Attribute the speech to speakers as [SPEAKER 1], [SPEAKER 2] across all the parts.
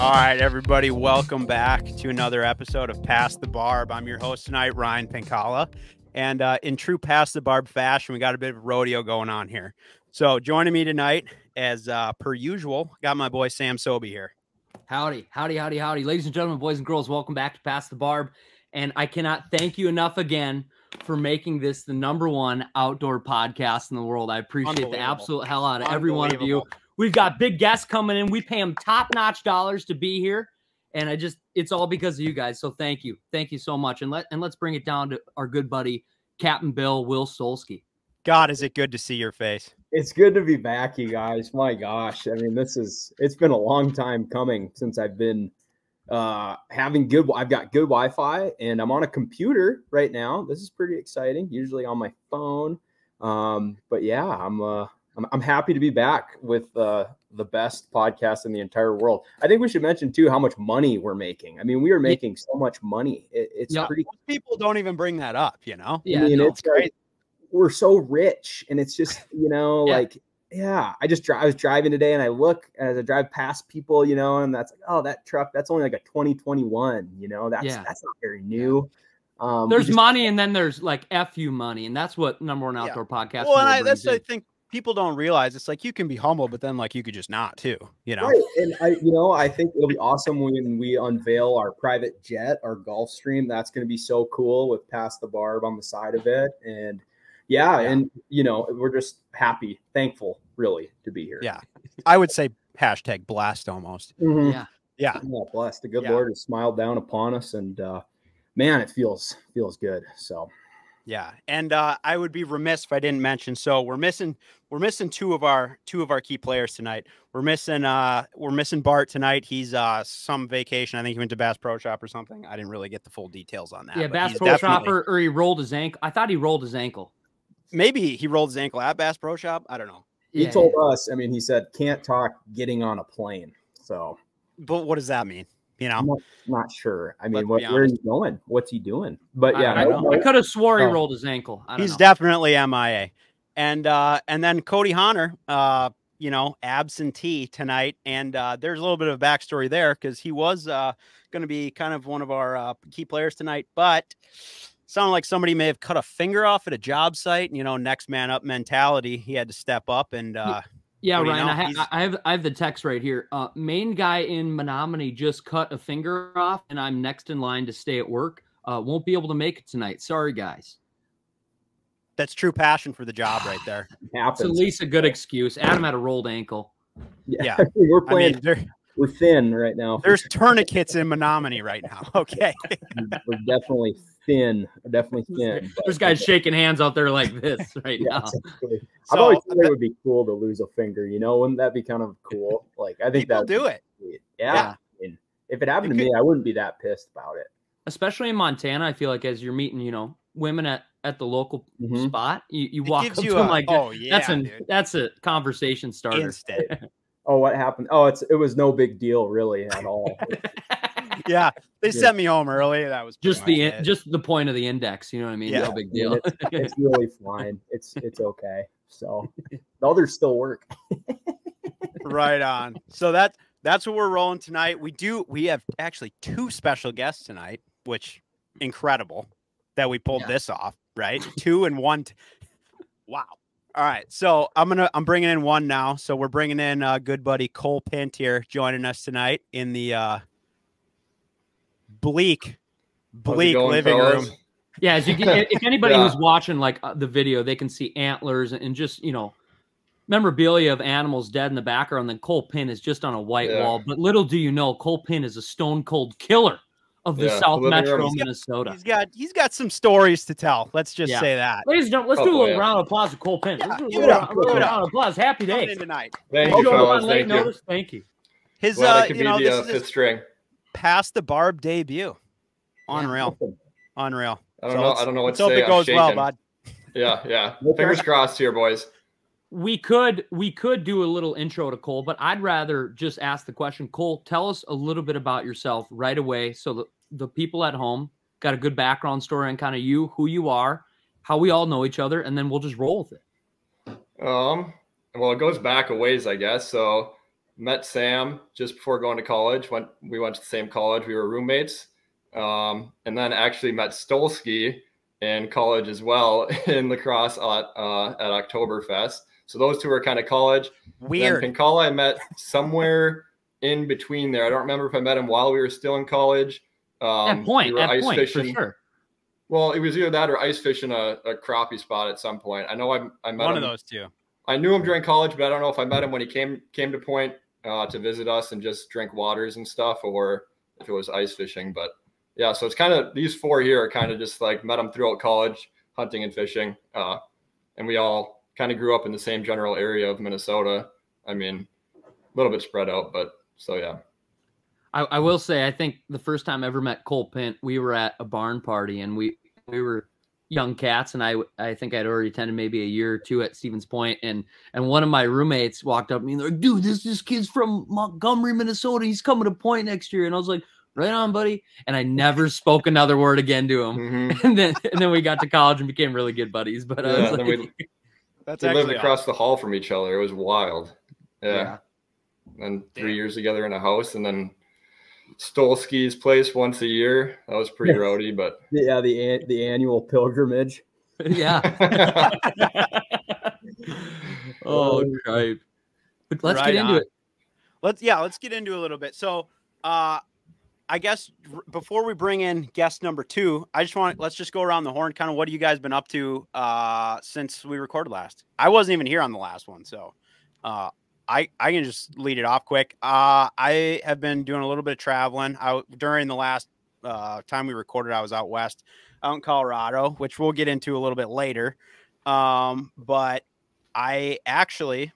[SPEAKER 1] All right, everybody, welcome back to another episode of Pass the Barb. I'm your host tonight, Ryan Pinkalla. And in true Pass the Barb fashion, we got a bit of a rodeo going on here. So joining me tonight, as per usual, got my boy Sam Sobi here.
[SPEAKER 2] Howdy, howdy, howdy, howdy. Ladies and gentlemen, boys and girls, welcome back to Pass the Barb. And I cannot thank you enough again for making this the #1 outdoor podcast in the world. I appreciate the absolute hell out of every one of you. We've got big guests coming in. We pay them top-notch dollars to be here. And it's all because of you guys. So thank you. Thank you so much. And let's bring it down to our good buddy, Captain Will Stolski.
[SPEAKER 1] God, is it good to see your face.
[SPEAKER 3] It's good to be back, you guys. My gosh. I mean, it's been a long time coming since I've been I've got good Wi-Fi and I'm on a computer right now. This is pretty exciting, usually on my phone. But yeah, I'm happy to be back with the best podcast in the entire world. I think we should mention too how much money we're making. I mean, we are making so much money. It's pretty.
[SPEAKER 1] People don't even bring that up, you know.
[SPEAKER 2] Yeah,
[SPEAKER 3] I mean, it's great. We're so rich, and it's just like I was driving today, and I look as I drive past people, and that's like, oh, that truck, that's only like a 2021. That's not very new.
[SPEAKER 2] There's money, and then there's like FU money, and that's what #1 outdoor podcast.
[SPEAKER 1] Well, and I think people don't realize. It's like you can be humble, but then like you could just not too,
[SPEAKER 3] Right. And I think it'll be awesome when we unveil our private jet, our Gulfstream. That's going to be so cool with Pass the Barb on the side of it, and and we're just happy, thankful, really, to be here.
[SPEAKER 1] Yeah, I would say #blessed almost.
[SPEAKER 3] Mm-hmm.
[SPEAKER 1] Yeah,
[SPEAKER 3] blessed. The good Lord has smiled down upon us, and man, it feels good. So.
[SPEAKER 1] Yeah, and I would be remiss if I didn't mention. So we're missing two of our key players tonight. We're missing Bart tonight. He's some vacation. I think he went to Bass Pro Shop or something. I didn't really get the full details on that.
[SPEAKER 2] Yeah, Bass Pro Shop or he rolled his ankle. I thought he rolled his ankle.
[SPEAKER 1] Maybe he rolled his ankle at Bass Pro Shop. I don't know.
[SPEAKER 3] He told us. I mean, he said can't talk getting on a plane. So,
[SPEAKER 1] but what does that mean?
[SPEAKER 3] I'm not sure. I mean, where is he going? What's he doing? But yeah,
[SPEAKER 2] I could have swore he rolled his ankle.
[SPEAKER 1] He's definitely MIA. And then Cody Honor, absentee tonight. And there's a little bit of backstory there because he was going to be kind of one of our key players tonight, but sounded like somebody may have cut a finger off at a job site. Next man up mentality. He had to step up and.
[SPEAKER 2] Yeah, Ryan, I have the text right here. Main guy in Menominee just cut a finger off, and I'm next in line to stay at work. Won't be able to make it tonight. Sorry, guys.
[SPEAKER 1] That's true passion for the job right there.
[SPEAKER 2] It's at least a good excuse. Adam had a rolled ankle.
[SPEAKER 3] Yeah. We're playing. We're thin right now.
[SPEAKER 1] There's tourniquets in Menominee right now. Okay.
[SPEAKER 3] We're definitely thin.
[SPEAKER 2] There's guys shaking hands out there like this right now.
[SPEAKER 3] Exactly. I've always thought it would be cool to lose a finger. Wouldn't that be kind of cool? Like, I think
[SPEAKER 1] people do it.
[SPEAKER 3] Yeah. And if it happened to me, I wouldn't be that pissed about it.
[SPEAKER 2] Especially in Montana, I feel like as you're meeting, women at the local spot, you walk up to them like, oh yeah, that's a conversation starter.
[SPEAKER 1] Instant.
[SPEAKER 3] Oh, what happened? Oh, it was no big deal really at all.
[SPEAKER 1] Yeah, they sent me home early. That was
[SPEAKER 2] just the point of the index. You know what I mean?
[SPEAKER 3] Yeah.
[SPEAKER 2] No big deal.
[SPEAKER 3] It's really fine. It's okay. So the others still work.
[SPEAKER 1] Right on. So that's what we're rolling tonight. We have actually 2 special guests tonight, which incredible that we pulled this off. Right, 2 and 1. Wow. All right, so I'm bringing in one now. So we're bringing in good buddy Cole Pint here, joining us tonight in the bleak living room.
[SPEAKER 2] Yeah, as you get, if anybody who's watching like the video, they can see antlers and just memorabilia of animals dead in the background. Then Cole Pint is just on a white wall. But little do you know, Cole Pint is a stone cold killer of the South Metro Minnesota.
[SPEAKER 1] He's got some stories to tell. Let's just say that.
[SPEAKER 2] Ladies and gentlemen, let's do a little round of applause to Cole Pint.
[SPEAKER 1] Yeah,
[SPEAKER 2] give it up. Round of applause. Happy day
[SPEAKER 1] tonight.
[SPEAKER 4] Thank you, fellas.
[SPEAKER 2] Thank you.
[SPEAKER 1] His
[SPEAKER 4] this is
[SPEAKER 1] 5th
[SPEAKER 4] string.
[SPEAKER 1] Pass the Barb debut. Unreal.
[SPEAKER 4] I don't know what to
[SPEAKER 1] hope
[SPEAKER 4] say.
[SPEAKER 1] It goes well, bud.
[SPEAKER 4] Yeah. Fingers crossed here, boys.
[SPEAKER 2] We could do a little intro to Cole, but I'd rather just ask the question. Cole, tell us a little bit about yourself right away, so the people at home got a good background story on kind of you, who you are, how we all know each other, and then we'll just roll with it.
[SPEAKER 4] Well, it goes back a ways, I guess. So met Sam just before going to college. We went to the same college. We were roommates. And then actually met Stolski in college as well in lacrosse at Oktoberfest. So those two are kind of college.
[SPEAKER 1] Weird.
[SPEAKER 4] Then Pinkalla I met somewhere in between there. I don't remember if I met him while we were still in college.
[SPEAKER 2] At point,
[SPEAKER 4] fishing.
[SPEAKER 2] For sure.
[SPEAKER 4] Well, it was either that or ice fishing a crappie spot at some point. I know I met
[SPEAKER 1] one
[SPEAKER 4] him.
[SPEAKER 1] of those two.
[SPEAKER 4] I knew him during college, but I don't know if I met him when he came to Point to visit us and just drink waters and stuff, or if it was ice fishing. But yeah, so it's kind of these four here are kind of just like met them throughout college, hunting and fishing. And we all kind of grew up in the same general area of Minnesota. I mean, a little bit spread out, but so yeah.
[SPEAKER 2] I will say, I think the first time I ever met Cole Pint, we were at a barn party, and we were young cats, and I think I'd already attended maybe a year or two at Stevens Point, and one of my roommates walked up to me and they're like, dude, this kid's from Montgomery, Minnesota. He's coming to Point next year. And I was like, right on, buddy. And I never spoke another word again to him.
[SPEAKER 4] Mm-hmm.
[SPEAKER 2] And then we got to college and became really good buddies. But I was like,
[SPEAKER 4] we lived across the hall from each other. It was wild. Yeah. And 3 years together in a house, and then Stolski's place once a year. That was pretty rowdy, but
[SPEAKER 3] yeah, the annual pilgrimage.
[SPEAKER 2] Yeah. Oh, right. But let's get into it.
[SPEAKER 1] Let's get into it a little bit. So, I guess before we bring in guest number 2, let's just go around the horn. Kind of, what have you guys been up to since we recorded last? I wasn't even here on the last one, so I can just lead it off quick. I have been doing a little bit of traveling. During the last time we recorded, I was out west, out in Colorado, which we'll get into a little bit later. But I actually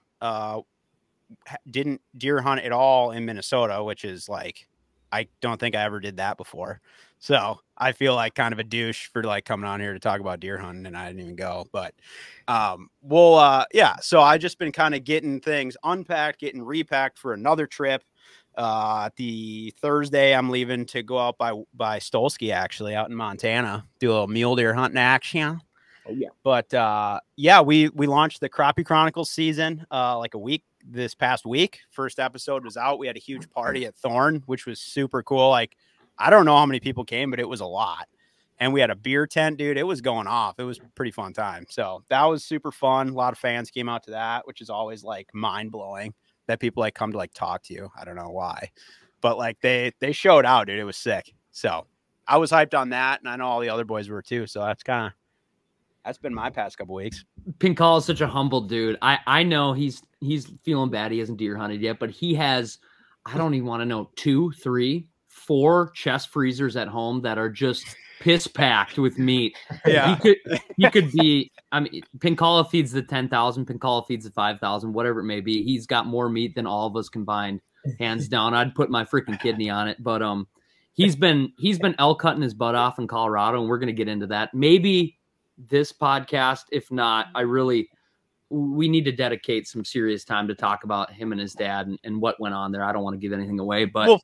[SPEAKER 1] didn't deer hunt at all in Minnesota, which is like, I don't think I ever did that before. So I feel like kind of a douche for like coming on here to talk about deer hunting, and I didn't even go. But so I just been kind of getting things unpacked, getting repacked for another trip. The Thursday I'm leaving to go out by Stolski, actually out in Montana, do a little mule deer hunting action.
[SPEAKER 3] Oh yeah.
[SPEAKER 1] But we launched the Crappie Chronicles season like a week this past week. First episode was out. We had a huge party at Thorn, which was super cool. Like, I don't know how many people came, but it was a lot. And we had a beer tent, dude. It was going off. It was a pretty fun time. So that was super fun. A lot of fans came out to that, which is always like mind blowing that people like come to like talk to you. I don't know why, but like they showed out, dude. It was sick. So I was hyped on that, and I know all the other boys were too. So that's been my past couple weeks.
[SPEAKER 2] Pinkalla is such a humble dude. I know he's feeling bad. He hasn't deer hunted yet, but he has, I don't even want to know, 2, 3, 4 chest freezers at home that are just piss packed with meat.
[SPEAKER 1] Yeah.
[SPEAKER 2] He could be, I mean, Pinkalla feeds the 10,000, Pinkalla feeds the 5,000, whatever it may be. He's got more meat than all of us combined, hands down. I'd put my freaking kidney on it. But he's been elk hunting his butt off in Colorado, and we're going to get into that. Maybe this podcast, if not, we need to dedicate some serious time to talk about him and his dad and what went on there. I don't want to give anything away, but
[SPEAKER 1] we'll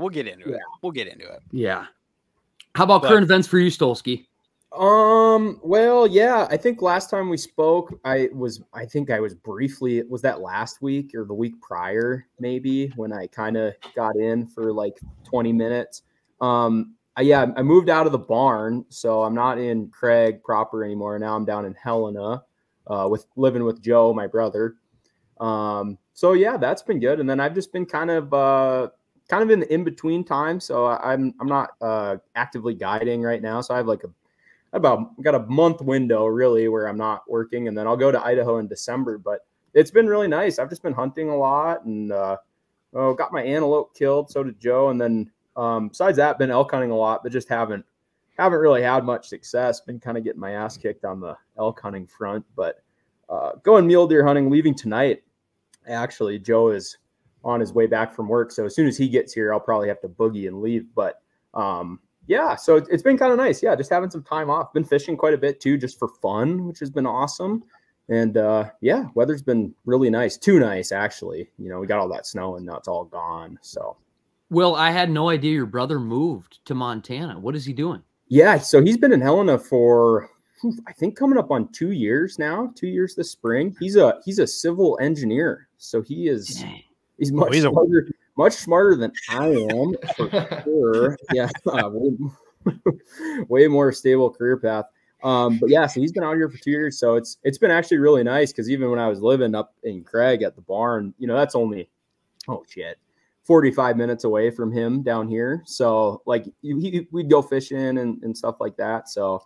[SPEAKER 1] get into it. We'll get into it.
[SPEAKER 2] Yeah. How about current events for you, Stolski?
[SPEAKER 3] Well, yeah, I think last time we spoke, I think I was briefly, was that last week or the week prior, maybe, when I kind of got in for like 20 minutes. I moved out of the barn, so I'm not in Craig proper anymore. Now I'm down in Helena, living with Joe, my brother. So yeah, that's been good. And then I've just been kind of in the in-between time. So I'm not actively guiding right now. So I have got a month window really where I'm not working, and then I'll go to Idaho in December. But it's been really nice. I've just been hunting a lot, and got my antelope killed. So did Joe, and then. Besides that, been elk hunting a lot, but just haven't really had much success. Been kind of getting my ass kicked on the elk hunting front, but going mule deer hunting, leaving tonight. Actually, Joe is on his way back from work, so as soon as he gets here, I'll probably have to boogie and leave. But so it's been kind of nice. Yeah, just having some time off. Been fishing quite a bit too, just for fun, which has been awesome. And weather's been really nice. Too nice, actually. You know, we got all that snow and now it's all gone. So.
[SPEAKER 2] Well, I had no idea your brother moved to Montana. What is he doing?
[SPEAKER 3] Yeah, so he's been in Helena for, I think, coming up on 2 years now. 2 years this spring. He's a civil engineer, so he is. He's much smarter than I am, for sure. Yeah, way more stable career path. But yeah, so he's been out here for 2 years. So it's been actually really nice because even when I was living up in Craig at the barn, that's only 45 minutes away from him down here. So like we'd go fishing and stuff like that. So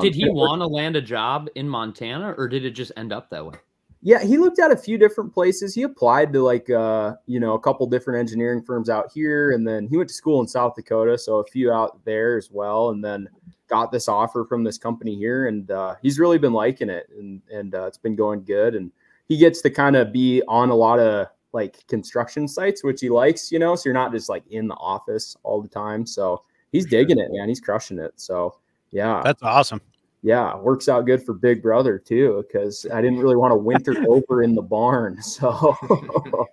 [SPEAKER 2] did he want to land a job in Montana, or did it just end up that way?
[SPEAKER 3] Yeah, he looked at a few different places. He applied to a couple different engineering firms out here, and then he went to school in South Dakota, so a few out there as well, and then got this offer from this company here, and he's really been liking it, and it's been going good, and he gets to kind of be on a lot of like construction sites, which he likes, so you're not just like in the office all the time. So he's digging it, man. He's crushing it. So yeah,
[SPEAKER 1] that's awesome.
[SPEAKER 3] Yeah, works out good for Big Brother too, because I didn't really want to winter over in the barn. So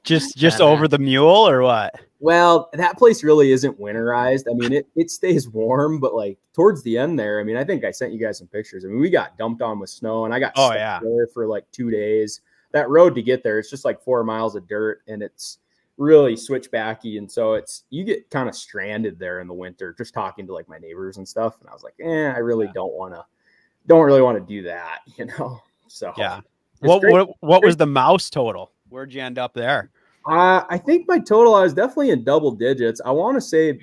[SPEAKER 1] just over the mule or what?
[SPEAKER 3] Well, that place really isn't winterized. I mean, it stays warm, but like towards the end there, I mean, I think I sent you guys some pictures. I mean, we got dumped on with snow, and I got stuck there for like 2 days. That road to get there, it's just like 4 miles of dirt, and it's really switchbacky, and so you get kind of stranded there in the winter. Just talking to like my neighbors and stuff, and I was like, I really don't really want to do that, So
[SPEAKER 1] yeah. What was the mouse total? Where'd you end up there?
[SPEAKER 3] I think my total, I was definitely in double digits. I want to say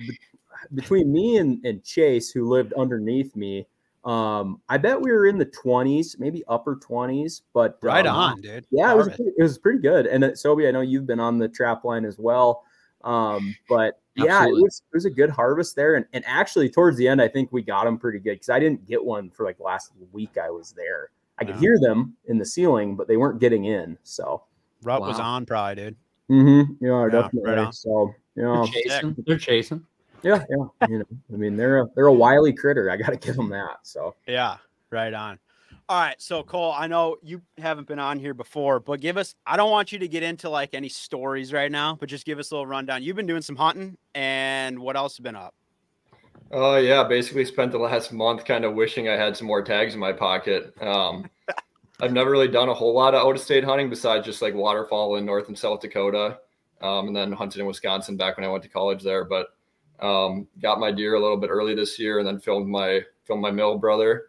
[SPEAKER 3] between me and Chase, who lived underneath me, I bet we were in the 20s, maybe upper 20s. But
[SPEAKER 1] right on, dude.
[SPEAKER 3] Yeah, it was pretty good. And Sobi, I know you've been on the trap line as well. But yeah, it was a good harvest there. And actually towards the end, I think we got them pretty good because I didn't get one for like the last week I was there. I could hear them in the ceiling, but they weren't getting in. So
[SPEAKER 1] rut was on probably, dude.
[SPEAKER 3] Mm-hmm. Yeah, definitely.
[SPEAKER 1] Right,
[SPEAKER 3] so
[SPEAKER 2] they're chasing.
[SPEAKER 3] Yeah. I mean, they're a wily critter. I got to give them that. So
[SPEAKER 1] yeah, right on. All right, so Cole, I know you haven't been on here before, but I don't want you to get into like any stories right now, but just give us a little rundown. You've been doing some hunting, and what else has been up?
[SPEAKER 4] Oh yeah, basically spent the last month kind of wishing I had some more tags in my pocket. I've never really done a whole lot of out-of-state hunting besides just like waterfowl in North and South Dakota, and then hunted in Wisconsin back when I went to college there. But got my deer a little bit early this year, and then filmed my mill brother.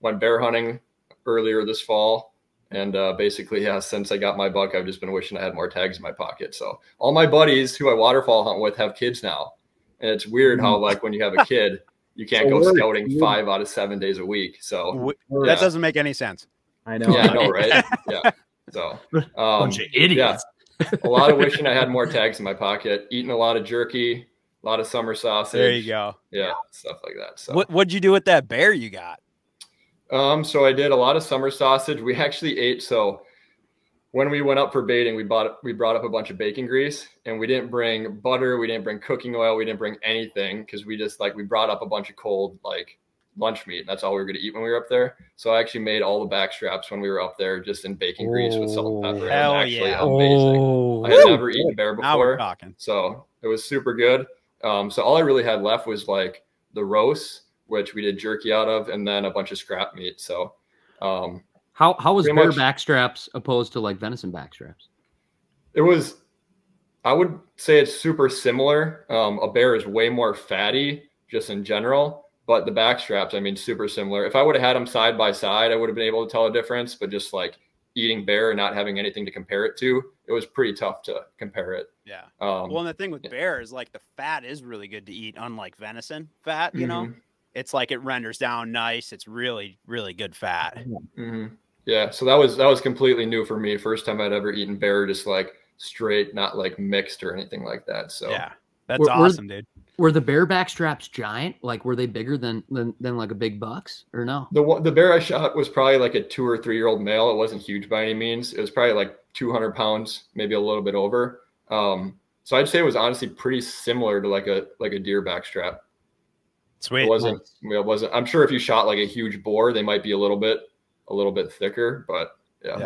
[SPEAKER 4] Went bear hunting earlier this fall, and basically, since I got my buck, I've just been wishing I had more tags in my pocket. So all my buddies who I waterfowl hunt with have kids now, and it's weird how like when you have a kid, you can't go scouting 5 out of 7 days a week. So
[SPEAKER 1] that doesn't make any sense.
[SPEAKER 3] I know.
[SPEAKER 4] Yeah, I know, right? Yeah. So
[SPEAKER 2] bunch of idiots.
[SPEAKER 4] Yeah, a lot of wishing I had more tags in my pocket. Eating a lot of jerky, a lot of summer sausage.
[SPEAKER 1] There you go.
[SPEAKER 4] Yeah, stuff like that. So
[SPEAKER 1] what'd you do with that bear you got?
[SPEAKER 4] So I did a lot of summer sausage. We actually ate. So when we went up for baiting, we brought up a bunch of bacon grease, and we didn't bring butter. We didn't bring cooking oil. We didn't bring anything because we brought up a bunch of cold like lunch meat. That's all we were going to eat when we were up there. So I actually made all the back straps when we were up there just in bacon grease with salt and pepper.
[SPEAKER 1] Hell
[SPEAKER 4] actually
[SPEAKER 1] yeah.
[SPEAKER 4] Amazing. I had never eaten bear before.
[SPEAKER 1] Now we're talking.
[SPEAKER 4] So it was super good. So all I really had left was like the roast, which we did jerky out of, and then a bunch of scrap meat. So
[SPEAKER 2] how was bear back straps opposed to like venison back straps?
[SPEAKER 4] It was, I would say it's super similar. A bear is way more fatty just in general, but the back straps, I mean, super similar. If I would have had them side by side, I would have been able to tell a difference, but just like eating bear and not having anything to compare it to, it was pretty tough to compare it.
[SPEAKER 1] Yeah. Well, and the thing with bear is like the fat is really good to eat, unlike venison fat, you know? It's like it renders down nice. It's really, really good fat.
[SPEAKER 4] Yeah. So that was completely new for me. First time I'd ever eaten bear, just like straight, not like mixed or anything like that. So
[SPEAKER 1] yeah, that's awesome, dude.
[SPEAKER 2] Were the bear back straps giant? Like, were they bigger than like a big buck's or no?
[SPEAKER 4] The bear I shot was probably like a 2 or 3 year old male. It wasn't huge by any means. It was probably like 200 pounds, maybe a little bit over. So I'd say it was honestly pretty similar to like a deer back strap.
[SPEAKER 1] Sweet.
[SPEAKER 4] It wasn't. I'm sure if you shot like a huge boar, they might be a little bit thicker, but yeah.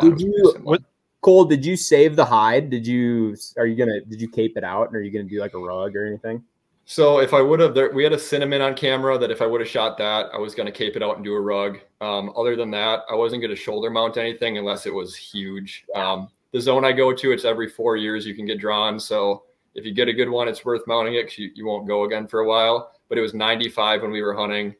[SPEAKER 3] Cole, did you save the hide? Did you cape it out, and are you gonna do like a rug or anything?
[SPEAKER 4] So if I would have, we had a cinnamon on camera that if I would have shot that, I was going to cape it out and do a rug. Other than that, I wasn't going to shoulder mount anything unless it was huge. the zone I go to, it's every 4 years you can get drawn. So if you get a good one, it's worth mounting it, because you won't go again for a while. But it was 95 when we were hunting.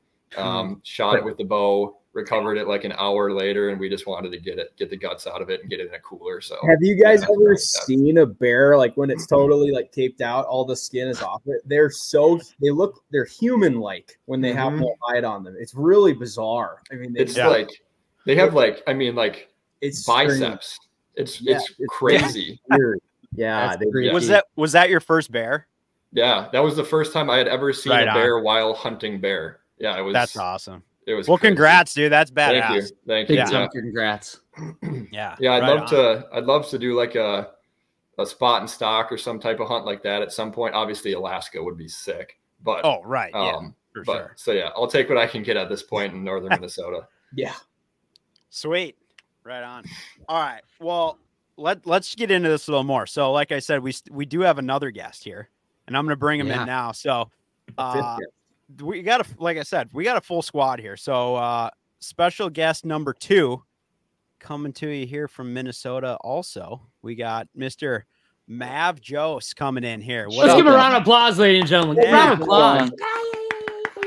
[SPEAKER 4] Shot it with the bow, recovered it like an hour later, and we just wanted to get the guts out of it and get it in a cooler. So
[SPEAKER 3] have you guys ever seen a bear like when it's totally like taped out, all the skin is off it? They're human like when they have no hide on them. It's really bizarre. I mean,
[SPEAKER 4] it's like they have like, I mean, like it's biceps. It's crazy.
[SPEAKER 3] Yeah.
[SPEAKER 1] Was that your first bear?
[SPEAKER 4] Yeah, that was the first time I had ever seen a bear while hunting bear. Yeah, it was.
[SPEAKER 1] That's awesome.
[SPEAKER 4] It was.
[SPEAKER 1] Well, crazy. Congrats, dude. That's badass.
[SPEAKER 4] Thank you.
[SPEAKER 2] Yeah. Congrats.
[SPEAKER 1] Yeah.
[SPEAKER 4] Yeah, I'd love to do like a spot and stock or some type of hunt like that at some point. Obviously, Alaska would be sick. But
[SPEAKER 1] sure.
[SPEAKER 4] So yeah, I'll take what I can get at this point in northern Minnesota.
[SPEAKER 3] Yeah.
[SPEAKER 1] Sweet. Right on. All right. Well, let's get into this a little more. So, like I said, we do have another guest here, and I'm going to bring him in now. So, we got a full squad here. So, special guest number 2 coming to you here from Minnesota. Also, we got Mr. Mav Jose coming in here.
[SPEAKER 2] Let's give a round of applause, ladies and gentlemen. Round of applause.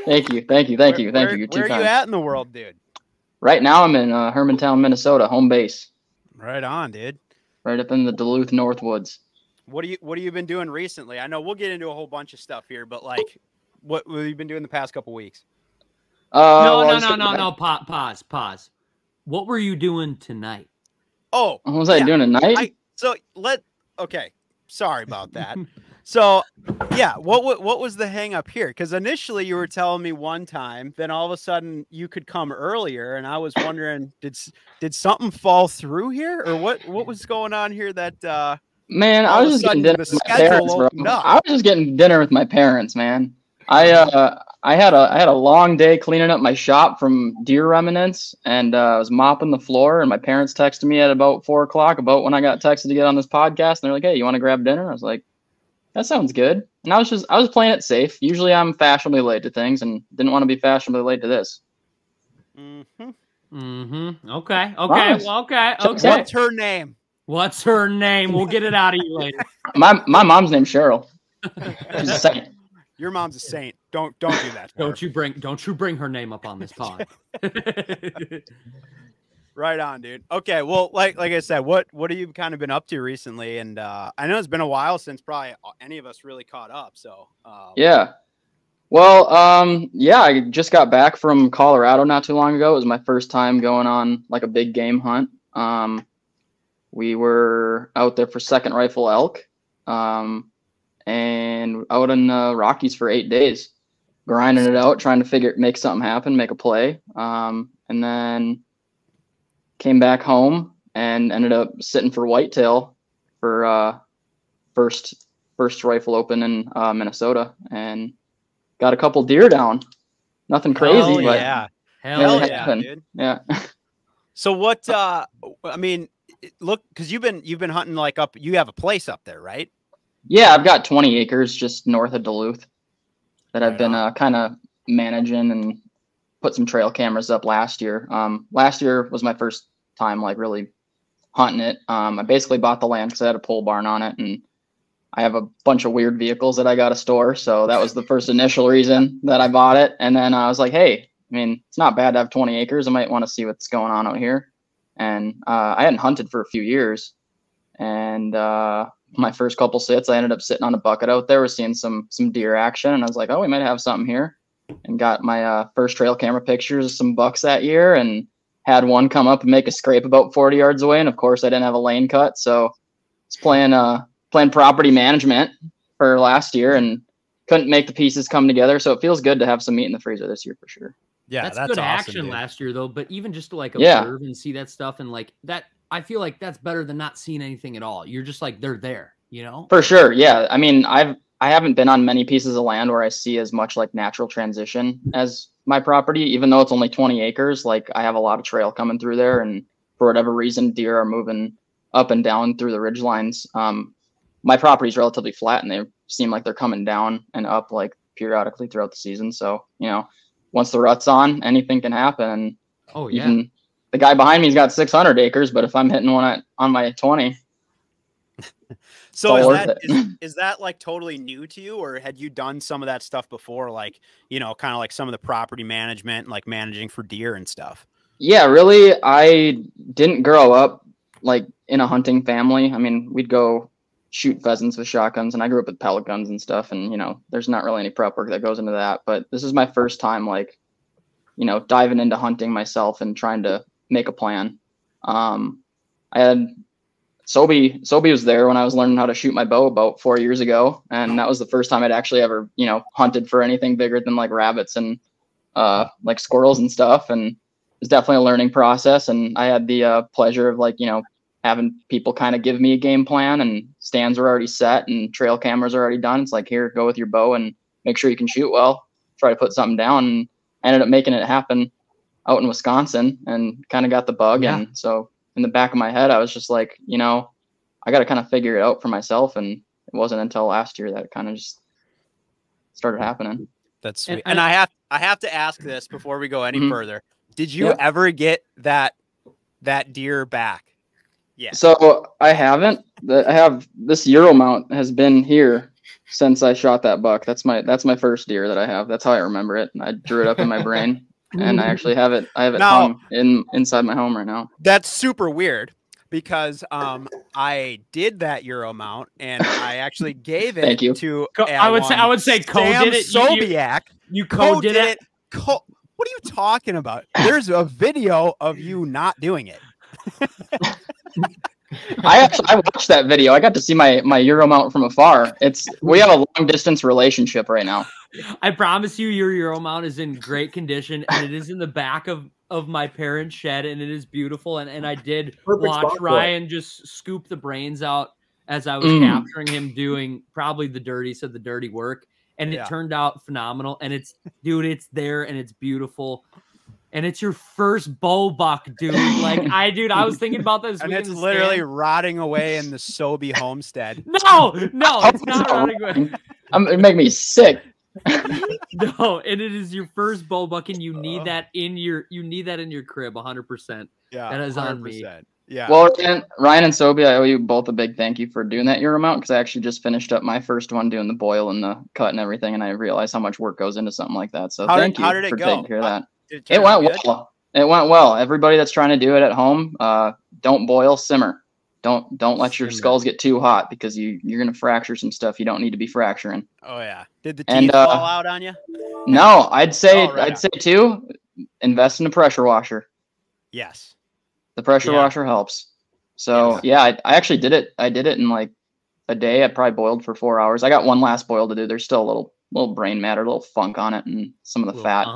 [SPEAKER 5] Thank you.
[SPEAKER 1] Where are you at in the world, dude?
[SPEAKER 5] Right now, I'm in Hermantown, Minnesota, home base.
[SPEAKER 1] Right on, dude.
[SPEAKER 5] Right up in the Duluth Northwoods.
[SPEAKER 1] What have you been doing recently? I know we'll get into a whole bunch of stuff here, but like, what have you been doing the past couple weeks?
[SPEAKER 2] No. Pause. What were you doing tonight?
[SPEAKER 5] Oh, what was I doing tonight?
[SPEAKER 1] Okay. Sorry about that. So, yeah, what was the hang up here? Because initially you were telling me one time, then all of a sudden you could come earlier, and I was wondering, did something fall through here, or what was going on here? That
[SPEAKER 5] man, I was just getting dinner with my parents, bro. I was just getting dinner with my parents, man. I had a long day cleaning up my shop from deer remnants, and I was mopping the floor, and my parents texted me at about 4 o'clock about when I got texted to get on this podcast, and they're like, "Hey, you want to grab dinner?" I was like, that sounds good. And I was playing it safe. Usually I'm fashionably late to things, and didn't want to be fashionably late to this.
[SPEAKER 2] Okay. Okay.
[SPEAKER 1] What's her name?
[SPEAKER 2] What's her name? We'll get it out of you later.
[SPEAKER 5] My mom's name's Cheryl. She's a saint.
[SPEAKER 1] Your mom's a saint. Don't do that.
[SPEAKER 2] Don't you bring her name up on this pod.
[SPEAKER 1] Right on, dude. Okay, well, like I said, what have you kind of been up to recently? And I know it's been a while since probably any of us really caught up. So
[SPEAKER 5] yeah. Well, I just got back from Colorado not too long ago. It was my first time going on like a big game hunt. We were out there for second rifle elk, and out in the Rockies for 8 days, grinding it out, trying to make something happen, make a play, and then came back home and ended up sitting for whitetail for first rifle open in Minnesota, and got a couple deer down. Nothing crazy, but
[SPEAKER 1] hell yeah, dude.
[SPEAKER 5] Yeah.
[SPEAKER 1] So what? I mean, look, because you've been hunting like up. You have a place up there, right?
[SPEAKER 5] Yeah, I've got 20 acres just north of Duluth that I've been kind of managing, and put some trail cameras up last year. Last year was my first time like really hunting it. I basically bought the land because I had a pole barn on it, and I have a bunch of weird vehicles that I got to store. So that was the first initial reason that I bought it. And then I was like, hey, I mean, it's not bad to have 20 acres. I might want to see what's going on out here. And I hadn't hunted for a few years. And my first couple sits, I ended up sitting on a bucket out there. We're seeing some deer action. And I was like, oh, we might have something here. And got my first trail camera pictures of some bucks that year, and had one come up and make a scrape about 40 yards away. And of course I didn't have a lane cut. So it's playing property management for last year, and couldn't make the pieces come together. So it feels good to have some meat in the freezer this year for sure.
[SPEAKER 1] Yeah,
[SPEAKER 2] that's good awesome, action dude. Last year though. But even just to like observe and see that stuff, and like that, I feel like that's better than not seeing anything at all. You're just like, they're there, you know?
[SPEAKER 5] For sure. Yeah. I mean, I haven't been on many pieces of land where I see as much like natural transition as my property, even though it's only 20 acres. Like I have a lot of trail coming through there, and for whatever reason, deer are moving up and down through the ridge lines. My property is relatively flat, and they seem like they're coming down and up like periodically throughout the season. So, you know, once the rut's on, anything can happen.
[SPEAKER 2] Oh yeah.
[SPEAKER 5] Even the guy behind me's got 600 acres, but if I'm hitting one on my 20,
[SPEAKER 1] So is that like totally new to you, or had you done some of that stuff before? Like, you know, kind of like some of the property management, like managing for deer and stuff.
[SPEAKER 5] Yeah, really. I didn't grow up like in a hunting family. I mean, we'd go shoot pheasants with shotguns, and I grew up with pellet guns and stuff. And, you know, there's not really any prep work that goes into that, but this is my first time, like, you know, diving into hunting myself and trying to make a plan. I had Sobi was there when I was learning how to shoot my bow about 4 years ago. And that was the first time I'd actually ever, you know, hunted for anything bigger than like rabbits and like squirrels and stuff. And it was definitely a learning process. And I had the pleasure of, like, you know, having people kind of give me a game plan, and stands were already set and trail cameras are already done. It's like, here, go with your bow and make sure you can shoot well, try to put something down. And I ended up making it happen out in Wisconsin and kind of got the bug.
[SPEAKER 2] Yeah.
[SPEAKER 5] And so in the back of my head, I was just like, you know, I got to kind of figure it out for myself. And it wasn't until last year that it kind of just started happening.
[SPEAKER 1] That's sweet. And I have to ask this before we go any further. Did you
[SPEAKER 5] Yeah.
[SPEAKER 1] ever get that deer back? Yeah.
[SPEAKER 5] So I haven't. I have this Euro mount has been here since I shot that buck. That's my first deer that I have. That's how I remember it. I drew it up in my brain, and I actually have it. I have it hung inside my home right now.
[SPEAKER 1] That's super weird, because I did that Euro mount, and I actually gave it
[SPEAKER 5] Thank you.
[SPEAKER 1] to
[SPEAKER 2] I would say Co did it.
[SPEAKER 1] Sobiak.
[SPEAKER 2] You Co did it.
[SPEAKER 1] What are you talking about? There's a video of you not doing it.
[SPEAKER 5] I watched that video. I got to see my Euro mount from afar. We have a long distance relationship right now.
[SPEAKER 2] I promise you, your Euro mount is in great condition, and it is in the back of my parents' shed, and it is beautiful. And I did watch Ryan just scoop the brains out as I was capturing him doing probably the dirty work, and it turned out phenomenal. And it's there, and it's beautiful. And it's your first bow buck, dude. Like, I was thinking about this.
[SPEAKER 1] And it's literally rotting away in the Sobi homestead.
[SPEAKER 2] No, it's not rotting away.
[SPEAKER 5] It make me sick.
[SPEAKER 2] No, and it is your first bow buck, and you need that in your crib, 100%.
[SPEAKER 1] Yeah,
[SPEAKER 2] that is 100%.
[SPEAKER 1] On me. Yeah.
[SPEAKER 5] Well, Ryan and Sobi, I owe you both a big thank you for doing that Euro mount, because I actually just finished up my first one doing the boil and the cut and everything, and I realized how much work goes into something like that. So thank you for taking care of that. It went well. It went well. Everybody that's trying to do it at home, don't boil, simmer. Don't let your skulls get too hot, because you're gonna fracture some stuff you don't need to be fracturing.
[SPEAKER 1] Oh yeah. Did the teeth fall out on you?
[SPEAKER 5] No, I'd say too, invest in a pressure washer.
[SPEAKER 1] Yes.
[SPEAKER 5] The pressure washer helps. So I actually did it. I did it in like a day. I probably boiled for 4 hours. I got one last boil to do. There's still a little brain matter, a little funk on it, and some of the fat.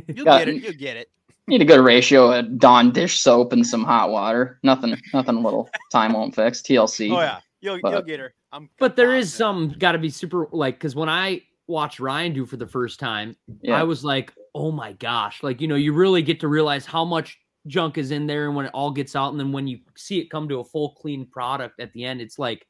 [SPEAKER 1] You'll get it.
[SPEAKER 5] Need a good ratio of Dawn dish soap and some hot water. Nothing little time won't fix. TLC.
[SPEAKER 1] Oh yeah, you'll get her.
[SPEAKER 2] But there is some got to be super, like, because when I watched Ryan do for the first time, I was like, oh my gosh, like, you know, you really get to realize how much junk is in there, and when it all gets out, and then when you see it come to a full clean product at the end, it's like,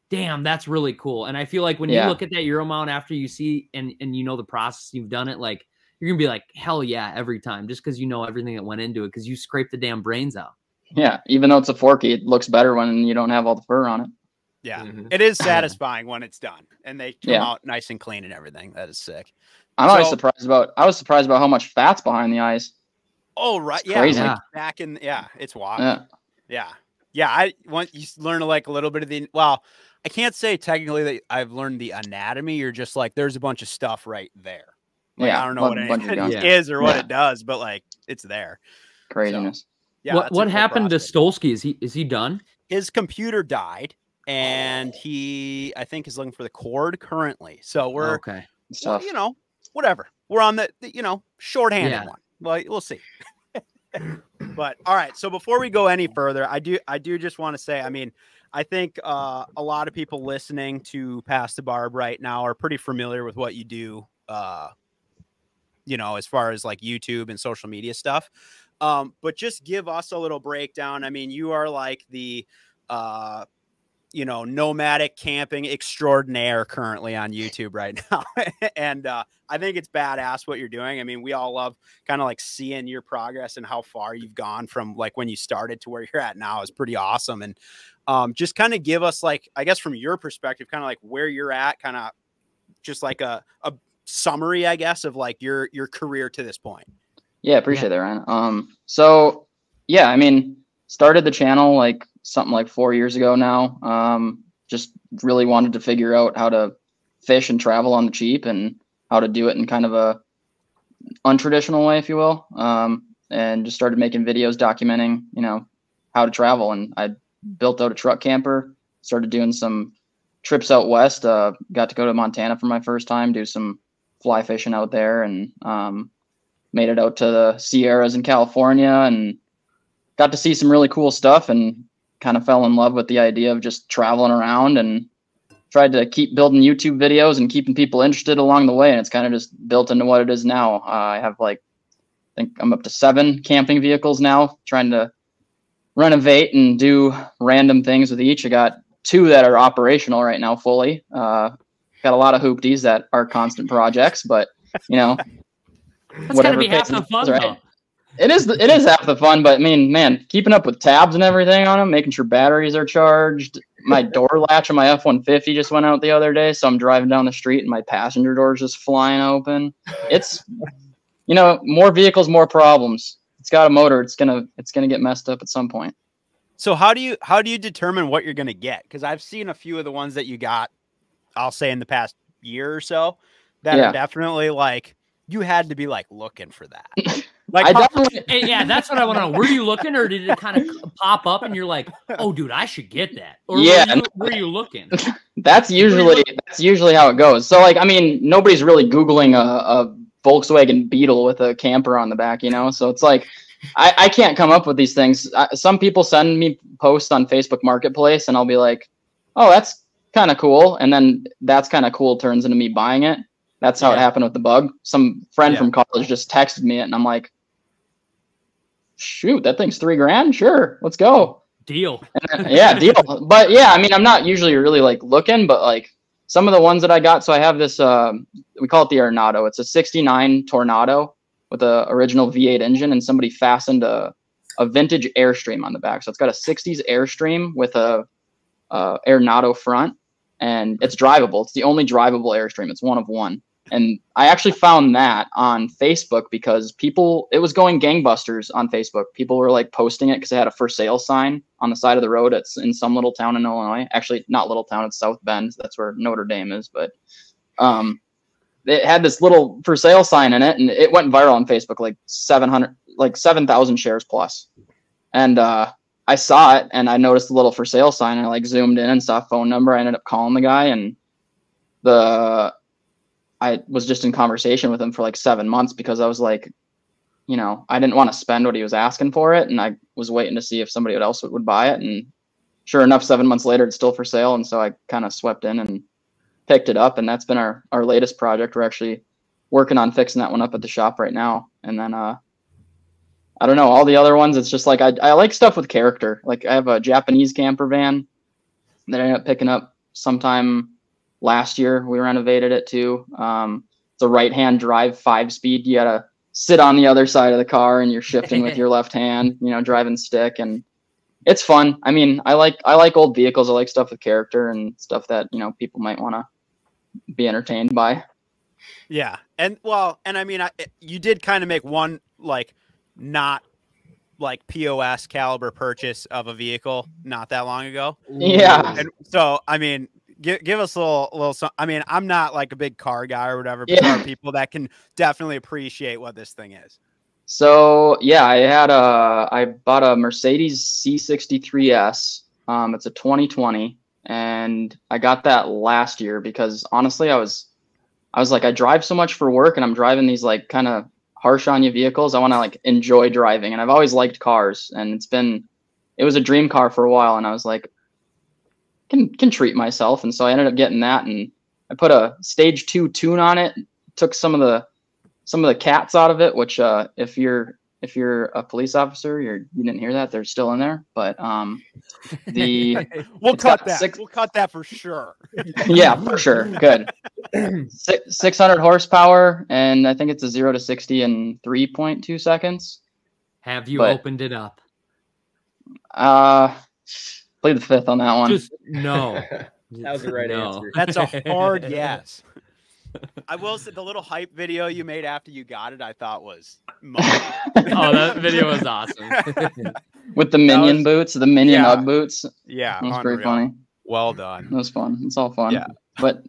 [SPEAKER 2] damn, that's really cool. And I feel like when you look at that Euro mount after you see and you know the process, you've done it, like, you're gonna be like, hell yeah, every time, just because you know everything that went into it, because you scraped the damn brains out.
[SPEAKER 5] Yeah, even though it's a forky, it looks better when you don't have all the fur on it.
[SPEAKER 1] Yeah, it is satisfying when it's done and they come out nice and clean and everything. That is sick.
[SPEAKER 5] I was surprised about how much fat's behind the eyes.
[SPEAKER 1] Oh right,
[SPEAKER 5] it's crazy.
[SPEAKER 1] Like back in it's wild. Yeah. I want you learn like a little bit of the. Well, I can't say technically that I've learned the anatomy. You're just like, there's a bunch of stuff right there. Like, I don't know what it is or what it does, but like it's there.
[SPEAKER 5] Craziness.
[SPEAKER 1] So, yeah.
[SPEAKER 2] What happened to Stolski? Is he done?
[SPEAKER 1] His computer died, and I think is looking for the cord currently. So we're well, you know, whatever. We're on the shorthanded one. Well, we'll see. But all right. So before we go any further, I do just want to say, I mean, I think a lot of people listening to Pass the Barb right now are pretty familiar with what you do. You know, as far as like YouTube and social media stuff. But just give us a little breakdown. I mean, you are like the you know, nomadic camping extraordinaire currently on YouTube right now. And I think it's badass what you're doing. I mean, we all love kind of like seeing your progress and how far you've gone from like when you started to where you're at now is pretty awesome. And just kind of give us like, I guess from your perspective, kind of like where you're at, kind of just like a summary, I guess, of like your career to this point.
[SPEAKER 5] Yeah, appreciate that, Ryan. So yeah, I mean, started the channel like something like 4 years ago now. Just really wanted to figure out how to fish and travel on the cheap and how to do it in kind of a untraditional way, if you will. And just started making videos documenting, you know, how to travel. And I built out a truck camper, started doing some trips out west. Got to go to Montana for my first time, do some fly fishing out there, and made it out to the Sierras in California and got to see some really cool stuff and kind of fell in love with the idea of just traveling around and tried to keep building YouTube videos and keeping people interested along the way. And it's kind of just built into what it is now. I have like, I think I'm up to 7 camping vehicles now, trying to renovate and do random things with each. I got 2 that are operational right now fully. Got a lot of hoopties that are constant projects, but you know,
[SPEAKER 2] that's gotta be half the fun,
[SPEAKER 5] right?
[SPEAKER 2] though.
[SPEAKER 5] It is half the fun, but I mean, man, keeping up with tabs and everything on them, making sure batteries are charged. My door latch on my F-150 just went out the other day, so I'm driving down the street and my passenger door's just flying open. It's, you know, more vehicles, more problems. It's got a motor. It's gonna get messed up at some point.
[SPEAKER 1] So how do you determine what you're gonna get? Because I've seen a few of the ones that you got, I'll say in the past year or so, that are definitely like you had to be like looking for that. Like,
[SPEAKER 2] yeah, that's what I want to know. Were you looking, or did it kind of pop up and you're like, "Oh, dude, I should get that"? Or were you looking?
[SPEAKER 5] That's usually how it goes. So, like, I mean, nobody's really Googling a Volkswagen Beetle with a camper on the back, you know. So it's like, I can't come up with these things. Some people send me posts on Facebook Marketplace, and I'll be like, "Oh, that's kind of cool," and then that's kind of cool turns into me buying it. That's how it happened with the Bug. Some friend from college just texted me it, and I'm like, shoot, that thing's $3,000. Sure, let's go.
[SPEAKER 2] Deal.
[SPEAKER 5] Yeah, deal. But yeah, I mean, I'm not usually really like looking, but like some of the ones that I got. So I have this, we call it the Arnado. It's a '69 Tornado with a original V8 engine, and somebody fastened a vintage Airstream on the back. So it's got a '60s Airstream with a Arnado front, and it's drivable. It's the only drivable Airstream. It's one of one. And I actually found that on Facebook because it was going gangbusters on Facebook. People were like posting it because they had a for sale sign on the side of the road. It's in some little town in Illinois. Actually, not little town. It's South Bend. That's where Notre Dame is. But it had this little for sale sign in it, and it went viral on Facebook, like 7,000 shares plus. And I saw it, and I noticed the little for sale sign, and I like zoomed in and saw a phone number. I ended up calling the guy, and I was just in conversation with him for like 7 months because I was like, you know, I didn't want to spend what he was asking for it. And I was waiting to see if somebody else would buy it. And sure enough, 7 months later, it's still for sale. And so I kind of swept in and picked it up. And that's been our latest project. We're actually working on fixing that one up at the shop right now. And then, I don't know, all the other ones, it's just like, I like stuff with character. Like I have a Japanese camper van that I ended up picking up sometime last year. We renovated it too. It's a right-hand drive 5-speed. You gotta sit on the other side of the car and you're shifting with your left hand, you know, driving stick, and it's fun. I mean, I like old vehicles. I like stuff with character and stuff that, you know, people might want to be entertained by.
[SPEAKER 1] Yeah. And I mean, you did kind of make one, like, not like POS caliber purchase of a vehicle not that long ago.
[SPEAKER 5] Yeah.
[SPEAKER 1] And so, I mean, give us a little. I mean, I'm not like a big car guy or whatever, but there are people that can definitely appreciate what this thing is.
[SPEAKER 5] So yeah, I bought a Mercedes C63S. It's a 2020, and I got that last year because honestly, I was like, I drive so much for work, and I'm driving these like kind of harsh on you vehicles. I want to like enjoy driving, and I've always liked cars, and it was a dream car for a while, and I was like, can treat myself. And so I ended up getting that, and I put a stage 2 tune on it, took some of the cats out of it, which if you're if you're a police officer, you didn't hear that. They're still in there. But
[SPEAKER 1] we'll cut that. We'll cut that for sure.
[SPEAKER 5] Yeah, for sure. Good. 600 horsepower, and I think it's a 0 to 60 in 3.2 seconds.
[SPEAKER 2] Have you opened it up?
[SPEAKER 5] Play the fifth on that one.
[SPEAKER 2] Just no.
[SPEAKER 3] That was the right answer.
[SPEAKER 1] That's a hard yes. I will say the little hype video you made after you got it, I thought was
[SPEAKER 2] that video was awesome.
[SPEAKER 5] With the Minion boots, the Minion Ugg boots.
[SPEAKER 1] Yeah.
[SPEAKER 5] It was pretty funny.
[SPEAKER 1] Well done.
[SPEAKER 5] It was fun. It's all fun.
[SPEAKER 1] Yeah.
[SPEAKER 5] But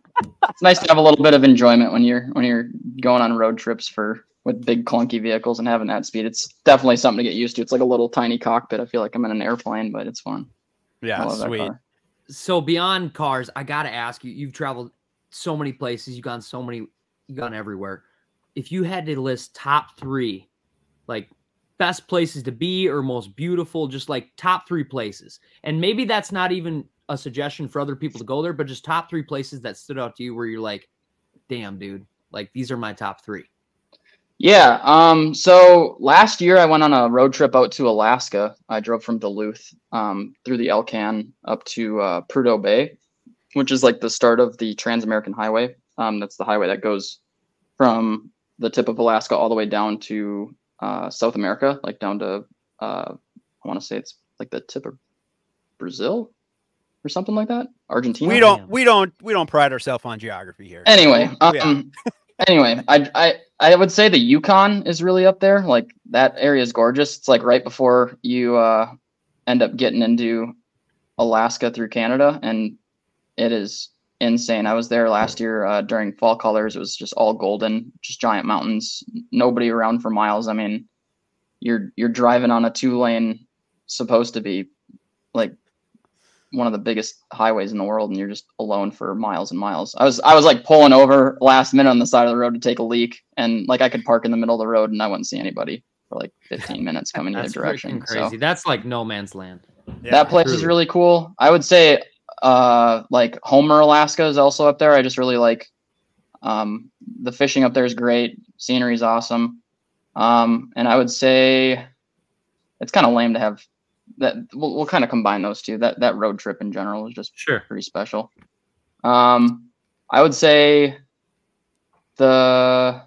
[SPEAKER 5] it's nice to have a little bit of enjoyment when you're going on road trips with big clunky vehicles and having that speed. It's definitely something to get used to. It's like a little tiny cockpit. I feel like I'm in an airplane, but it's fun.
[SPEAKER 1] Yeah, sweet.
[SPEAKER 2] So beyond cars, I got to ask you, you've traveled so many places, you've gone everywhere. If you had to list top 3, like best places to be or most beautiful, just like top 3 places, and maybe that's not even a suggestion for other people to go there, but just top 3 places that stood out to you where you're like, damn, dude, like these are my top 3.
[SPEAKER 5] Yeah. So last year I went on a road trip out to Alaska. I drove from Duluth through the Elcan up to Prudhoe Bay, which is like the start of the Trans-American Highway. That's the highway that goes from the tip of Alaska all the way down to South America, like down to I want to say it's like the tip of Brazil or something like that. Argentina.
[SPEAKER 1] We don't pride ourselves on geography here.
[SPEAKER 5] Anyway, anyway, I would say the Yukon is really up there. Like that area is gorgeous. It's like right before you end up getting into Alaska through Canada, and it is insane. I was there last year during fall colors. It was just all golden, just giant mountains, nobody around for miles. I mean, you're driving on a 2-lane, supposed to be like one of the biggest highways in the world, and you're just alone for miles and miles. I was like pulling over last minute on the side of the road to take a leak, and like I could park in the middle of the road and I wouldn't see anybody for like 15 minutes coming either direction.
[SPEAKER 2] Crazy. So, that's like no man's land.
[SPEAKER 5] Yeah, that place is really cool. I would say like Homer, Alaska is also up there. I just really like the fishing up there is great. Scenery is awesome. And I would say it's kind of lame to have that. We'll kind of combine those two. That road trip in general is just pretty special. I would say the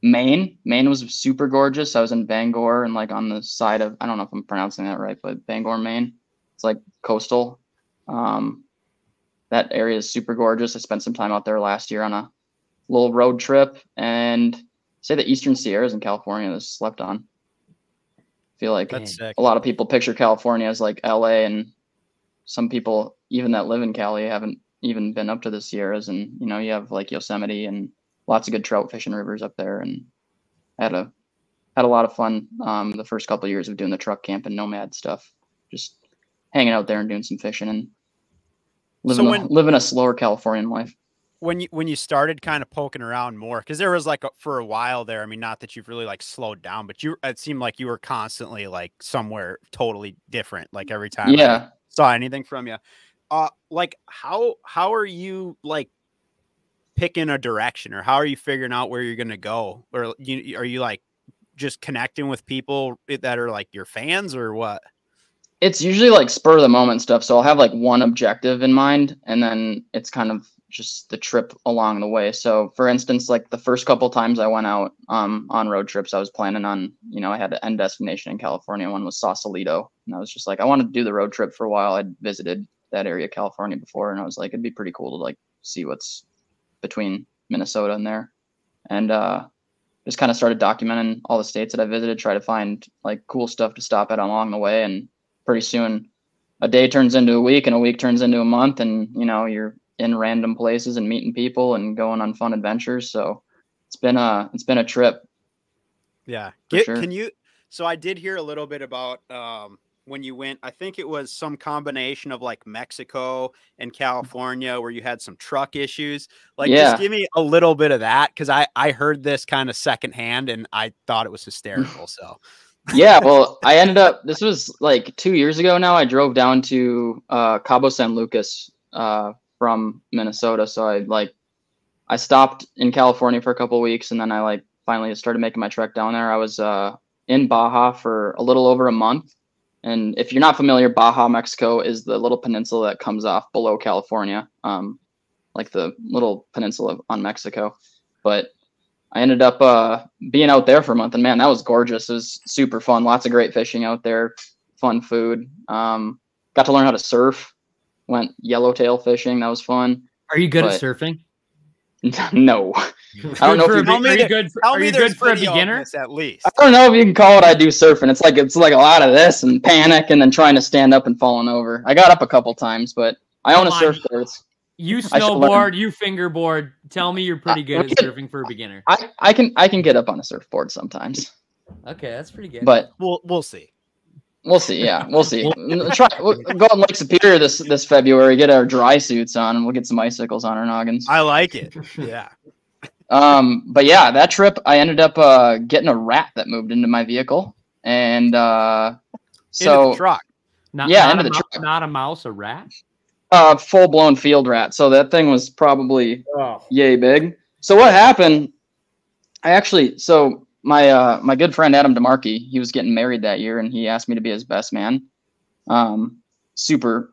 [SPEAKER 5] Maine was super gorgeous. I was in Bangor and like on the side of, I don't know if I'm pronouncing that right, but Bangor, Maine. It's like coastal. That area is super gorgeous. I spent some time out there last year on a little road trip, and say the Eastern Sierras in California is slept on. I feel like a lot of people picture California as like LA, and some people even that live in Cali haven't even been up to the Sierras. And you know, you have like Yosemite and lots of good trout fishing rivers up there. And I had a lot of fun the first couple of years of doing the truck camp and nomad stuff, just hanging out there and doing some fishing and living a slower Californian life.
[SPEAKER 1] When you started kind of poking around more, because there was like for a while there, I mean, not that you've really like slowed down, but it seemed like you were constantly like somewhere totally different, like every time I saw anything from you. Like how are you like picking a direction, or how are you figuring out where you're gonna go, or are you like just connecting with people that are like your fans, or what?
[SPEAKER 5] It's usually like spur of the moment stuff. So I'll have like one objective in mind, and then it's kind of just the trip along the way. So for instance, like the first couple times I went out on road trips, I was planning on, you know, I had an end destination in California. One was Sausalito, and I was just like, I wanted to do the road trip for a while. I'd visited that area of California before, and I was like, it'd be pretty cool to like see what's between Minnesota and there. And just kind of started documenting all the states that I visited, try to find like cool stuff to stop at along the way. And pretty soon a day turns into a week, and a week turns into a month, and you know, you're in random places and meeting people and going on fun adventures. So it's been a trip.
[SPEAKER 1] Yeah.
[SPEAKER 5] Sure.
[SPEAKER 1] Can you, so I did hear a little bit about when you went, I think it was some combination of like Mexico and California where you had some truck issues. Like, just give me a little bit of that, because I heard this kind of secondhand and I thought it was hysterical. So
[SPEAKER 5] yeah, well, I ended up, this was like 2 years ago now. I drove down to Cabo San Lucas from Minnesota. So I stopped in California for a couple of weeks, and then I like finally started making my trek down there. I was in in Baja for a little over a month. And if you're not familiar, Baja, Mexico is the little peninsula that comes off below California, like the little peninsula on Mexico. But I ended up being out there for a month, and man, that was gorgeous. It was super fun. Lots of great fishing out there, fun food. Got to learn how to surf. Went yellowtail fishing. That was fun.
[SPEAKER 2] Are you good at surfing?
[SPEAKER 5] No. I don't know if
[SPEAKER 2] are you good for a beginner?
[SPEAKER 1] At least.
[SPEAKER 5] I don't know if you can call it I do surfing. It's like a lot of this and panic and then trying to stand up and falling over. I got up a couple times, but I own a surfboard.
[SPEAKER 2] You snowboard, you fingerboard. Tell me you're pretty good at surfing for a beginner.
[SPEAKER 5] I can get up on a surfboard sometimes.
[SPEAKER 2] Okay, that's pretty good.
[SPEAKER 5] But
[SPEAKER 1] we'll see.
[SPEAKER 5] We'll see. Yeah, we'll see. We'll go on Lake Superior this February. Get our dry suits on, and we'll get some icicles on our noggins.
[SPEAKER 1] I like it. Yeah.
[SPEAKER 5] But yeah, that trip I ended up getting a rat that moved into my vehicle, and
[SPEAKER 1] into the truck.
[SPEAKER 5] Into the truck.
[SPEAKER 2] Not a mouse, a rat.
[SPEAKER 5] Full blown field rat. So that thing was probably yay big. So what happened? My good friend Adam DeMarkey, he was getting married that year, and he asked me to be his best man. Super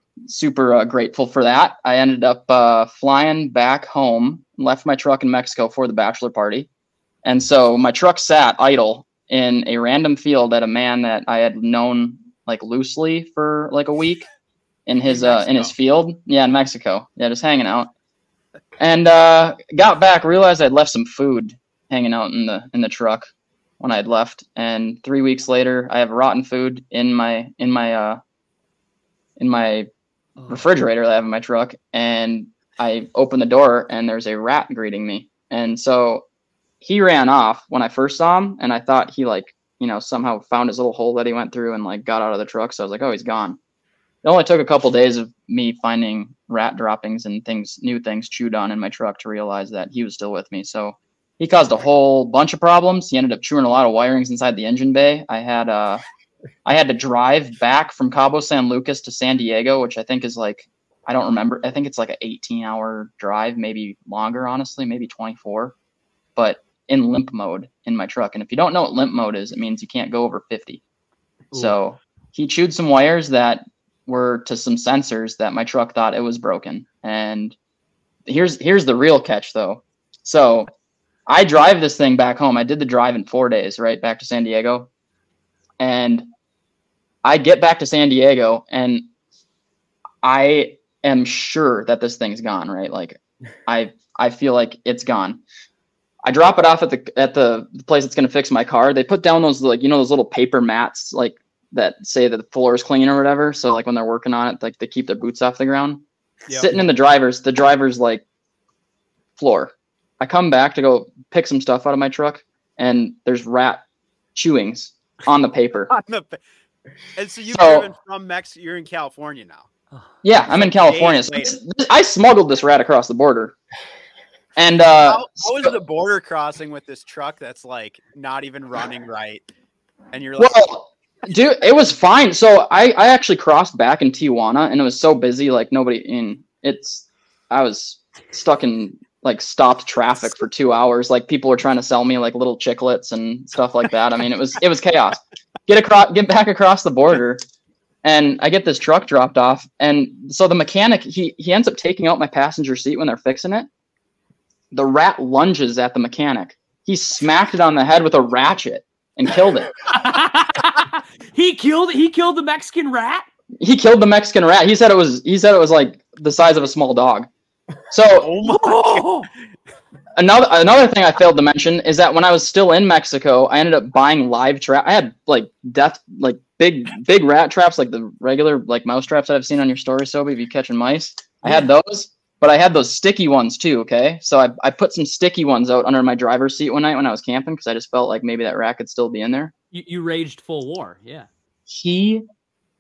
[SPEAKER 5] grateful for that. I ended up flying back home, left my truck in Mexico for the bachelor party, and so my truck sat idle in a random field at a man that I had known like loosely for like a week in his field. Yeah, in Mexico. Yeah, just hanging out. And got back, realized I'd left some food hanging out in the truck when I had left, and 3 weeks later, I have rotten food in my refrigerator that I have in my truck, and I open the door, and there's a rat greeting me. And so he ran off when I first saw him, and I thought he somehow found his little hole that he went through and like got out of the truck. So I was like, oh, he's gone. It only took a couple days of me finding rat droppings and new things chewed on in my truck to realize that he was still with me. So he caused a whole bunch of problems. He ended up chewing a lot of wirings inside the engine bay. I had to drive back from Cabo San Lucas to San Diego, which I think is like, I don't remember. I think it's like an 18-hour drive, maybe longer, honestly, maybe 24, but in limp mode in my truck. And if you don't know what limp mode is, it means you can't go over 50. Ooh. So he chewed some wires that were to some sensors that my truck thought it was broken. And here's the real catch though. So I drive this thing back home. I did the drive in 4 days, right back to San Diego. And I get back to San Diego and I am sure that this thing's gone, right? Like I feel like it's gone. I drop it off at the place that's going to fix my car. They put down those, like, those little paper mats, like that say that the floor is clean or whatever. So like when they're working on it, like they keep their boots off the ground. Yep. Sitting in the driver's like floor. I come back to go pick some stuff out of my truck, and there's rat chewings on the paper.
[SPEAKER 1] And so you've driven from Mexico. You're in California now.
[SPEAKER 5] Yeah, I'm in California. So I smuggled this rat across the border. And
[SPEAKER 1] how is the border crossing with this truck that's like not even running right? And you're like,
[SPEAKER 5] well, dude, it was fine. So I actually crossed back in Tijuana, and it was so busy, like I was stuck in like stopped traffic for 2 hours. Like people were trying to sell me like little chiclets and stuff like that. I mean, it was chaos. Get back across the border, and I get this truck dropped off. And so the mechanic, he ends up taking out my passenger seat when they're fixing it. The rat lunges at the mechanic. He smacked it on the head with a ratchet and killed it.
[SPEAKER 2] He killed the Mexican rat?
[SPEAKER 5] He killed the Mexican rat. He said it was like the size of a small dog. So another thing I failed to mention is that when I was still in Mexico, I ended up buying live trap. I had like big rat traps, like the regular like mouse traps that I've seen on your story, Sobi, if you're catching mice. I had those, but I had those sticky ones too. Okay, so I put some sticky ones out under my driver's seat one night when I was camping because I just felt like maybe that rat could still be in there.
[SPEAKER 2] You raged full war, yeah.
[SPEAKER 5] He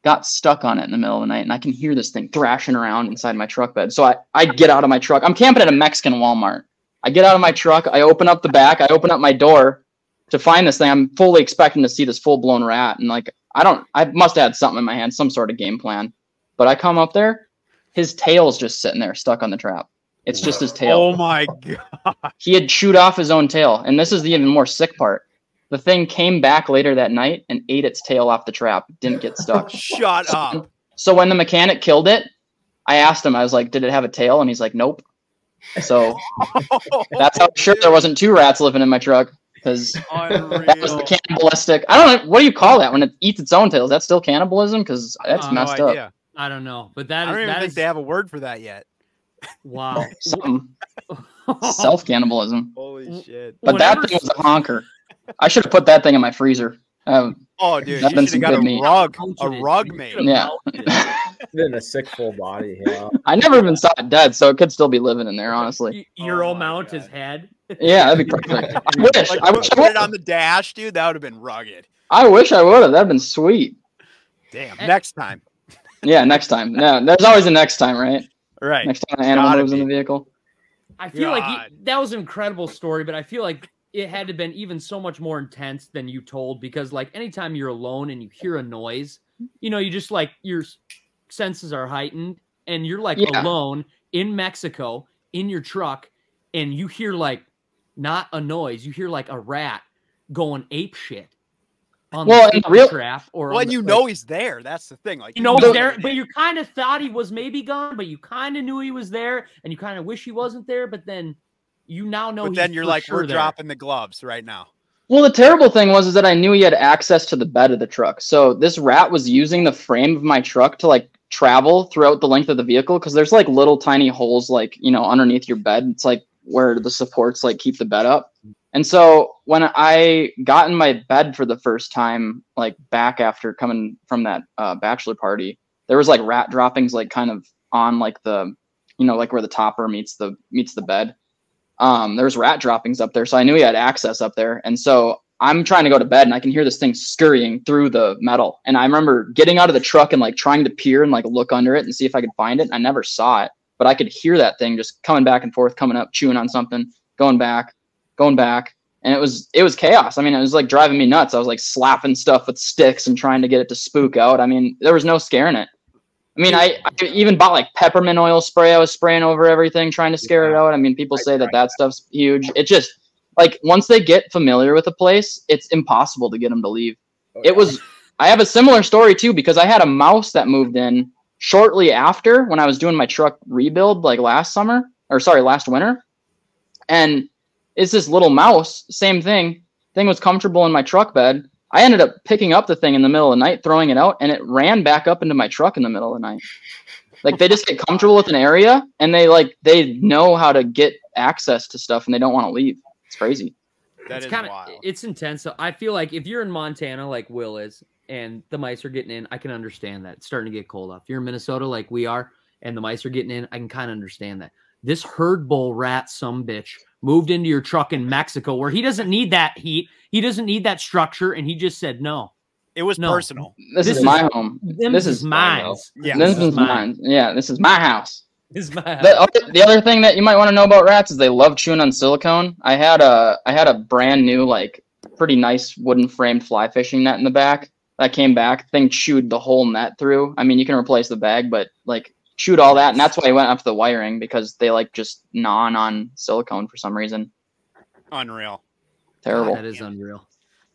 [SPEAKER 5] got stuck on it in the middle of the night, and I can hear this thing thrashing around inside my truck bed. So I get out of my truck. I'm camping at a Mexican Walmart. I get out of my truck. I open up the back. I open up my door to find this thing. I'm fully expecting to see this full-blown rat. And like, I must have had something in my hand, some sort of game plan. But I come up there. His tail's just sitting there stuck on the trap. It's just his tail.
[SPEAKER 1] Oh my God.
[SPEAKER 5] He had chewed off his own tail. And this is the even more sick part. the thing came back later that night and ate its tail off the trap. Didn't get stuck.
[SPEAKER 1] Shut up.
[SPEAKER 5] So when the mechanic killed it, I asked him, I was like, did it have a tail? And he's like, nope. So that's how sure there wasn't 2 rats living in my truck, because that was the cannibalistic. I don't know, what do you call that when it eats its own tail? Is that still cannibalism? Because that's messed up.
[SPEAKER 2] I don't know, but that
[SPEAKER 1] I don't
[SPEAKER 2] is,
[SPEAKER 1] even think they have a word for that yet.
[SPEAKER 2] Wow.
[SPEAKER 5] Something. Self-cannibalism.
[SPEAKER 1] Holy shit.
[SPEAKER 5] But that thing was a honker. I should have put that thing in my freezer.
[SPEAKER 1] Oh, dude,
[SPEAKER 5] that's
[SPEAKER 1] you should have got a rug made.
[SPEAKER 5] Yeah.
[SPEAKER 3] In a sick full body. Yeah.
[SPEAKER 5] I never even saw it dead, so it could still be living in there, honestly.
[SPEAKER 2] Euro mount his head.
[SPEAKER 5] Yeah, that'd be perfect. I wish.
[SPEAKER 1] Like,
[SPEAKER 5] I wish I
[SPEAKER 1] put
[SPEAKER 5] would
[SPEAKER 1] it on the dash, dude. That would have been rugged.
[SPEAKER 5] I wish I would have. That'd been sweet.
[SPEAKER 1] Damn. Next time.
[SPEAKER 5] Yeah, next time. No, there's always a next time, right?
[SPEAKER 1] Right.
[SPEAKER 5] Next time an animal moves in the vehicle.
[SPEAKER 2] I feel like that was an incredible story, but I feel like it had to have been even so much more intense than you told, because like anytime you're alone and you hear a noise, you know, you just like your senses are heightened and you're like alone in Mexico in your truck and you hear like not a noise, you hear like a rat going ape shit on the real trap, or
[SPEAKER 1] when you know he's there. That's the thing. Like
[SPEAKER 2] you know he's there, but you kind of thought he was maybe gone, but you kind of knew he was there, and you kind of wish he wasn't there. But then you now know.
[SPEAKER 1] But then you're like, we're dropping the gloves right now.
[SPEAKER 5] Well, the terrible thing was that I knew he had access to the bed of the truck. So this rat was using the frame of my truck to like travel throughout the length of the vehicle, because there's like little tiny holes, like, you know, underneath your bed. It's like where the supports like keep the bed up. And so when I got in my bed for the first time, like back after coming from that bachelor party, there was like rat droppings, like kind of on like the, you know, like where the topper meets the bed. There's rat droppings up there. So I knew he had access up there. And so I'm trying to go to bed and I can hear this thing scurrying through the metal. And I remember getting out of the truck and like trying to peer and like look under it and see if I could find it. And I never saw it, but I could hear that thing just coming back and forth, coming up, chewing on something, going back. And it was chaos. I mean, it was like driving me nuts. I was like slapping stuff with sticks and trying to get it to spook out. I mean, there was no scaring it. I mean, I even bought like peppermint oil spray. I was spraying over everything, trying to scare it out. I mean, people say that stuff's huge. It just, like, once they get familiar with a place, it's impossible to get them to leave. I have a similar story too, because I had a mouse that moved in shortly after when I was doing my truck rebuild, like last winter. And it's this little mouse, same thing. Thing was comfortable in my truck bed. I ended up picking up the thing in the middle of the night, throwing it out, and it ran back up into my truck in the middle of the night. Like, they just get comfortable with an area, and they know how to get access to stuff, and they don't want to leave. It's crazy.
[SPEAKER 1] That is wild.
[SPEAKER 2] It's intense. So I feel like if you're in Montana, like Will is, and the mice are getting in, I can understand that. It's starting to get cold up. If you're in Minnesota, like we are, and the mice are getting in, I can kind of understand that. This herd bull rat sumbitch moved into your truck in Mexico, where he doesn't need that heat. He doesn't need that structure. And he just said, no.
[SPEAKER 1] It was personal.
[SPEAKER 5] This is my home. This is
[SPEAKER 2] mine.
[SPEAKER 5] Yeah, this is mine. Yeah, this is my house.
[SPEAKER 2] This is my house.
[SPEAKER 5] The other thing that you might want to know about rats is they love chewing on silicone. I had a brand new, like, pretty nice wooden framed fly fishing net in the back that came back. Thing chewed the whole net through. I mean, you can replace the bag, but like, chewed all that, and that's why I went after the wiring, because they like just gnawing on silicone for some reason.
[SPEAKER 1] Unreal.
[SPEAKER 5] Terrible.
[SPEAKER 2] God, that is unreal,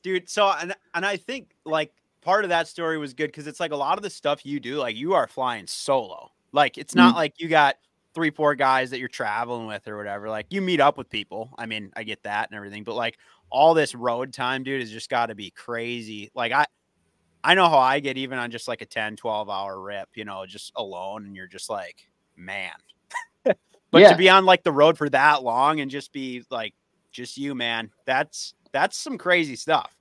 [SPEAKER 1] dude. So and I think like part of that story was good because it's like a lot of the stuff you do, like you are flying solo. Like it's not like you got 3-4 guys that you're traveling with or whatever. Like you meet up with people. I mean, I get that and everything, but like all this road time, dude, has just got to be crazy. Like I know how I get even on just like a 10-12 hour rip, you know, just alone, and you're just like, man. But to be on like the road for that long and just be like just you, man, that's some crazy stuff.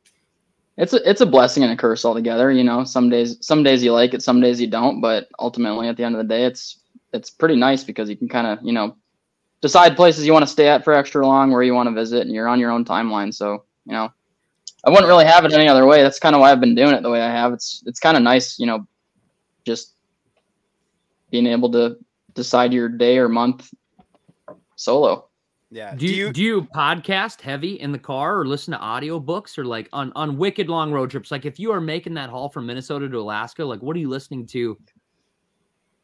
[SPEAKER 5] It's a blessing and a curse altogether, you know. Some days you like it, some days you don't, but ultimately at the end of the day it's pretty nice because you can kind of, you know, decide places you want to stay at for extra long, where you want to visit, and you're on your own timeline. So, you know, I wouldn't really have it any other way. That's kind of why I've been doing it the way I have. It's kind of nice, you know, just being able to decide your day or month solo.
[SPEAKER 1] Yeah.
[SPEAKER 2] Do you podcast heavy in the car or listen to audiobooks or like on wicked long road trips? Like if you are making that haul from Minnesota to Alaska, like what are you listening to?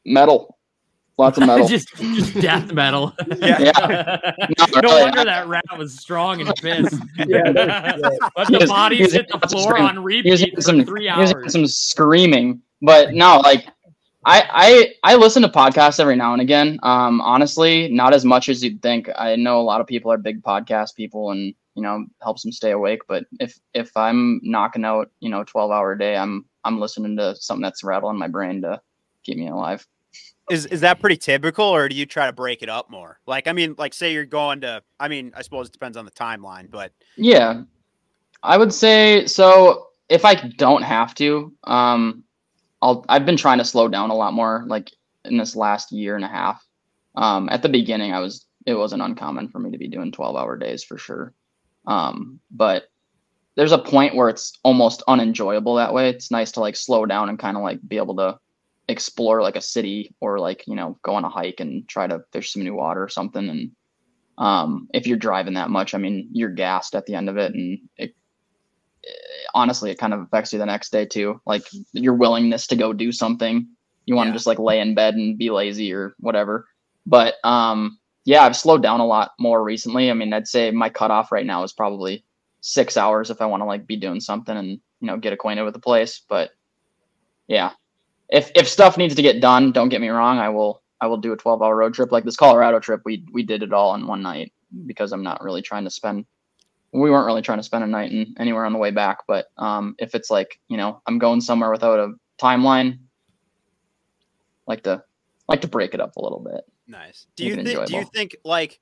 [SPEAKER 5] Metal. Lots of metal.
[SPEAKER 2] just death metal.
[SPEAKER 5] Yeah.
[SPEAKER 2] No wonder that rat was strong and pissed. But the bodies hit the floor on repeat for 3 hours.
[SPEAKER 5] Some screaming, but no, like I listen to podcasts every now and again. Honestly, not as much as you'd think. I know a lot of people are big podcast people, and helps them stay awake. But if I'm knocking out 12-hour day, I'm listening to something that's rattling my brain to keep me alive.
[SPEAKER 1] Is that pretty typical, or do you try to break it up more? Like, I mean, like say you're going to, I mean, I suppose it depends on the timeline, but
[SPEAKER 5] yeah, I would say so. If I don't have to, I've been trying to slow down a lot more, like in this last year and a half. At the beginning, it wasn't uncommon for me to be doing 12-hour days for sure. But there's a point where it's almost unenjoyable that way. It's nice to like slow down and kind of like be able to explore like a city, or like, go on a hike and try to fish some new water or something. And if you're driving that much, I mean, you're gassed at the end of it, and honestly, it kind of affects you the next day too. Like your willingness to go do something. You want to just like lay in bed and be lazy or whatever. But yeah, I've slowed down a lot more recently. I mean, I'd say my cutoff right now is probably 6 hours if I want to like be doing something and get acquainted with the place. But yeah, if stuff needs to get done, don't get me wrong, I will do a 12-hour road trip. Like this Colorado trip, we did it all in one night because we weren't really trying to spend a night anywhere on the way back. But if it's like, I'm going somewhere without a timeline, like to break it up a little bit.
[SPEAKER 1] Nice. Do you think like,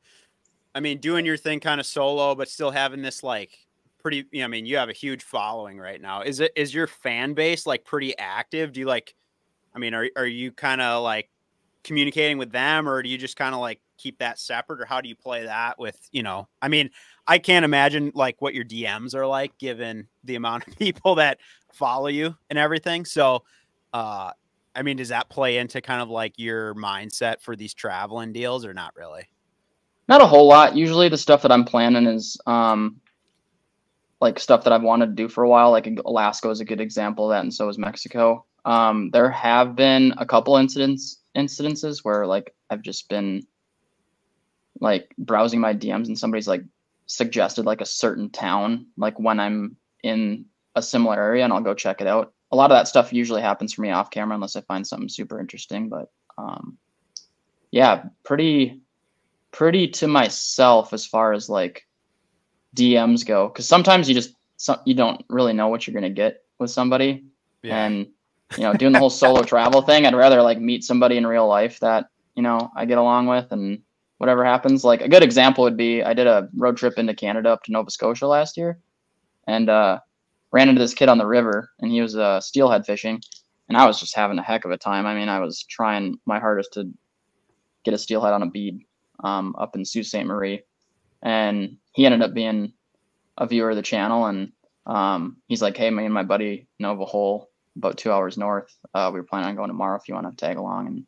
[SPEAKER 1] I mean, doing your thing kind of solo, but still having this like pretty, I mean, you have a huge following right now. Is your fan base like pretty active? Do you like, I mean, are you kind of like communicating with them, or do you just kind of like keep that separate, or how do you play that with, I mean, I can't imagine like what your DMs are like given the amount of people that follow you and everything. So, I mean, does that play into kind of like your mindset for these traveling deals, or not really?
[SPEAKER 5] Not a whole lot. Usually the stuff that I'm planning is like stuff that I've wanted to do for a while. Like Alaska is a good example of that, and so is Mexico. There have been a couple incidences where like I've just been like browsing my DMs and somebody's like suggested like a certain town, like when I'm in a similar area, and I'll go check it out. A lot of that stuff usually happens for me off camera unless I find something super interesting. But yeah, pretty to myself as far as like DMs go, because sometimes you don't really know what you're gonna get with somebody. Yeah. And doing the whole solo travel thing, I'd rather like meet somebody in real life that I get along with, and whatever happens. Like a good example would be I did a road trip into Canada up to Nova Scotia last year, and ran into this kid on the river, and he was steelhead fishing, and I was just having a heck of a time. I mean, I was trying my hardest to get a steelhead on a bead up in Sault Ste. Marie, and he ended up being a viewer of the channel, and he's like, hey, me and my buddy know of a hole about 2 hours north. We were planning on going tomorrow if you want to tag along, and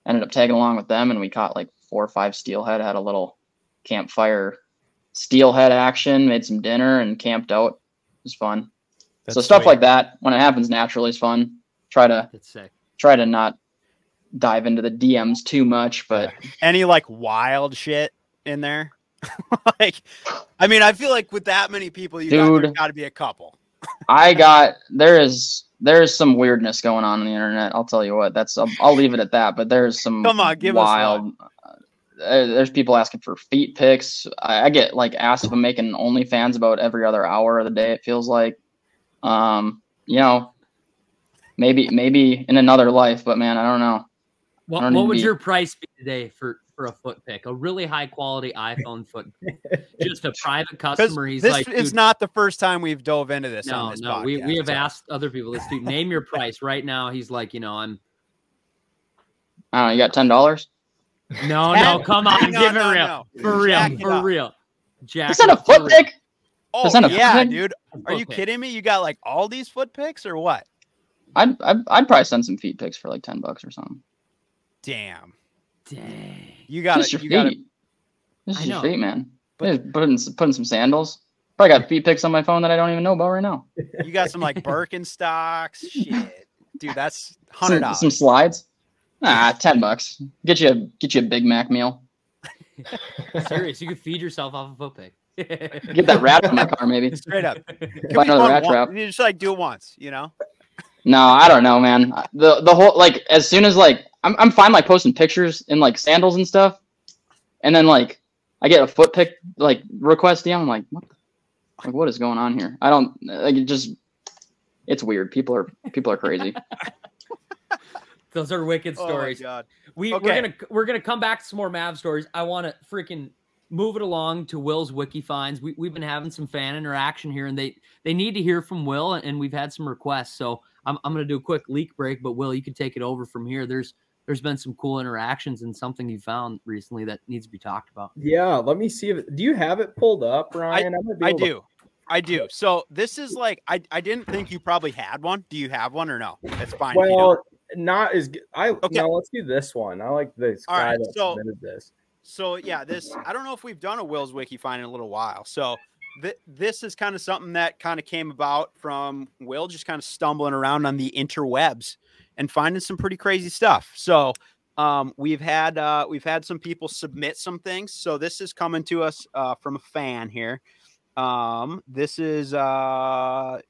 [SPEAKER 5] ended up tagging along with them, and we caught like 4 or 5 steelhead, had a little campfire steelhead action, made some dinner, and camped out. It was fun. So stuff like that, when it happens naturally, is fun. Try to not dive into the DMs too much, but
[SPEAKER 1] any like wild shit in there? Like, I mean, I feel like with that many people, there's got to be a couple.
[SPEAKER 5] There's some weirdness going on the internet. I'll tell you what. I'll leave it at that. But there's some wild. There's people asking for feet pics. I get like asked if I'm making OnlyFans about every other hour of the day. It feels like, maybe in another life, but man, I don't know.
[SPEAKER 2] What would your price be today for a foot pic? A really high quality iPhone foot pic. Just a private customer. He's like,
[SPEAKER 1] it's not the first time we've dove into this.
[SPEAKER 2] No, we have asked other people. Let's do name your price right now. He's like,
[SPEAKER 5] I don't know, you got $10?
[SPEAKER 2] No, come on, give it real. For real. Jack,
[SPEAKER 5] is that a foot pic?
[SPEAKER 1] Oh, yeah, dude. Are you kidding me? You got like all these foot pics or what?
[SPEAKER 5] I'd probably send some feet pics for like $10 or something.
[SPEAKER 1] Dang.
[SPEAKER 5] You got it. This is your feet, man. Putting some sandals. Probably got feet pics on my phone that I don't even know about right now.
[SPEAKER 1] You got some like Birkenstocks. Shit. Dude, that's $100.
[SPEAKER 5] Some slides. $10. Get you a Big Mac meal.
[SPEAKER 2] Serious, you could feed yourself off a foot pig.
[SPEAKER 5] Get that rat in my car, maybe.
[SPEAKER 1] Straight up.
[SPEAKER 5] Buy another rat trap.
[SPEAKER 1] You just like do it once, you know?
[SPEAKER 5] No, I don't know, man. The whole, like, as soon as, like, I'm fine, like, posting pictures in, like, sandals and stuff, and then, like, I get a foot pic, like, request DM. I'm like, what is going on here? I don't, like, it's weird. People are crazy.
[SPEAKER 2] Those are wicked stories.
[SPEAKER 1] Oh my God.
[SPEAKER 2] We're gonna come back to some more Mav stories. I want to freaking move it along to Will's Wiki-Finds. We've been having some fan interaction here, and they need to hear from Will, and we've had some requests. So I'm gonna do a quick leak break, but Will, you can take it over from here. There's been some cool interactions and something you found recently that needs to be talked about.
[SPEAKER 3] Yeah, let me see do you have it pulled up, Ryan?
[SPEAKER 1] I do. So this is like I didn't think you probably had one. Do you have one or no? That's fine.
[SPEAKER 3] Well, not as good. No, let's do this one. I like this guy that submitted this.
[SPEAKER 1] So yeah, I don't know if we've done a Will's Wiki-Find in a little while. So this is kind of something that kind of came about from Will just kind of stumbling around on the interwebs and finding some pretty crazy stuff. So we've had some people submit some things. So this is coming to us from a fan here. This is Adam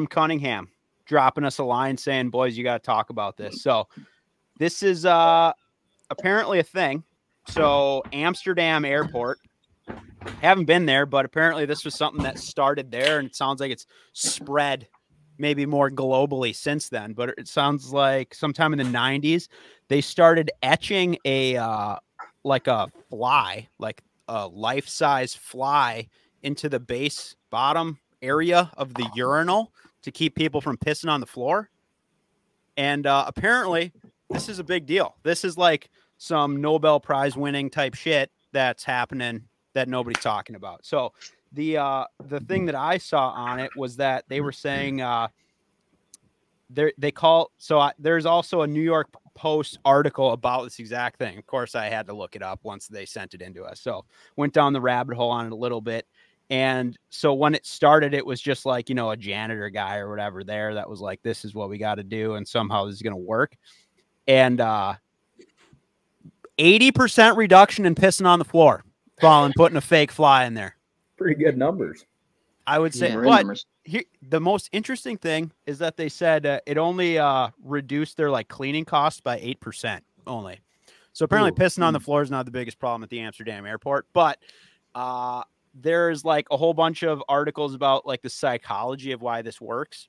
[SPEAKER 1] Cunningham dropping us a line saying, boys, you got to talk about this. So this is apparently a thing. So Amsterdam airport, haven't been there, but apparently this was something that started there, and it sounds like it's spread maybe more globally since then. But it sounds like sometime in the 90s, they started etching like a fly, like a life-size fly into the base bottom area of the urinal to keep people from pissing on the floor. And apparently this is a big deal. This is like some Nobel Prize winning type shit that's happening that nobody's talking about. So the thing that I saw on it was that they were saying there's also a New York Post article about this exact thing. Of course, I had to look it up once they sent it into us. So went down the rabbit hole on it a little bit. And so when it started, it was just like, a janitor guy or whatever there that was like, this is what we got to do. And somehow this is going to work. And 80% reduction in pissing on the floor, putting a fake fly in there.
[SPEAKER 3] Pretty good numbers,
[SPEAKER 1] I would say. But here, the most interesting thing is that they said it only reduced their cleaning costs by 8% only. So apparently pissing on the floor is not the biggest problem at the Amsterdam airport, but there's a whole bunch of articles about the psychology of why this works.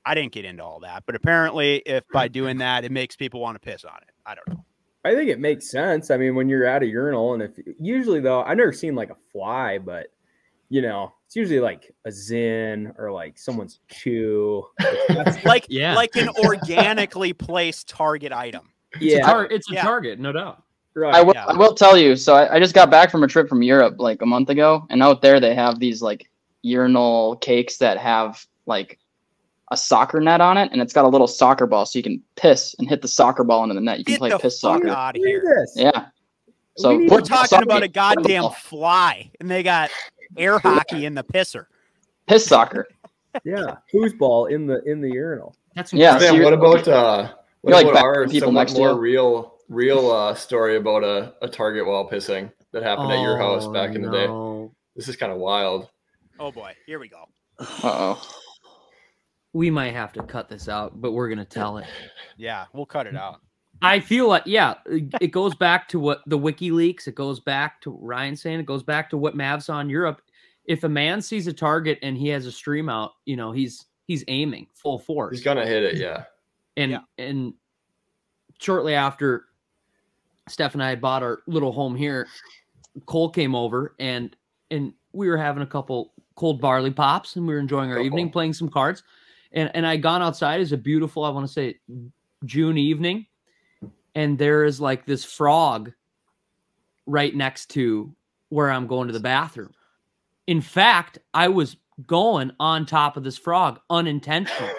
[SPEAKER 1] I didn't get into all that, but apparently if by doing that, it makes people want to piss on it. I don't know.
[SPEAKER 3] I think it makes sense. I mean, when you're at a urinal, and usually though, I've never seen a fly, but it's usually a Zin or someone's chew.
[SPEAKER 1] like an organically placed Target item.
[SPEAKER 3] Yeah,
[SPEAKER 2] it's a Target, no doubt.
[SPEAKER 3] Right.
[SPEAKER 5] I will tell you. So I just got back from a trip from Europe a month ago, and out there they have these urinal cakes that have a soccer net on it, and it's got a little soccer ball, so you can piss and hit the soccer ball into the net. You can play piss soccer.
[SPEAKER 1] Out of here.
[SPEAKER 5] Yeah. So
[SPEAKER 1] we're talking about a goddamn fly, and they got air hockey in the pisser.
[SPEAKER 5] Piss soccer.
[SPEAKER 3] Yeah, foosball in the urinal.
[SPEAKER 2] That's
[SPEAKER 4] Man, what about our
[SPEAKER 5] people
[SPEAKER 4] somewhat
[SPEAKER 5] next to
[SPEAKER 4] more
[SPEAKER 5] you?
[SPEAKER 4] real story about a Target while pissing that happened at your house back in the day? This is kind of wild.
[SPEAKER 1] Oh boy, here we go.
[SPEAKER 5] Uh-oh.
[SPEAKER 2] We might have to cut this out, but we're going to tell it.
[SPEAKER 1] Yeah, we'll cut it out.
[SPEAKER 2] I feel like, it goes back to what the WikiLeaks, it goes back to Ryan saying, it goes back to what Mav saw in Europe. If a man sees a target and he has a stream out, he's aiming full force.
[SPEAKER 4] He's going to hit it, yeah.
[SPEAKER 2] And shortly after Steph and I had bought our little home here, Cole came over and we were having a couple cold barley pops and we were enjoying our evening, playing some cards. And I gone outside. It's a beautiful, I want to say, June evening. And there is this frog right next to where I'm going to the bathroom. In fact, I was going on top of this frog unintentionally.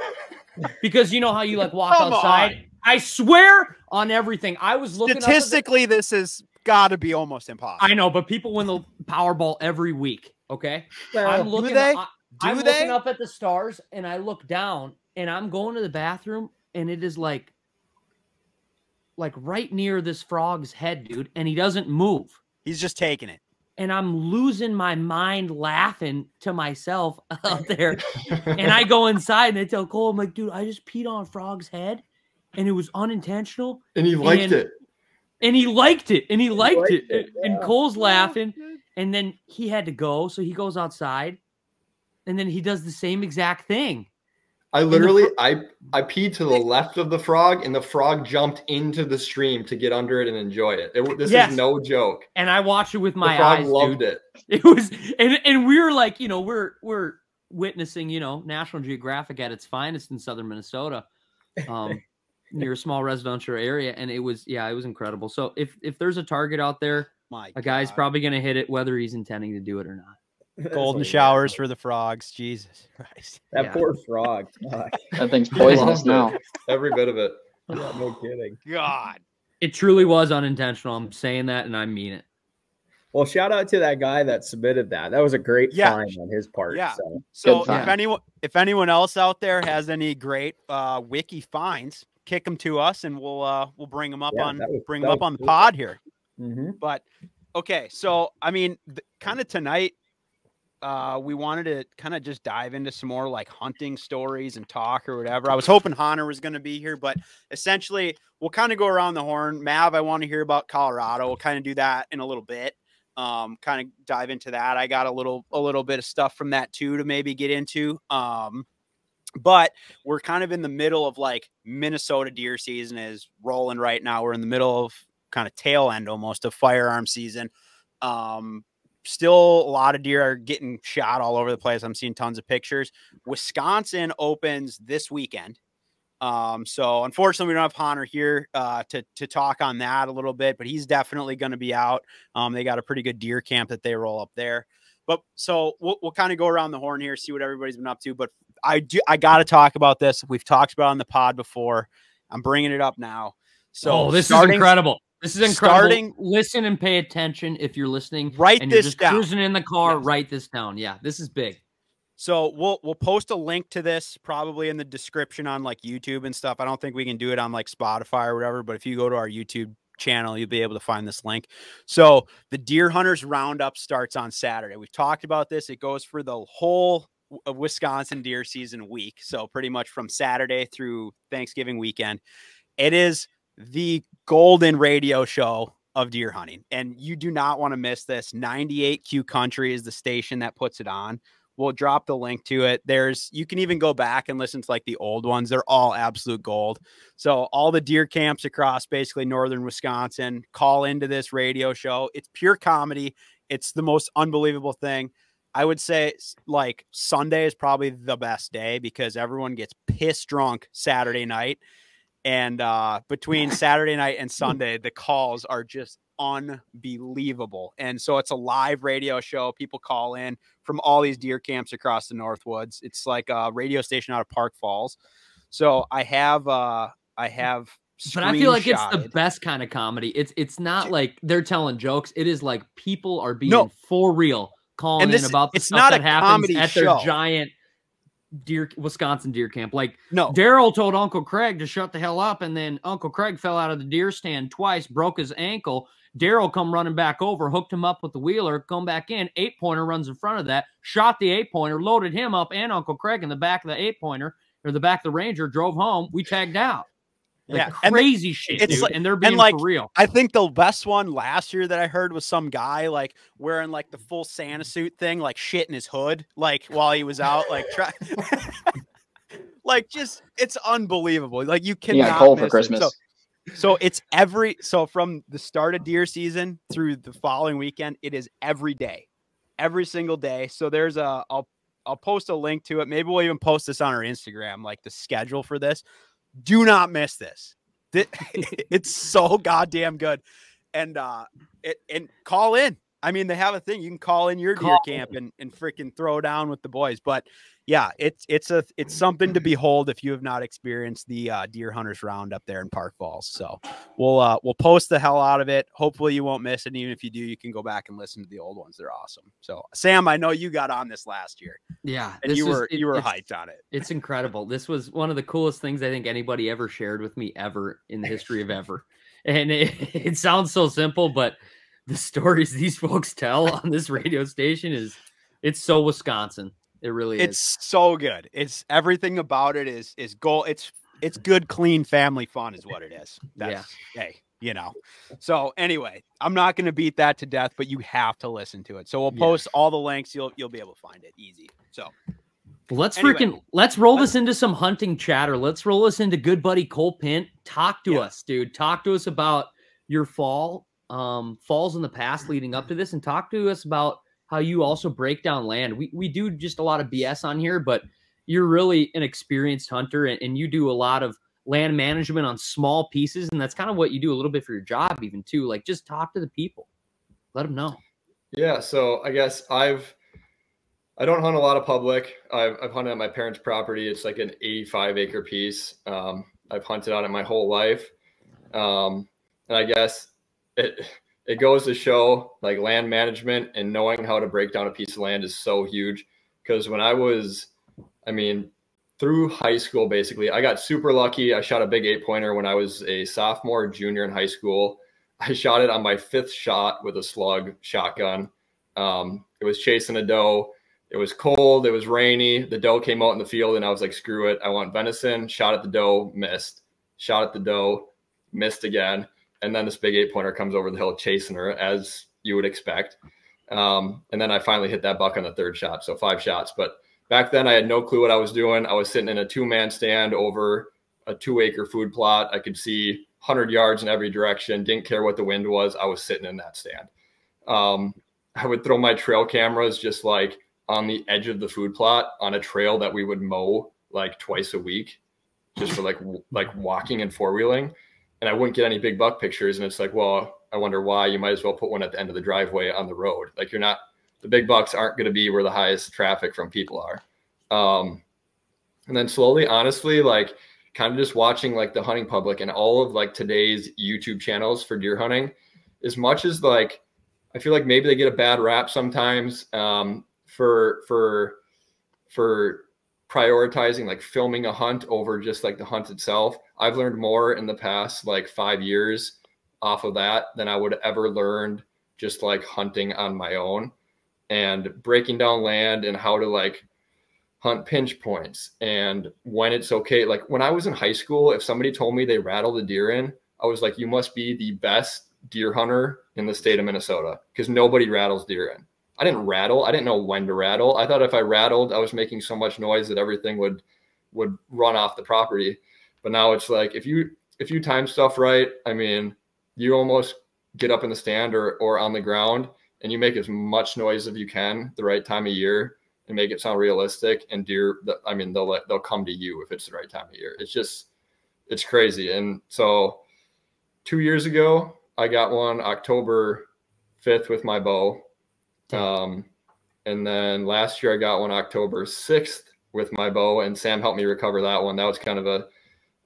[SPEAKER 2] Because you know how you walk outside? On. I swear on everything. I was looking
[SPEAKER 1] statistically, this has got to be almost impossible.
[SPEAKER 2] I know, but people win the Powerball every week. Okay. I'm looking looking up at the stars and I look down and I'm going to the bathroom and it is like right near this frog's head, dude, and he doesn't move.
[SPEAKER 1] He's just taking it.
[SPEAKER 2] And I'm losing my mind laughing to myself out there. And I go inside and I tell Cole, I'm like, dude, I just peed on a frog's head and it was unintentional.
[SPEAKER 4] And he liked it.
[SPEAKER 2] And he liked it. And he liked it.
[SPEAKER 3] Yeah.
[SPEAKER 2] And Cole's laughing. And then he had to go. So he goes outside. And then he does the same exact thing.
[SPEAKER 4] I literally, I peed to the left of the frog, and the frog jumped into the stream to get under it and enjoy it. This is no joke.
[SPEAKER 2] And I watched it with my
[SPEAKER 4] the frog
[SPEAKER 2] eyes.
[SPEAKER 4] Loved
[SPEAKER 2] dude.
[SPEAKER 4] it.
[SPEAKER 2] It was, and we were like, we're witnessing, National Geographic at its finest in southern Minnesota, near a small residential area, and it was incredible. So if there's a target out there, a guy's probably gonna hit it, whether he's intending to do it or not.
[SPEAKER 1] Golden showers for the frogs. Jesus Christ.
[SPEAKER 3] That poor frog.
[SPEAKER 5] That thing's poisonous now.
[SPEAKER 4] Every bit of it.
[SPEAKER 3] Yeah, no kidding.
[SPEAKER 1] God.
[SPEAKER 2] It truly was unintentional. I'm saying that and I mean it.
[SPEAKER 3] Well, shout out to that guy that submitted that. That was a great find on his part.
[SPEAKER 1] Yeah.
[SPEAKER 3] So
[SPEAKER 1] if anyone else out there has any great Wiki-Finds, kick them to us and we'll bring them up on the pod here.
[SPEAKER 3] Mm-hmm.
[SPEAKER 1] But okay, so I mean, kind of tonight, we wanted to kind of just dive into some more like hunting stories and talk or whatever. I was hoping Hunter was going to be here, but essentially we'll kind of go around the horn. Mav, I want to hear about Colorado. We'll kind of do that in a little bit. Kind of dive into that. I got a little bit of stuff from that too to maybe get into. But we're kind of in the middle of like Minnesota deer season is rolling right now. We're in the middle of kind of tail end almost of firearm season. Still a lot of deer are getting shot all over the place. I'm seeing tons of pictures. Wisconsin opens this weekend. So unfortunately we don't have Hunter here to talk on that a little bit, but he's definitely going to be out. They got a pretty good deer camp that they roll up there. But so we'll kind of go around the horn here, see what everybody's been up to. But I got to talk about this. We've talked about it on the pod before. I'm bringing it up now. So
[SPEAKER 2] this is incredible. This is incredible. Listen and pay attention if you're listening.
[SPEAKER 1] Write
[SPEAKER 2] and
[SPEAKER 1] this
[SPEAKER 2] you're just
[SPEAKER 1] down.
[SPEAKER 2] Cruising in the car, write this down. Yeah, this is big.
[SPEAKER 1] So we'll post a link to this probably in the description on like YouTube and stuff. I don't think we can do it on like Spotify or whatever, but if you go to our YouTube channel, you'll be able to find this link. So the Deer Hunters Roundup starts on Saturday. We've talked about this. It goes for the whole Wisconsin deer season week. So pretty much from Saturday through Thanksgiving weekend. It is the golden radio show of deer hunting, and you do not want to miss this. 98Q Country is the station that puts it on. We'll drop the link to it. You can even go back and listen to like the old ones. They're all absolute gold. So all the deer camps across basically northern Wisconsin call into this radio show. It's pure comedy. It's the most unbelievable thing. I would say like Sunday is probably the best day because everyone gets pissed drunk Saturday night. And between Saturday night and Sunday, the calls are just unbelievable. And so it's a live radio show. People call in from all these deer camps across the Northwoods. It's like a radio station out of Park Falls. So I have but I
[SPEAKER 2] feel like it's the best kind of comedy. It's not like they're telling jokes. It is like people are being for real calling in about the stuff that happens at their giant Wisconsin deer camp. Like Daryl told Uncle Craig to shut the hell up, and then Uncle Craig fell out of the deer stand twice, broke his ankle. Daryl come running back over, hooked him up with the wheeler, come back in, 8-pointer runs in front of that, shot the 8-pointer, loaded him up and Uncle Craig in the back of the 8-pointer or the back of the Ranger, drove home. We tagged out. Like crazy shit, dude. Like, and they're being for real.
[SPEAKER 1] I think the best one last year that I heard was some guy like wearing like the full Santa suit thing, like shit in his hood, like while he was out, like like just it's unbelievable. Like you cannot
[SPEAKER 5] Cole for Christmas.
[SPEAKER 1] So it's so from the start of deer season through the following weekend, it is every day, every single day. So there's I'll post a link to it. Maybe we'll even post this on our Instagram, like the schedule for this. Do not miss this. It's so goddamn good. And call in. I mean, they have a thing. You can call in your deer camp and freaking throw down with the boys. But yeah, it's something to behold if you have not experienced the Deer Hunters Roundup there in Park Falls. So we'll post the hell out of it. Hopefully you won't miss it. And even if you do, you can go back and listen to the old ones. They're awesome. So Sam, I know you got on this last year.
[SPEAKER 2] Yeah.
[SPEAKER 1] And you were hyped on it.
[SPEAKER 2] It's incredible. This was one of the coolest things I think anybody ever shared with me ever in the history of ever. And it sounds so simple, but the stories these folks tell on this radio station it's so Wisconsin. It really is.
[SPEAKER 1] It's so good. It's everything about it is goal. It's good, clean family fun is what it is. That's, hey, you know. So anyway, I'm not going to beat that to death, but you have to listen to it. So we'll post all the links. You'll be able to find it easy. So
[SPEAKER 2] let's roll this into some hunting chatter. Let's roll this into good buddy Cole Pint. Talk to us, dude. Talk to us about your falls in the past leading up to this, and talk to us about how you also break down land. We do just a lot of BS on here, but you're really an experienced hunter, and you do a lot of land management on small pieces. And that's kind of what you do a little bit for your job even too. Like, just talk to the people, let them know.
[SPEAKER 4] Yeah. So I guess I don't hunt a lot of public. I've hunted on my parents' property. It's like an 85-acre piece. I've hunted on it my whole life. And I guess it goes to show, like, land management and knowing how to break down a piece of land is so huge. Because when I was, through high school, basically, I got super lucky. I shot a big 8-pointer when I was a sophomore, junior in high school. I shot it on my 5th shot with a slug shotgun. It was chasing a doe. It was cold. It was rainy. The doe came out in the field, and I was like, screw it. I want venison. Shot at the doe, missed. Shot at the doe, missed again. And then this big 8-pointer comes over the hill chasing her, as you would expect. And then I finally hit that buck on the 3rd shot. So 5 shots. But back then I had no clue what I was doing. I was sitting in a 2-man stand over a 2-acre food plot. I could see 100 yards in every direction. Didn't care what the wind was. I was sitting in that stand. I would throw my trail cameras just like on the edge of the food plot on a trail that we would mow like twice a week, just for like walking and 4-wheeling. And I wouldn't get any big buck pictures. And it's like, well, I wonder why. You might as well put one at the end of the driveway on the road. Like, the big bucks aren't going to be where the highest traffic from people are. And then slowly, honestly, like, kind of just watching like the hunting public and all of like today's YouTube channels for deer hunting, as much as like, I feel like maybe they get a bad rap sometimes, for prioritizing like filming a hunt over just like the hunt itself. I've learned more in the past like 5 years off of that than I would ever learned just like hunting on my own and breaking down land and how to like hunt pinch points and when it's okay. Like, when I was in high school, if somebody told me they rattled a deer in, I was like, you must be the best deer hunter in the state of Minnesota, because nobody rattles deer in. I didn't rattle. I didn't know when to rattle. I thought if I rattled, I was making so much noise that everything would run off the property. But now it's like, if you time stuff right, you almost get up in the stand or on the ground and you make as much noise as you can the right time of year and make it sound realistic, and deer, they'll come to you if it's the right time of year. It's crazy. And so 2 years ago, I got one October 5th with my bow. And then last year I got one October 6th with my bow, and Sam helped me recover that one. That was kind of a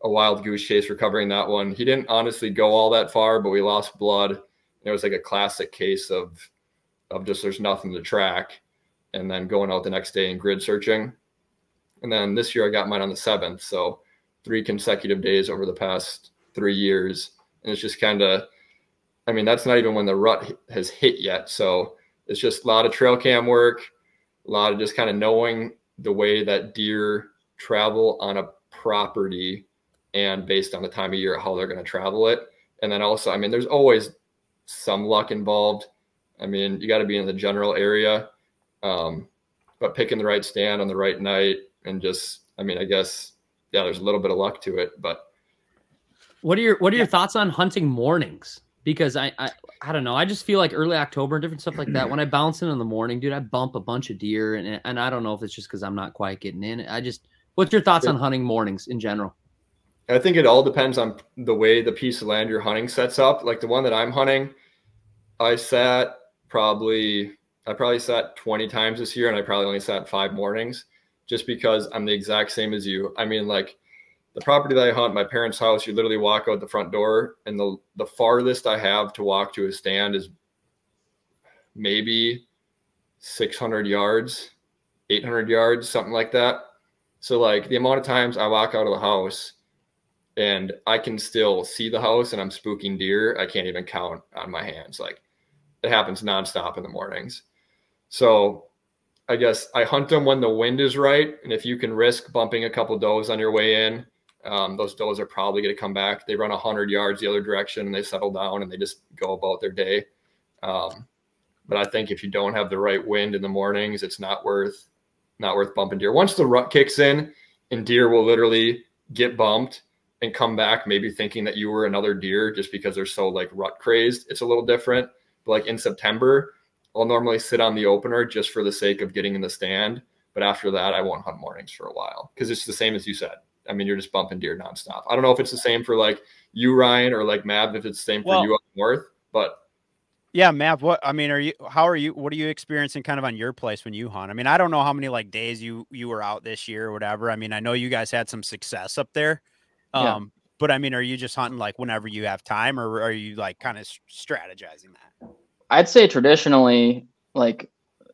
[SPEAKER 4] wild goose chase recovering that one. He didn't honestly go all that far, but we lost blood. It was like a classic case of just there's nothing to track, and then going out the next day and grid searching. And then this year I got mine on the 7th. So 3 consecutive days over the past 3 years. And it's just kind of, that's not even when the rut has hit yet. So it's just a lot of trail cam work, a lot of just kind of knowing the way that deer travel on a property and based on the time of year, how they're going to travel it. And then also, there's always some luck involved. You got to be in the general area, but picking the right stand on the right night and just, I guess, yeah, there's a little bit of luck to it. But
[SPEAKER 2] what are your thoughts on hunting mornings? Because I don't know. I just feel like early October and different stuff like that. When I bounce in the morning, dude, I bump a bunch of deer, and I don't know if it's just because I'm not quite getting in. What's your thoughts on hunting mornings in general?
[SPEAKER 4] I think it all depends on the way the piece of land you're hunting sets up. Like the one that I'm hunting, I probably sat 20 times this year, and I probably only sat 5 mornings, just because I'm the exact same as you. Like, the property that I hunt, my parents' house, you literally walk out the front door, and the farthest I have to walk to a stand is maybe 600 yards, 800 yards, something like that. So like the amount of times I walk out of the house and I can still see the house and I'm spooking deer. I can't even count on my hands. Like, it happens nonstop in the mornings. So I guess I hunt them when the wind is right. And if you can risk bumping a couple does on your way in, those does are probably going to come back. They run 100 yards the other direction and they settle down and they just go about their day. But I think if you don't have the right wind in the mornings, it's not worth bumping deer. Once the rut kicks in, and deer will literally get bumped and come back, maybe thinking that you were another deer just because they're so like rut crazed. It's a little different. But like in September, I'll normally sit on the opener just for the sake of getting in the stand. But after that, I won't hunt mornings for a while because it's the same as you said. I mean, you're just bumping deer nonstop. I don't know if it's the same for like you, Ryan, or like Mav, if it's the same for you up north, but
[SPEAKER 1] yeah, Mav, what are you experiencing kind of on your place when you hunt? I mean, I don't know how many like days you were out this year or whatever. I mean, I know you guys had some success up there. But I mean, are you just hunting like whenever you have time, or are you like kind of strategizing that?
[SPEAKER 5] I'd say traditionally, like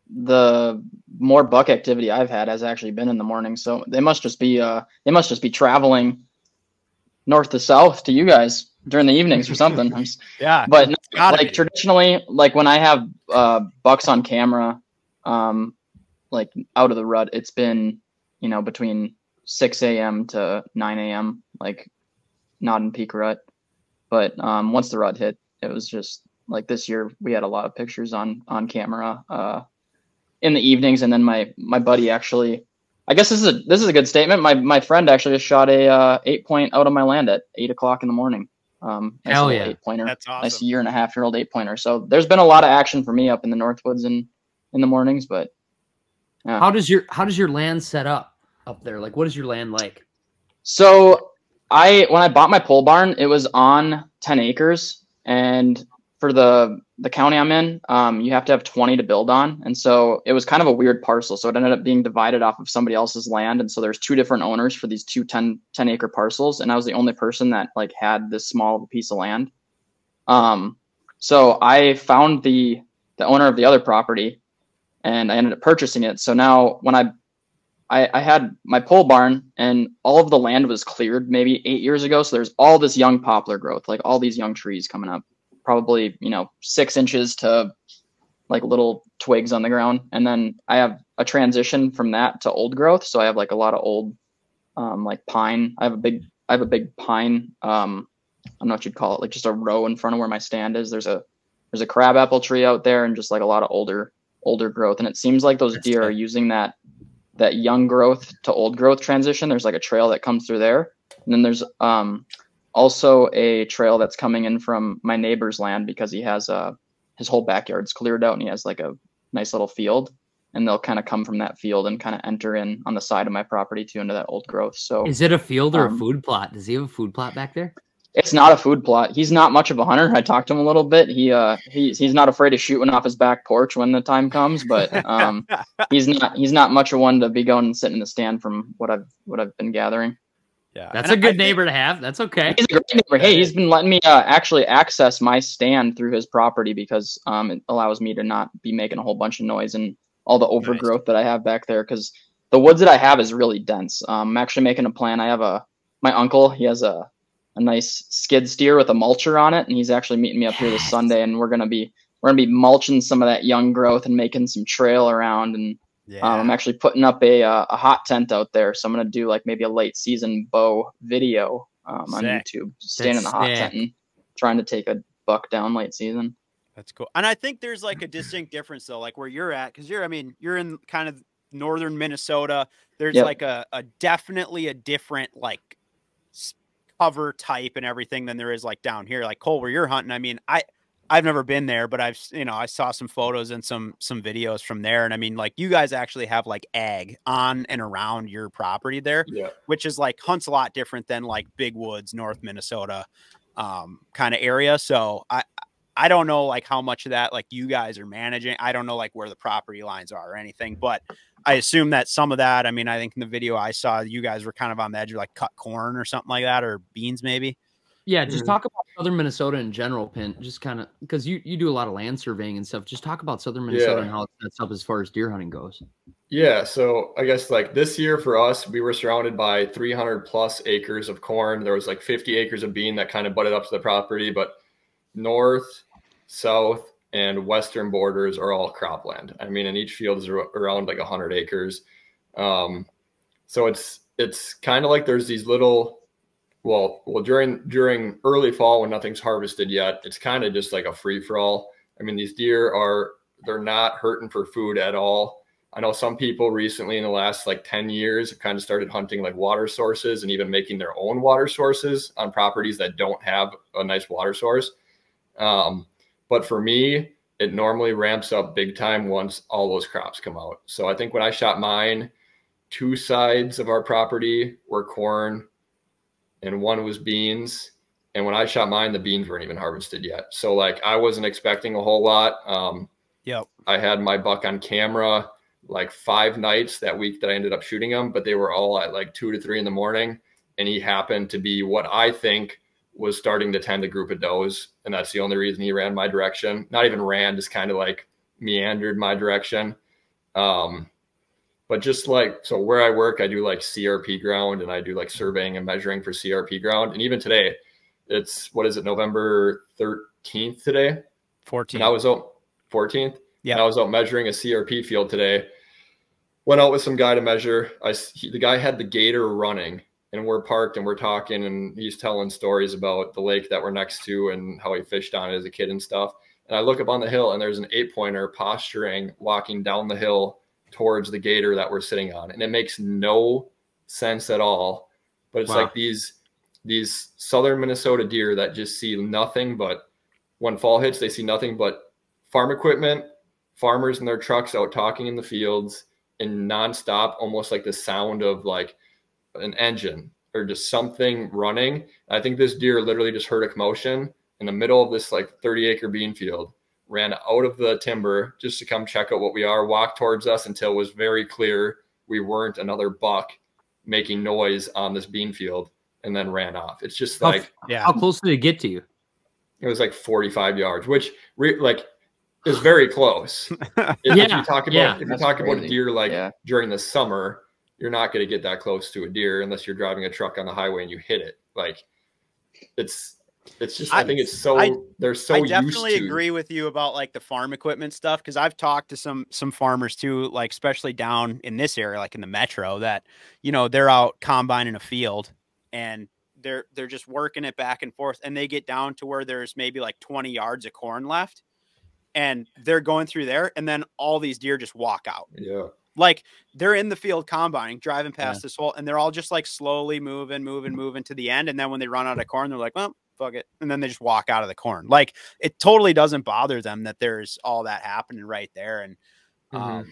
[SPEAKER 5] the more buck activity I've had has actually been in the morning. So they must just be traveling north to south to you guys during the evenings or something.
[SPEAKER 1] Yeah.
[SPEAKER 5] But like traditionally, like when I have bucks on camera, like out of the rut, it's been, between 6 a.m. to 9 a.m., like not in peak rut. But once the rut hit, it was just like this year we had a lot of pictures on camera in the evenings. And then my buddy actually, I guess this is a good statement. My friend actually just shot a 8-point out of my land at 8 o'clock in the morning.
[SPEAKER 2] Hell yeah.
[SPEAKER 5] 8-pointer.
[SPEAKER 1] That's awesome.
[SPEAKER 5] Nice 1.5-year-old 8-pointer. So there's been a lot of action for me up in the Northwoods in the mornings, but yeah.
[SPEAKER 2] How does your land set up there? Like, what is your land like?
[SPEAKER 5] So when I bought my pole barn, it was on 10 acres, and for the county I'm in, you have to have 20 to build on. And so it was kind of a weird parcel. So it ended up being divided off of somebody else's land. And so there's 2 different owners for these 2 10-acre parcels. And I was the only person that like had this small of a piece of land. So I found the owner of the other property and I ended up purchasing it. So now when I had my pole barn and all of the land was cleared maybe 8 years ago. So there's all this young poplar growth, like all these young trees coming up. Probably 6 inches to like little twigs on the ground, and then I have a transition from that to old growth. So I have like a lot of old like pine. I have a big pine. I don't know what you'd call it, like just a row in front of where my stand is. There's a crabapple tree out there, and just like a lot of older growth. And it seems like those deer are using that young growth to old growth transition. There's like a trail that comes through there, and then there's also a trail that's coming in from my neighbor's land because he has his whole backyard's cleared out and he has like a nice little field, and they'll kind of come from that field and kind of enter in on the side of my property too into that old growth. So
[SPEAKER 2] is it a field or a food plot? Does he have a food plot back there?
[SPEAKER 5] It's not a food plot. He's not much of a hunter. I talked to him a little bit. He's not afraid of shooting off his back porch when the time comes, but he's not much of one to be going and sitting in the stand from what I've been gathering.
[SPEAKER 1] Yeah,
[SPEAKER 2] that's a good neighbor to have. That's okay.
[SPEAKER 5] He's a great neighbor. Hey, he's been letting me actually access my stand through his property because it allows me to not be making a whole bunch of noise and all the overgrowth that I have back there. Because the woods that I have is really dense. I'm actually making a plan. I have my uncle. He has a nice skid steer with a mulcher on it, and he's actually meeting me up here this Sunday, and we're gonna be mulching some of that young growth and making some trail around. And I'm actually putting up a hot tent out there. So I'm going to do like maybe a late season bow video on YouTube, staying in the hot tent and trying to take a buck down late season.
[SPEAKER 1] That's cool. And I think there's like a distinct difference though, like where you're at, because you're in kind of northern Minnesota. There's like a definitely a different like cover type and everything than there is like down here. Like Cole, where you're hunting, I mean, I've never been there, but I saw some photos and some videos from there. And I mean, like you guys actually have like ag on and around your property there, which is like hunts a lot different than like big woods, North Minnesota kind of area. So I don't know like how much of that like you guys are managing. I don't know like where the property lines are or anything, but I assume that some of that, I mean, I think in the video I saw you guys were kind of on the edge of like cut corn or something like that, or beans maybe.
[SPEAKER 2] Yeah, just talk about southern Minnesota in general, Pint. Just kind of because you do a lot of land surveying and stuff. Just talk about southern Minnesota and how it sets up as far as deer hunting goes.
[SPEAKER 4] Yeah, so I guess like this year for us, we were surrounded by 300 plus acres of corn. There was like 50 acres of bean that kind of butted up to the property, but north, south, and western borders are all cropland. I mean, and each field is around like 100 acres. So it's kind of like there's these little, well, during early fall when nothing's harvested yet, it's kind of just like a free for all. I mean, these deer they're not hurting for food at all. I know some people recently in the last like 10 years have kind of started hunting like water sources and even making their own water sources on properties that don't have a nice water source. But for me, it normally ramps up big time once all those crops come out. So I think when I shot mine, 2 sides of our property were corn and 1 was beans. And when I shot mine, the beans weren't even harvested yet. So like I wasn't expecting a whole lot.
[SPEAKER 1] Yep.
[SPEAKER 4] I had my buck on camera like 5 nights that week that I ended up shooting him, but they were all at like 2 to 3 in the morning. And he happened to be what I think was starting to tend a group of does. And that's the only reason he ran my direction. Not even ran, just kind of like meandered my direction. But just like, so where I work, I do like CRP ground and I do like surveying and measuring for CRP ground. And even today, it's, what is it, November 13th today?
[SPEAKER 1] 14th.
[SPEAKER 4] And I was out 14th.
[SPEAKER 1] Yeah.
[SPEAKER 4] And I was out measuring a CRP field today. Went out with some guy to measure. The guy had the gator running and we're parked and we're talking and he's telling stories about the lake that we're next to and how he fished on it as a kid and stuff. And I look up on the hill and there's an 8-pointer posturing, walking down the hill towards the gator that we're sitting on. And it makes no sense at all. But it's like these southern Minnesota deer that just see nothing but, when fall hits, they see nothing but farm equipment, farmers in their trucks out talking in the fields, and nonstop, almost like the sound of like an engine or just something running. I think this deer literally just heard a commotion in the middle of this like 30-acre bean field, ran out of the timber just to come check out what we are, walked towards us until it was very clear we weren't another buck making noise on this bean field, and then ran off. It's just like,
[SPEAKER 2] how close did it get to you?
[SPEAKER 4] It was like 45 yards, which like is very close. If you talk about a deer like during the summer, you're not going to get that close to a deer unless you're driving a truck on the highway and you hit it. Like it's just, I think it's so, they're so used to.
[SPEAKER 1] I definitely agree with you about like the farm equipment stuff. Cause I've talked to some farmers too, like especially down in this area, like in the metro, that, you know, they're out combining a field and they're just working it back and forth. And they get down to where there's maybe like 20 yards of corn left and they're going through there. And then all these deer just walk out.
[SPEAKER 4] Yeah.
[SPEAKER 1] Like they're in the field combining, driving past this hole, and they're all just like slowly moving to the end. And then when they run out of corn, they're like, well, fuck it. And then they just walk out of the corn. Like it totally doesn't bother them that there's all that happening right there. And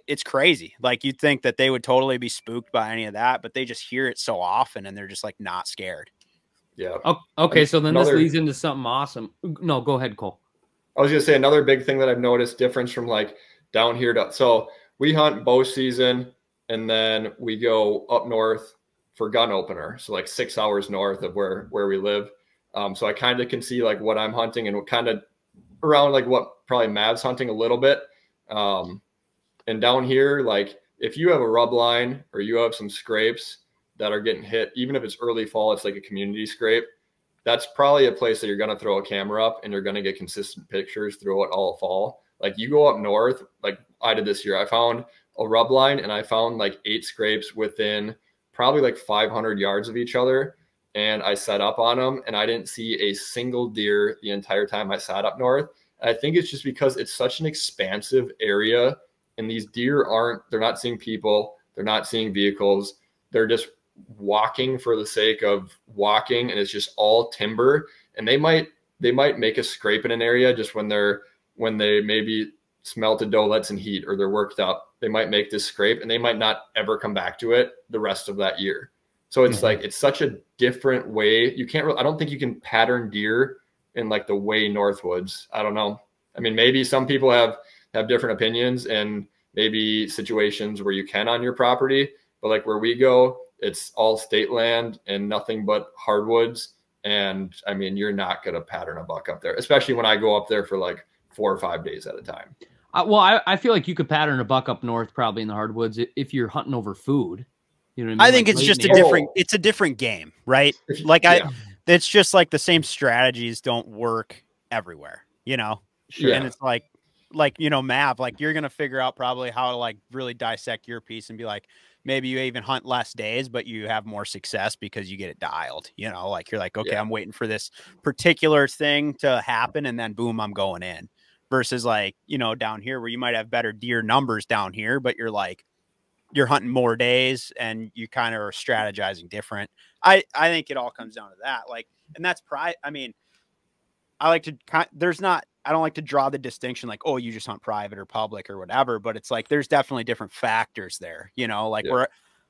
[SPEAKER 1] it's crazy. Like you'd think that they would totally be spooked by any of that, but they just hear it so often and they're just like not scared.
[SPEAKER 4] Yeah.
[SPEAKER 2] Okay. So then this leads into something awesome. No, go ahead, Cole.
[SPEAKER 4] I was going to say another big thing that I've noticed difference from like down here to, so we hunt bow season and then we go up north for gun opener. So like 6 hours north of where we live. So I kind of can see like what I'm hunting and what kind of around like what probably Mav's hunting a little bit. And down here, like if you have a rub line or you have some scrapes that are getting hit, even if it's early fall, it's like a community scrape. That's probably a place that you're going to throw a camera up and you're going to get consistent pictures throughout all fall. Like you go up north, like I did this year, I found a rub line and I found like 8 scrapes within probably like 500 yards of each other. And I set up on them and I didn't see a single deer the entire time I sat up north. And I think it's just because it's such an expansive area and these deer they're not seeing people. They're not seeing vehicles. They're just walking for the sake of walking. And it's just all timber. And they might make a scrape in an area just when they maybe smelt a doe that's in heat or they're worked up. They might make this scrape and they might not ever come back to it the rest of that year. So it's like, it's such a different way. You can't I don't think you can pattern deer in like the way Northwoods. I don't know. I mean, maybe some people have different opinions and maybe situations where you can on your property, but like where we go, it's all state land and nothing but hardwoods. And I mean, you're not going to pattern a buck up there, especially when I go up there for like 4 or 5 days at a time.
[SPEAKER 2] I feel like you could pattern a buck up north, probably in the hardwoods, if you're hunting over food. You know what I mean?
[SPEAKER 1] I think it's just it's a different game, right? Like it's just like the same strategies don't work everywhere, you know?
[SPEAKER 2] Sure.
[SPEAKER 1] And it's like, you know, Mav, like you're going to figure out probably how to like really dissect your piece and be like, maybe you even hunt less days, but you have more success because you get it dialed, you know, like you're like, okay, I'm waiting for this particular thing to happen. And then boom, I'm going in versus like, you know, down here where you might have better deer numbers down here, but you're like, you're hunting more days and you kind of are strategizing different. I think it all comes down to that. Like, and that's pride. I mean, I don't like to draw the distinction like, oh, you just hunt private or public or whatever, but it's like, there's definitely different factors there, you know, like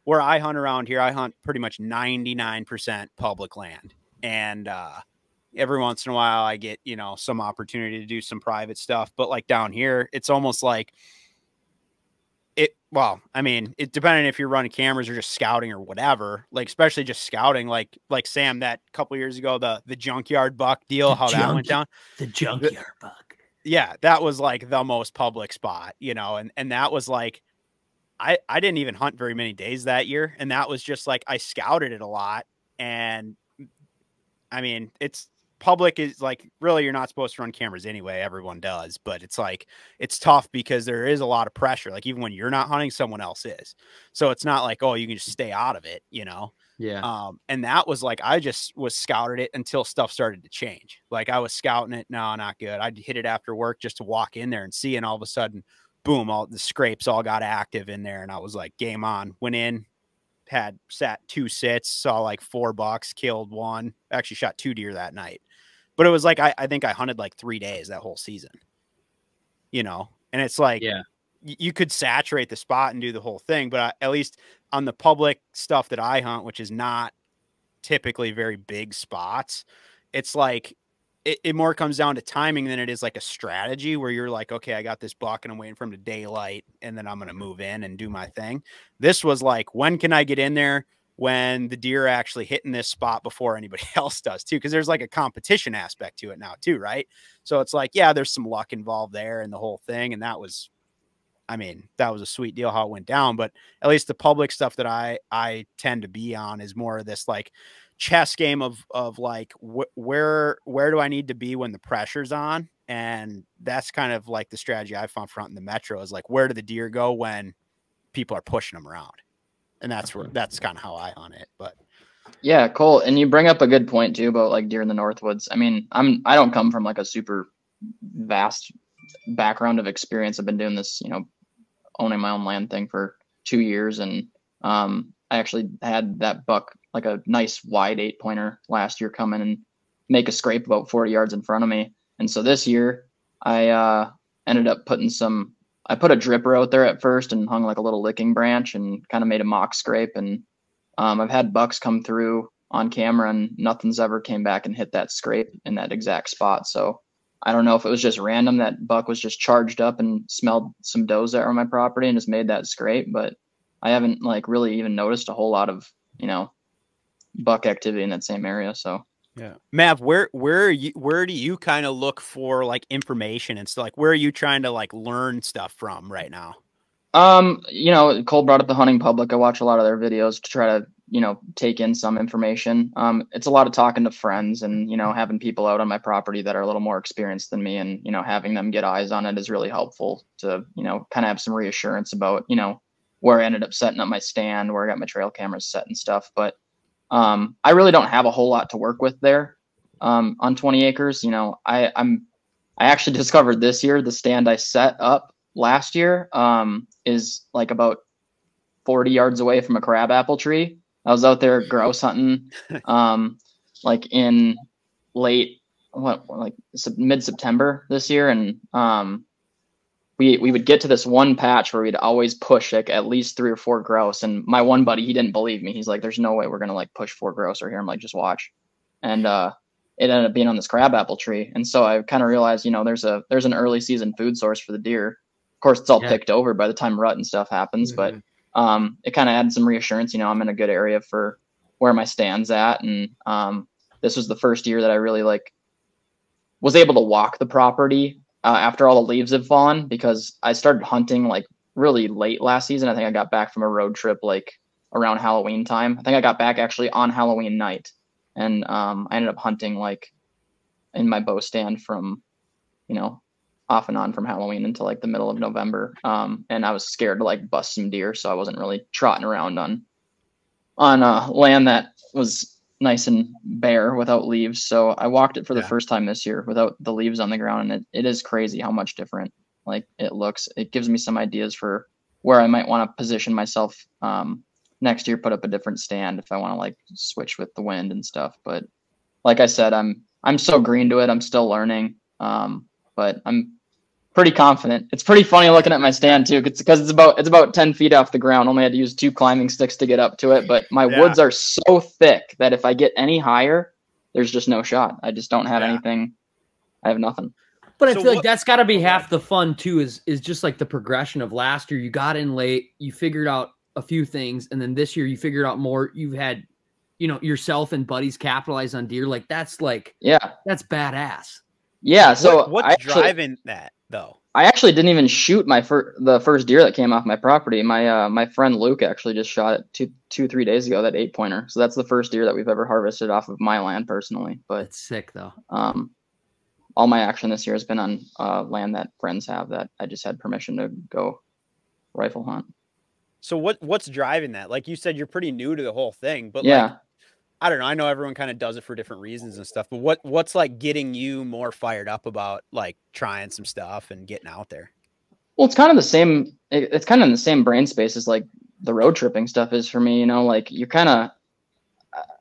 [SPEAKER 1] where I hunt around here, I hunt pretty much 99% public land. And, every once in a while I get, you know, some opportunity to do some private stuff, but like down here, it's almost like I mean, it depending if you're running cameras or just scouting or whatever, like, especially just scouting, like Sam, that couple years ago, the junkyard buck deal, that went down.
[SPEAKER 2] The junkyard buck.
[SPEAKER 1] Yeah. That was like the most public spot, you know, and that was like, I didn't even hunt very many days that year. And that was just like, I scouted it a lot. And I mean, it's public is like, really, you're not supposed to run cameras anyway. Everyone does, but it's like, it's tough because there is a lot of pressure. Like even when you're not hunting, someone else is. So it's not like, oh, you can just stay out of it, you know?
[SPEAKER 2] Yeah.
[SPEAKER 1] And that was like, I just was scouted it until stuff started to change. Like I was scouting it. No, not good. I'd hit it after work just to walk in there and see. And all of a sudden, boom, all the scrapes all got active in there. And I was like, game on. Went in, had sat 2 sits, saw like 4 bucks, killed 1, actually shot 2 deer that night. But it was like, I think I hunted like 3 days that whole season, you know? And it's like, you could saturate the spot and do the whole thing, but at least on the public stuff that I hunt, which is not typically very big spots, it's like, it more comes down to timing than it is like a strategy where you're like, okay, I got this buck and I'm waiting for him to daylight and then I'm going to move in and do my thing. This was like, when can I get in there when the deer are actually hitting this spot before anybody else does too? Cause there's like a competition aspect to it now too. Right. So it's like, yeah, there's some luck involved there and the whole thing. And that was a sweet deal how it went down, but at least the public stuff that I tend to be on is more of this like chess game of like, where do I need to be when the pressure's on? And that's kind of like the strategy I found front in the metro is like, where do the deer go when people are pushing them around? And that's kind of how I hunt it. But
[SPEAKER 5] yeah, Cole, and you bring up a good point too about like deer in the Northwoods. I mean, I don't come from like a super vast background of experience. I've been doing this, you know, owning my own land thing for 2 years, and I actually had that buck, like a nice wide 8-pointer last year, come in and make a scrape about 40 yards in front of me. And so this year I ended up I put a dripper out there at first and hung like a little licking branch and kind of made a mock scrape. And I've had bucks come through on camera and nothing's ever came back and hit that scrape in that exact spot. So I don't know if it was just random that buck was just charged up and smelled some does that were on my property and just made that scrape, but I haven't like really even noticed a whole lot of, you know, buck activity in that same area. So
[SPEAKER 1] yeah, Mav, where do you kind of look for like information and stuff? Like, where are you trying to like learn stuff from right now?
[SPEAKER 5] You know, Cole brought up the hunting public. I watch a lot of their videos to try to, you know, take in some information. It's a lot of talking to friends and, you know, having people out on my property that are a little more experienced than me, and, you know, having them get eyes on it is really helpful to, you know, kind of have some reassurance about, you know, where I ended up setting up my stand, where I got my trail cameras set and stuff. But I really don't have a whole lot to work with there on 20 acres. You know, I actually discovered this year the stand I set up last year is like about 40 yards away from a crabapple tree. I was out there grouse hunting like in mid-September this year, and we would get to this one patch where we'd always push like at least 3 or 4 grouse. And my one buddy, he didn't believe me. He's like, there's no way we're going to like push 4 grouse right here. I'm like, just watch. And it ended up being on this crabapple tree. And so I kind of realized, you know, there's an early season food source for the deer. Of course, it's all picked over by the time rut and stuff happens, but it kind of added some reassurance. You know, I'm in a good area for where my stand's at. And this was the first year that I really like was able to walk the property after all the leaves have fallen, because I started hunting like really late last season. I think I got back from a road trip like around Halloween time. I think I got back actually on Halloween night, and I ended up hunting like in my bow stand from, you know, off and on from Halloween until like the middle of November. And I was scared to like bust some deer, so I wasn't really trotting around on land that was nice and bare without leaves. So I walked it for the first time this year without the leaves on the ground, and it is crazy how much different like it looks. It gives me some ideas for where I might want to position myself next year, put up a different stand if I want to like switch with the wind and stuff. But like I said, I'm so green to it. I'm still learning. But I'm pretty confident. It's pretty funny looking at my stand too, because it's about 10 feet off the ground. Only had to use 2 climbing sticks to get up to it. But my woods are so thick that if I get any higher, there's just no shot. I just don't have anything. I have nothing.
[SPEAKER 2] But I feel like that's got to be half the fun too, is just like the progression of last year. You got in late, you figured out a few things, and then this year you figured out more. You've had, you know, yourself and buddies capitalize on deer. Like that's that's badass.
[SPEAKER 5] Yeah. So
[SPEAKER 1] what's driving that though?
[SPEAKER 5] I actually didn't even shoot the first deer that came off my property. My friend Luke actually just shot it 2-3 days ago, that 8-pointer. So that's the first deer that we've ever harvested off of my land personally. But
[SPEAKER 2] it's sick though.
[SPEAKER 5] All my action this year has been on land that friends have that I just had permission to go rifle hunt.
[SPEAKER 1] So what's driving that? Like you said, you're pretty new to the whole thing, but
[SPEAKER 5] yeah.
[SPEAKER 1] like, I don't know. I know everyone kind of does it for different reasons and stuff, but what's like getting you more fired up about like trying some stuff and getting out there?
[SPEAKER 5] Well, it's kind of the same. It's kind of in the same brain space as like the road tripping stuff is for me. You know, like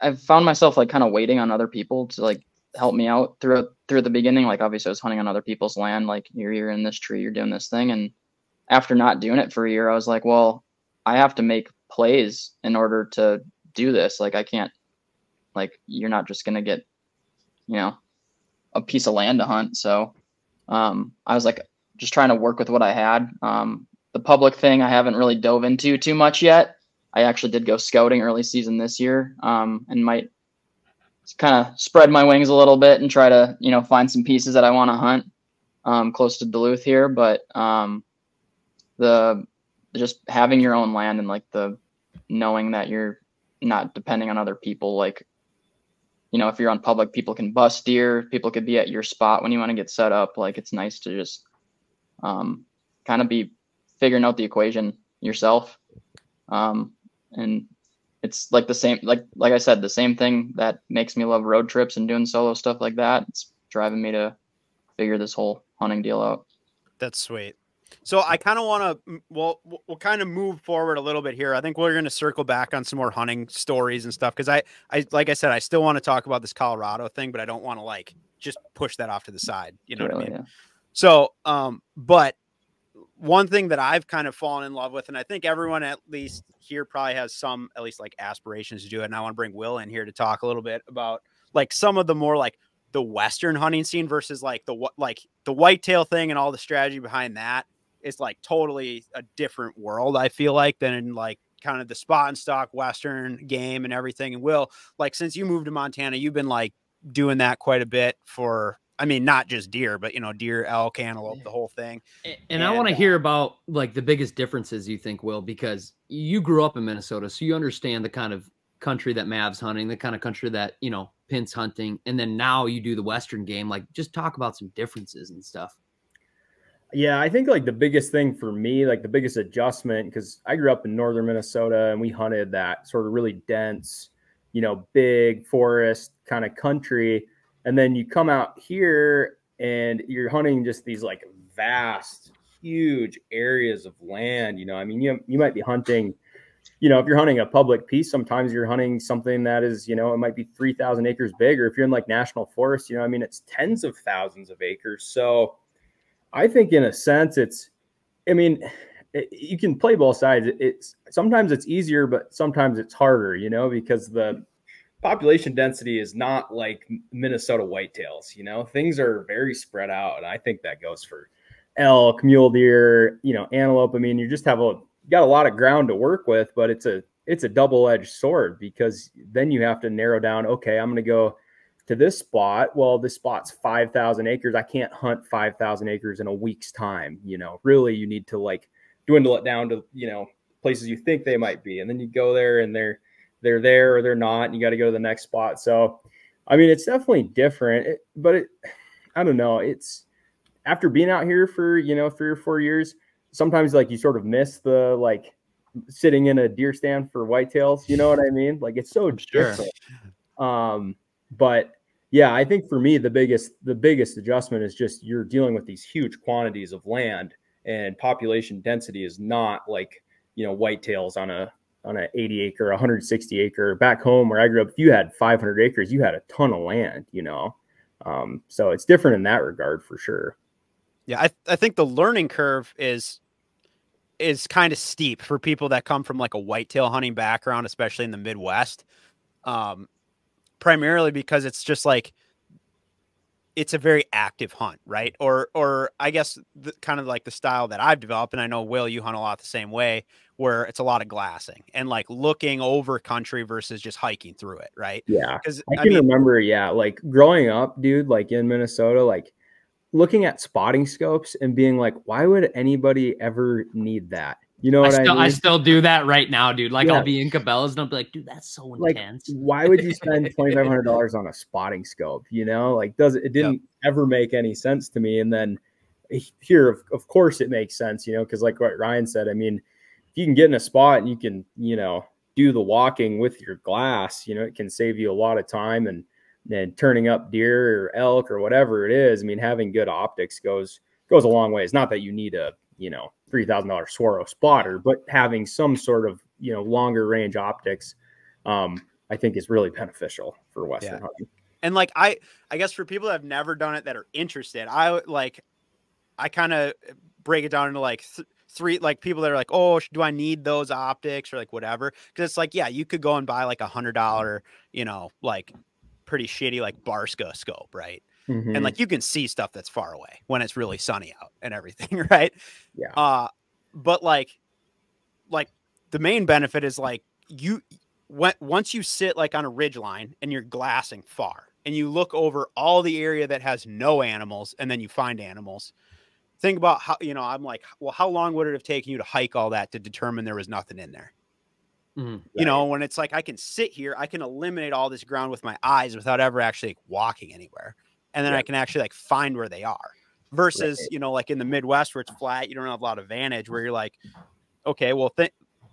[SPEAKER 5] I've found myself like kind of waiting on other people to like help me out through the beginning. Like obviously I was hunting on other people's land. Like you're in this tree, you're doing this thing. And after not doing it for a year, I was like, well, I have to make plays in order to do this. Like I can't, like, you're not just going to get, you know, a piece of land to hunt. So I was like, just trying to work with what I had. The public thing I haven't really dove into too much yet. I actually did go scouting early season this year, and might kind of spread my wings a little bit and try to, you know, find some pieces that I want to hunt close to Duluth here. But just having your own land and like the knowing that you're not depending on other people, like, you know, if you're on public, people can bust deer, people could be at your spot when you want to get set up. Like it's nice to just kind of be figuring out the equation yourself. And it's like the same, like I said, the same thing that makes me love road trips and doing solo stuff like that. It's driving me to figure this whole hunting deal out.
[SPEAKER 1] That's sweet. So I kind of want to, we'll kind of move forward a little bit here. I think we're going to circle back on some more hunting stories and stuff. Cause I, like I said, I still want to talk about this Colorado thing, but I don't want to like just push that off to the side. You know what I mean? Yeah. So, but one thing that I've kind of fallen in love with, and I think everyone at least here probably has some, at least like aspirations to do it. And I want to bring Will in here to talk a little bit about like some of the more like the Western hunting scene versus like the whitetail thing and all the strategy behind that. It's like totally a different world, I feel like, than in like kind of the spot and stock Western game and everything. And Will, like, since you moved to Montana, you've been like doing that quite a bit for, I mean, not just deer, but, you know, deer, elk, antelope, the whole thing.
[SPEAKER 2] And I want to hear about like the biggest differences you think, Will, because you grew up in Minnesota, so you understand the kind of country that Mav's hunting, the kind of country that, you know, Pint's hunting. And then now you do the Western game. Like, just talk about some differences and stuff.
[SPEAKER 3] Yeah, I think like the biggest thing for me, like the biggest adjustment, because I grew up in northern Minnesota and we hunted that sort of really dense, you know, big forest kind of country. And then you come out here and you're hunting just these like vast, huge areas of land. You know, I mean, you might be hunting, you know, if you're hunting a public piece, sometimes you're hunting something that is, you know, it might be 3,000 acres big, or if you're in like national forest, you know, I mean, it's tens of thousands of acres. So I think in a sense you can play both sides. Sometimes it's easier, but sometimes it's harder, you know, because the population density is not like Minnesota whitetails, you know, things are very spread out. And I think that goes for elk, mule deer, you know, antelope. I mean, you just got a lot of ground to work with, but it's a double-edged sword, because then you have to narrow down, okay, I'm going to go to this spot. Well, this spot's 5,000 acres. I can't hunt 5,000 acres in a week's time. Really, you need to like dwindle it down to, places you think they might be. And then you go there and they're there or they're not, and you got to go to the next spot. So, I mean, it's definitely different, I don't know. It's after being out here for, 3 or 4 years, sometimes like you sort of miss the, like sitting in a deer stand for whitetails. You know what I mean? Like it's so different. But yeah, I think for me, the biggest adjustment is just you're dealing with these huge quantities of land, and population density is not like, whitetails on an 80 acre, 160 acre. Back home where I grew up, if you had 500 acres, you had a ton of land, so it's different in that regard for sure.
[SPEAKER 1] Yeah. I think the learning curve is kind of steep for people that come from like a whitetail hunting background, especially in the Midwest. Primarily because it's just like, it's a very active hunt, right? Or I guess kind of like the style that I've developed. And I know, Will, you hunt a lot the same way, where it's a lot of glassing and like looking over country versus just hiking through it. Right.
[SPEAKER 3] Yeah. Cause I can remember, like growing up, dude, like in Minnesota, like looking at spotting scopes and being like, why would anybody ever need that? You know what I mean?
[SPEAKER 2] I still do that right now, dude. Like I'll be in Cabela's and I'll be like, dude, that's so intense.
[SPEAKER 3] Like, why would you spend $2,500 on a spotting scope? Like it didn't ever make any sense to me. And then here, of course it makes sense, because like what Ryan said, I mean, if you can get in a spot and you can, do the walking with your glass, it can save you a lot of time and then turning up deer or elk or whatever it is. I mean, having good optics goes a long way. It's not that you need a, $3,000 Swaro spotter, but having some sort of, longer range optics, I think is really beneficial for Western hunting.
[SPEAKER 1] And like, I guess for people that have never done it, that are interested, I kind of break it down into like three, like people that are like, oh, do I need those optics or like whatever? Cause it's like, yeah, you could go and buy like $100, like pretty shitty, like Barska scope. Right. Mm-hmm. And like, you can see stuff that's far away when it's really sunny out and everything. Right.
[SPEAKER 3] Yeah.
[SPEAKER 1] But like the main benefit is like once you sit like on a ridge line and you're glassing far and you look over all the area that has no animals and then you find animals, think about how, I'm like, well, how long would it have taken you to hike all that to determine there was nothing in there? Mm-hmm. When it's like, I can sit here, I can eliminate all this ground with my eyes without ever actually walking anywhere. And then I can actually like find where they are versus, like in the Midwest where it's flat, you don't have a lot of advantage where you're like, okay, well,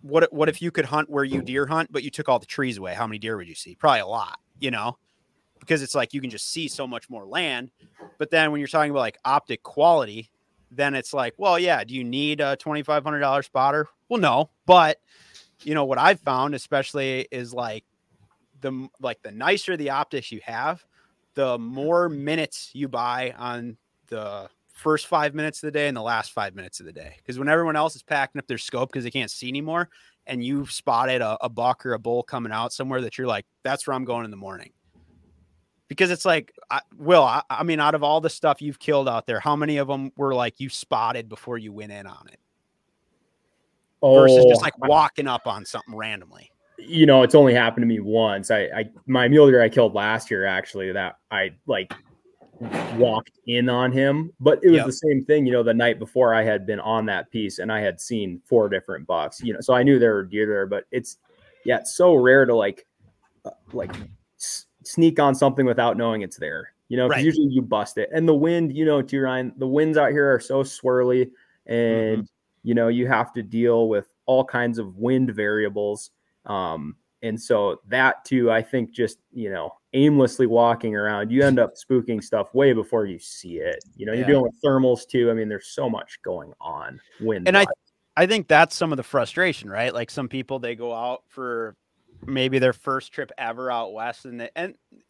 [SPEAKER 1] what if you could hunt where you deer hunt, but you took all the trees away? How many deer would you see? Probably a lot, because it's like, you can just see so much more land. But then when you're talking about like optic quality, then it's like, well, yeah, do you need a $2,500 spotter? Well, no, but what I've found especially is like the nicer the optics you have, the more minutes you buy on the first 5 minutes of the day and the last 5 minutes of the day. Because when everyone else is packing up their scope because they can't see anymore, and you've spotted a buck or a bull coming out somewhere that you're like, that's where I'm going in the morning. Because it's like, I mean, out of all the stuff you've killed out there, how many of them were like you spotted before you went in on it? Versus just like walking up on something randomly.
[SPEAKER 3] It's only happened to me once. My mule deer I killed last year, actually, that I like walked in on him, but it was the same thing, the night before I had been on that piece and I had seen 4 different bucks, so I knew there were deer there, but it's so rare to like sneak on something without knowing it's there, because usually you bust it. And the wind, too, Ryan, the winds out here are so swirly and, you have to deal with all kinds of wind variables. And so that too, I think just, aimlessly walking around, you end up spooking stuff way before you see it. You're dealing with thermals too. I mean, there's so much going on.
[SPEAKER 1] And I think that's some of the frustration, right? Like some people, they go out for maybe their first trip ever out west. And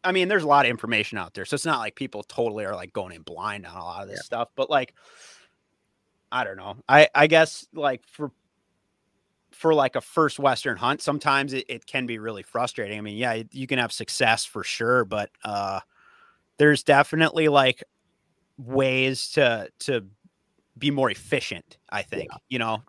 [SPEAKER 1] I mean, there's a lot of information out there. So it's not like people totally are like going in blind on a lot of this stuff, but like, I don't know. I guess like for like a first Western hunt, sometimes it can be really frustrating. I mean, yeah, you can have success for sure, but there's definitely like ways to be more efficient, I think,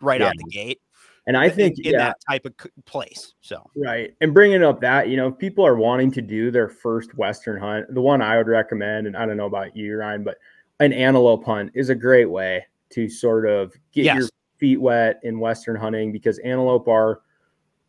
[SPEAKER 1] right out the gate.
[SPEAKER 3] And I think
[SPEAKER 1] in that type of place. So
[SPEAKER 3] right. And bringing up that, if people are wanting to do their first Western hunt, the one I would recommend, and I don't know about you, Ryan, but an antelope hunt is a great way to sort of get your feet wet in Western hunting, because antelope are,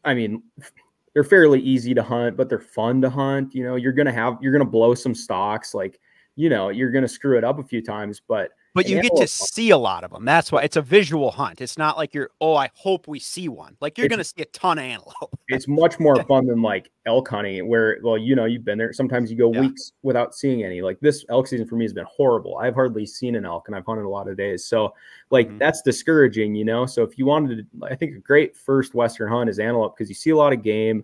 [SPEAKER 3] they're fairly easy to hunt, but they're fun to hunt. You're going to blow some stalks, like, you're going to screw it up a few times, but
[SPEAKER 1] you get to see a lot of them. That's why it's a visual hunt. It's not like I hope we see one. Like, you're going to see a ton of antelope.
[SPEAKER 3] It's much more fun than like elk hunting, where, well, you've been there. Sometimes you go weeks without seeing any. Like, this elk season for me has been horrible. I've hardly seen an elk, and I've hunted a lot of days. So like, that's discouraging, So if you wanted to, I think a great first Western hunt is antelope, because you see a lot of game.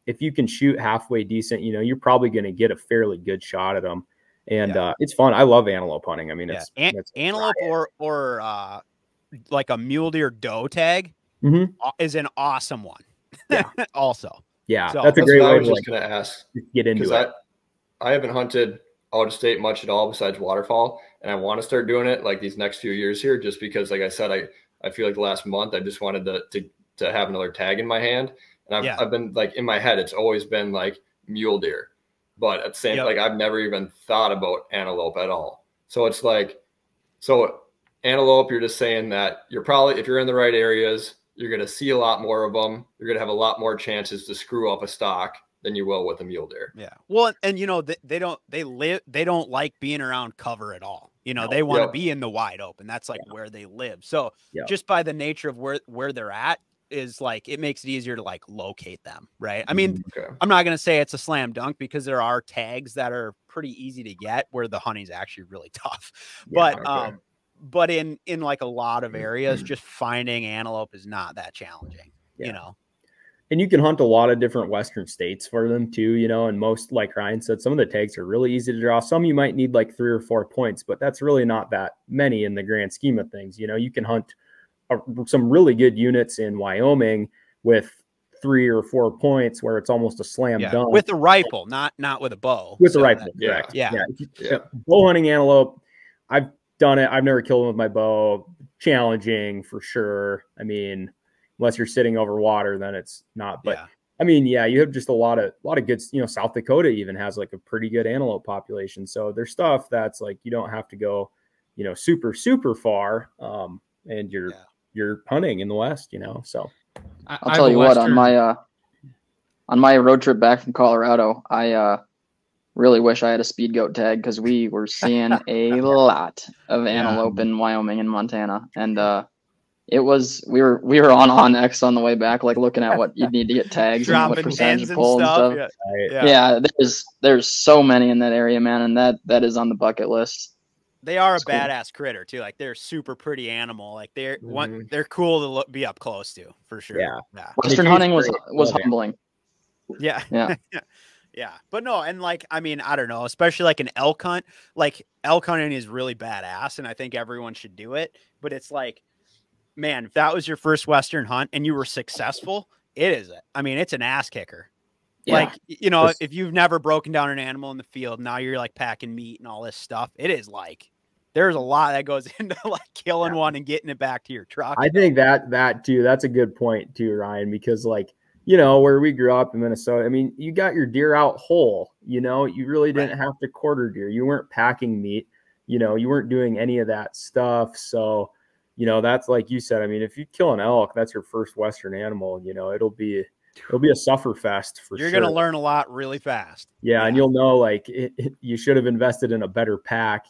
[SPEAKER 3] If you can shoot halfway decent, you're probably going to get a fairly good shot at them. And it's fun. I love antelope hunting. It's
[SPEAKER 1] antelope or like a mule deer doe tag is an awesome one.
[SPEAKER 3] Yeah.
[SPEAKER 1] Also.
[SPEAKER 3] Yeah. So, that's a great way
[SPEAKER 4] I was just going to ask.
[SPEAKER 3] Get into it.
[SPEAKER 4] I haven't hunted out of state much at all besides waterfowl. And I want to start doing it like these next few years here, just because, like I said, I feel like the last month I just wanted to have another tag in my hand. And I've been like, in my head, it's always been like mule deer. But at the same, like, I've never even thought about antelope at all. So it's like, antelope, you're just saying that you're probably, if you're in the right areas, you're going to see a lot more of them. You're going to have a lot more chances to screw up a stock than you will with a mule deer.
[SPEAKER 1] Yeah. Well, and they don't like being around cover at all. They want to be in the wide open. That's like where they live. So just by the nature of where they're at, is like, it makes it easier to like locate them, right? I'm not going to say it's a slam dunk, because there are tags that are pretty easy to get where the hunting's actually really tough. But in like a lot of areas, just finding antelope is not that challenging,
[SPEAKER 3] And you can hunt a lot of different Western states for them too, and most, like Ryan said, some of the tags are really easy to draw. Some you might need like 3 or 4 points, but that's really not that many in the grand scheme of things. You can hunt some really good units in Wyoming with 3 or 4 points, where it's almost a slam dunk
[SPEAKER 1] with a rifle, not with a bow.
[SPEAKER 3] With a rifle, correct? Bow hunting antelope, I've done it. I've never killed them with my bow. Challenging for sure. Unless you're sitting over water, then it's not. But you have just a lot of good. South Dakota even has like a pretty good antelope population. So there's stuff that's like, you don't have to go, super far. And you're hunting in the West, So
[SPEAKER 5] I'll tell you what, on my road trip back from Colorado, I really wish I had a speed goat tag, because we were seeing a lot of antelope in Wyoming and Montana, and we were on Onyx on the way back, like looking at what you need to get tags and what percentage to pull and stuff. Yeah, there's so many in that area, man, and that is on the bucket list.
[SPEAKER 1] They are a badass critter too. Like, they're a super pretty animal. Like, they're cool to be up close to, for sure.
[SPEAKER 3] Yeah.
[SPEAKER 5] Western hunting was humbling.
[SPEAKER 1] Yeah. Yeah. But no, and like, I don't know, especially like an elk hunt. Like, elk hunting is really badass, and I think everyone should do it. But it's like, man, if that was your first Western hunt and you were successful, it's an ass kicker. Yeah. Like, if you've never broken down an animal in the field, now you're like packing meat and all this stuff. It is like, there's a lot that goes into like killing one and getting it back to your truck.
[SPEAKER 3] I think that too, that's a good point too, Ryan, because like, where we grew up in Minnesota, you got your deer out whole, you really didn't have to quarter deer. You weren't packing meat, you weren't doing any of that stuff. So, that's like you said, if you kill an elk, that's your first Western animal, it'll be a suffer fest for sure.
[SPEAKER 1] You're going to learn a lot really fast.
[SPEAKER 3] Yeah. And you'll know, like, you should have invested in a better pack,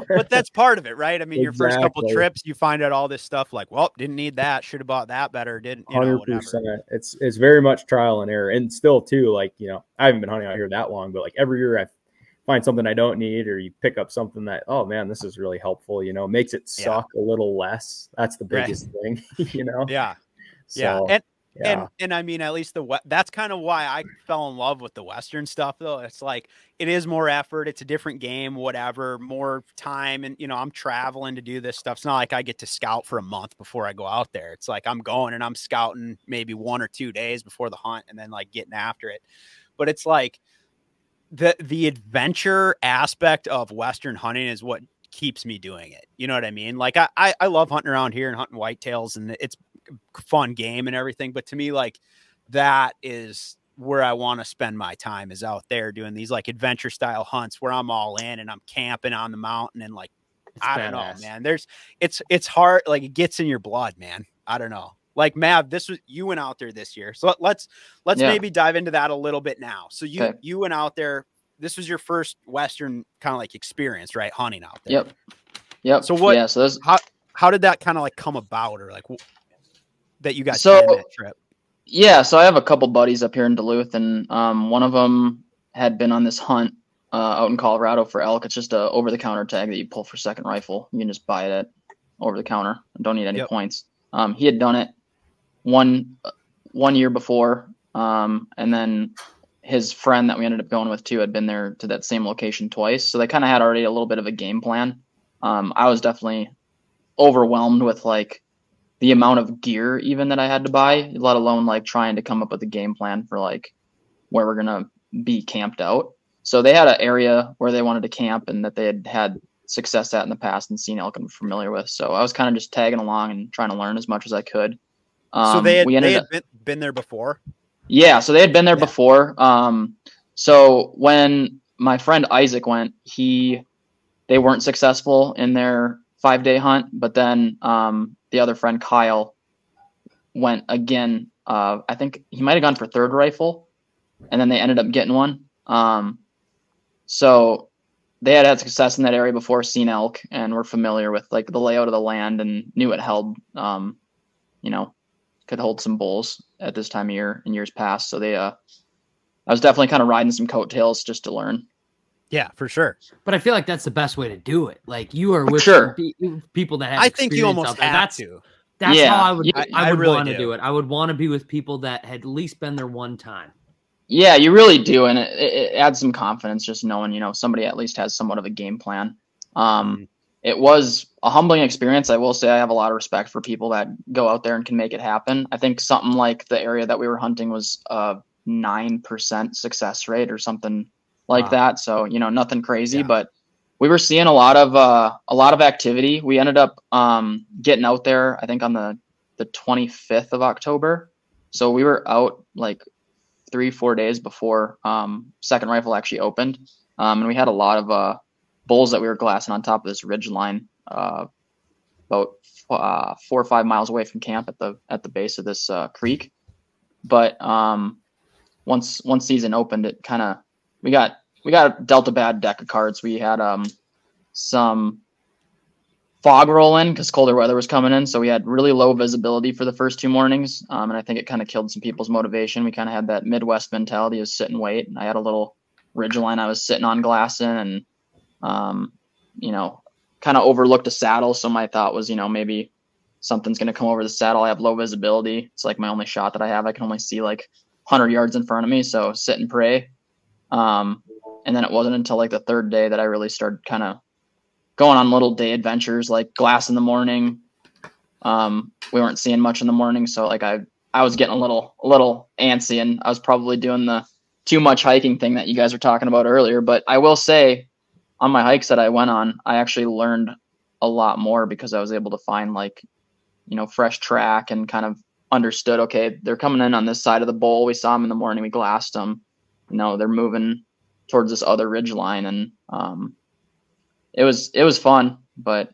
[SPEAKER 1] But that's part of it, right? Your first couple trips, you find out all this stuff like, well, didn't need that. Should have bought that better. Didn't,
[SPEAKER 3] 100%.
[SPEAKER 1] Whatever.
[SPEAKER 3] It's very much trial and error. And still too, like, I haven't been hunting out here that long, but like every year I find something I don't need, or you pick up something that, oh man, this is really helpful, makes it suck a little less. That's the biggest thing,
[SPEAKER 1] Yeah.
[SPEAKER 3] So,
[SPEAKER 1] yeah. And at least that's kind of why I fell in love with the Western stuff, though. It's like, it is more effort. It's a different game, whatever, more time. And, I'm traveling to do this stuff. It's not like I get to scout for a month before I go out there. It's like, I'm going and I'm scouting maybe 1 or 2 days before the hunt, and then like getting after it. But it's like the adventure aspect of Western hunting is what keeps me doing it. You know what I mean? Like, I love hunting around here and hunting whitetails, and fun game and everything. But to me, like, that is where I want to spend my time, is out there doing these like adventure style hunts where I'm all in and I'm camping on the mountain and like, I don't know, man. It's hard. Like, it gets in your blood, man. I don't know. Like, Mav, you went out there this year. So let's maybe dive into that a little bit now. So you went out there. This was your first Western kind of like experience, right? Hunting out there.
[SPEAKER 5] Yep.
[SPEAKER 1] So what,
[SPEAKER 5] yeah, so
[SPEAKER 1] how did that kind of like come about, or like that you got on that trip?
[SPEAKER 5] Yeah. So I have a couple buddies up here in Duluth, and one of them had been on this hunt out in Colorado for elk. It's just a over the counter tag that you pull for second rifle. You can just buy it at over the counter. Don't need any points. He had done it one year before. And then his friend that we ended up going with too had been there to that same location twice. So they kind of had already a little bit of a game plan. I was definitely overwhelmed with like the amount of gear even that I had to buy, let alone like trying to come up with a game plan for like where we're going to be camped out. So they had an area where they wanted to camp and that they had success at in the past and seen elk and were familiar with. So I was kind of just tagging along and trying to learn as much as I could.
[SPEAKER 1] So they had been there before?
[SPEAKER 5] Yeah, so they had been there before. So when my friend Isaac went, they weren't successful in their 5-day hunt, but then the other friend Kyle went again. I think he might have gone for third rifle, and then they ended up getting one. So they had success in that area before, seen elk, and were familiar with like the layout of the land and knew it held, could hold some bulls at this time of year in years past. So I was definitely kind of riding some coattails just to learn.
[SPEAKER 1] Yeah, for sure.
[SPEAKER 2] But I feel like that's the best way to do it. Like, you are with people that have
[SPEAKER 1] I think you almost have to.
[SPEAKER 2] That's how I would really want to do it. I would want to be with people that had at least been there one time.
[SPEAKER 5] Yeah, you really do. And it adds some confidence just knowing, somebody at least has somewhat of a game plan. It was a humbling experience. I will say I have a lot of respect for people that go out there and can make it happen. I think something like the area that we were hunting was a 9% success rate or something like that. So, nothing crazy, but we were seeing a lot of activity. We ended up getting out there, I think on the 25th of October. So we were out like 3-4 days before second rifle actually opened. And we had a lot of bulls that we were glassing on top of this ridge line about 4 or 5 miles away from camp at the base of this creek. But once season opened, it kind of we got dealt a bad deck of cards. We had some fog roll in because colder weather was coming in, so we had really low visibility for the first 2 mornings, and I think it kind of killed some people's motivation. We kind of had that Midwest mentality of sit and wait, and I had a little ridge line I was sitting on glassing, and kind of overlooked a saddle. So my thought was, maybe something's going to come over the saddle. I have low visibility. It's like my only shot that I have. I can only see like 100 yards in front of me. So sit and pray. And then it wasn't until like the 3rd day that I really started kind of going on little day adventures, like glass in the morning. We weren't seeing much in the morning. So like I was getting a little antsy, and I was probably doing the too much hiking thing that you guys were talking about earlier. But I will say, on my hikes that I went on, I actually learned a lot more because I was able to find like, fresh track and kind of understood, okay, they're coming in on this side of the bowl. We saw them in the morning. We glassed them, they're moving towards this other ridge line. And it was fun, but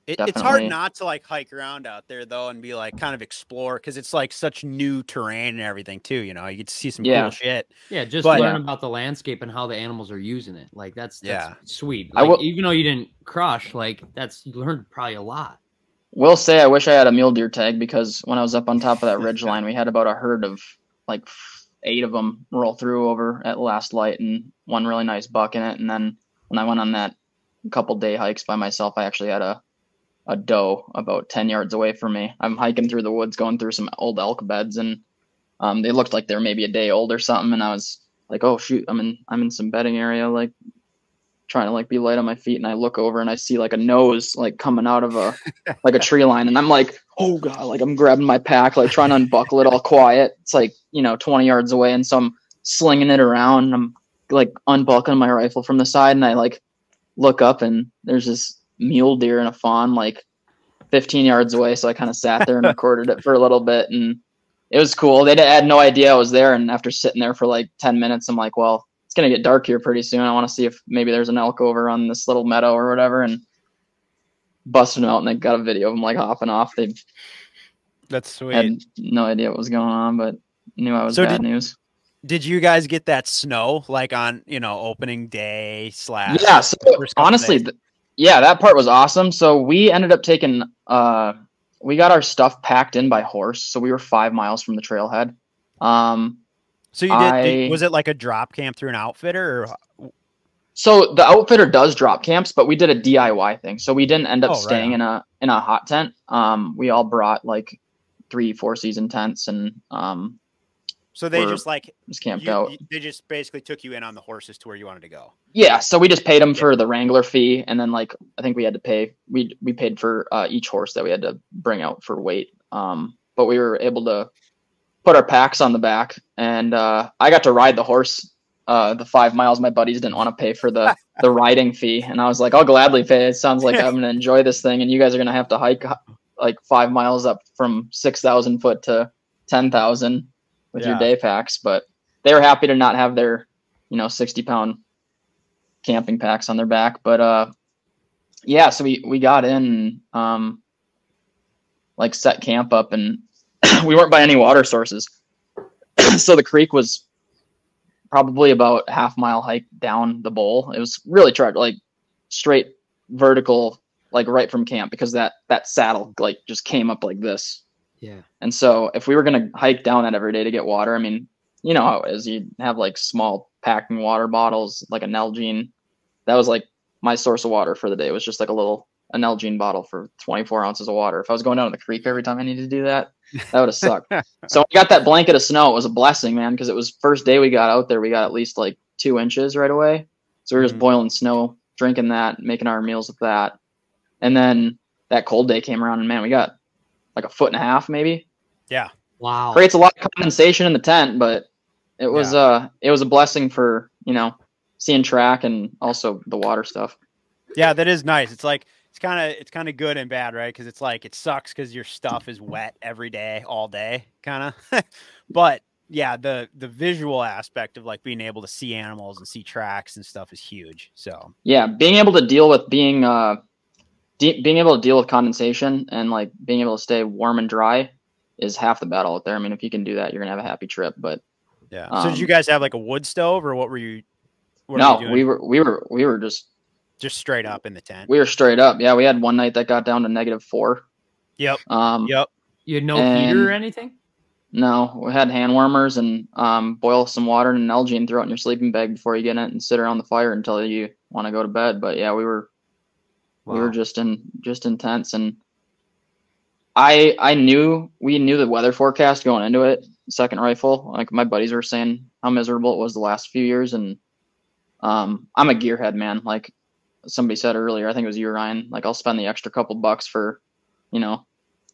[SPEAKER 1] it's hard not to like hike around out there though and be like kind of explore, because it's like such new terrain and everything too. You get to see some cool shit.
[SPEAKER 2] Yeah, learn about the landscape and how the animals are using it. Like that's sweet. Like, even though you didn't crush, like you learned probably a lot.
[SPEAKER 5] Will say I wish I had a mule deer tag, because when I was up on top of that ridge line, we had about a herd of like 8 of them roll through over at last light, and one really nice buck in it. And then when I went on that couple day hikes by myself, I actually had a doe about 10 yards away from me. I'm hiking through the woods, going through some old elk beds, and they looked like they were maybe a day old or something. And I was like, oh shoot, I'm in some bedding area, like trying to like be light on my feet. And I look over and I see like a nose like coming out of a tree line. And I'm like, oh God, like I'm grabbing my pack, like trying to unbuckle it all quiet. It's like, 20 yards away. And so I'm slinging it around, and I'm like unbuckling my rifle from the side. And I like look up, and there's this mule deer and a fawn like 15 yards away. So I kind of sat there and recorded it for a little bit, and it was cool. They had no idea I was there. And after sitting there for like 10 minutes, I'm like, well, it's going to get dark here pretty soon. I want to see if maybe there's an elk over on this little meadow or whatever. And busted them out, and they got a video of them like hopping off.
[SPEAKER 1] That's sweet.
[SPEAKER 5] Had no idea what was going on, but knew I was bad news.
[SPEAKER 1] Did you guys get that snow like on, opening day /
[SPEAKER 5] Yeah. So honestly, that part was awesome. So we ended up taking, we got our stuff packed in by horse. So we were 5 miles from the trailhead.
[SPEAKER 1] So you did, was it like a drop camp through an outfitter or? So
[SPEAKER 5] the outfitter does drop camps, but we did a DIY thing. So we didn't end up staying in a hot tent. We all brought like 3-4 season tents, and
[SPEAKER 1] so they just
[SPEAKER 5] camped out.
[SPEAKER 1] They just basically took you in on the horses to where you wanted to go.
[SPEAKER 5] Yeah. So we just paid them for the wrangler fee. And then like, I think we had to pay, we paid for each horse that we had to bring out for weight. But we were able to put our packs on the back, and I got to ride the horse the 5 miles. My buddies didn't want to pay for the riding fee, and I was like, I'll gladly pay. It sounds like I'm gonna enjoy this thing, and you guys are gonna have to hike like 5 miles up from 6,000 foot to 10,000 with your day packs. But they were happy to not have their 60-pound camping packs on their back. But so we got in, like set camp up, and we weren't by any water sources. So the creek was probably about a half-mile hike down the bowl. It was really like straight vertical, like right from camp, because that saddle like just came up like this.
[SPEAKER 2] Yeah.
[SPEAKER 5] And so if we were going to hike down that every day to get water, I mean, you know how it is. You have like small packing water bottles, like a Nalgene. That was like my source of water for the day. It was just like a Nalgene bottle for 24 ounces of water. If I was going down to the creek every time I needed to do that, that would have sucked. So we got that blanket of snow. It was a blessing, man, because it was first day we got out there. We got at least like 2 inches right away. So we were just boiling snow, drinking that, making our meals with that. And then that cold day came around, and man, we got like 1.5 feet maybe.
[SPEAKER 1] Yeah.
[SPEAKER 2] Wow.
[SPEAKER 5] Creates a lot of condensation in the tent, but it was a blessing for, seeing track and also the water stuff.
[SPEAKER 1] Yeah, that is nice. It's like it's kind of good and bad, right? Because it's like it sucks because your stuff is wet every day, all day, kind of. But yeah, the visual aspect of like being able to see animals and see tracks and stuff is huge. So
[SPEAKER 5] yeah, being able to deal with being able to deal with condensation and like being able to stay warm and dry is half the battle out there. I mean, if you can do that, you're gonna have a happy trip. But
[SPEAKER 1] yeah. So did you guys have like a wood stove, or what were you?
[SPEAKER 5] No, we were just
[SPEAKER 1] straight up in the tent.
[SPEAKER 5] We were straight up. Yeah, we had one night that got down to -4.
[SPEAKER 1] Yep.
[SPEAKER 2] Yep. You had no heater or anything?
[SPEAKER 5] No, we had hand warmers and boil some water and an Nalgene, throw it in your sleeping bag before you get in it, and sit around the fire until you want to go to bed. But yeah, we were just in tents, and we knew the weather forecast going into it. Second rifle, like my buddies were saying how miserable it was the last few years, and I'm a gearhead, man. Like somebody said earlier, I think it was you, Ryan, like I'll spend the extra couple bucks for,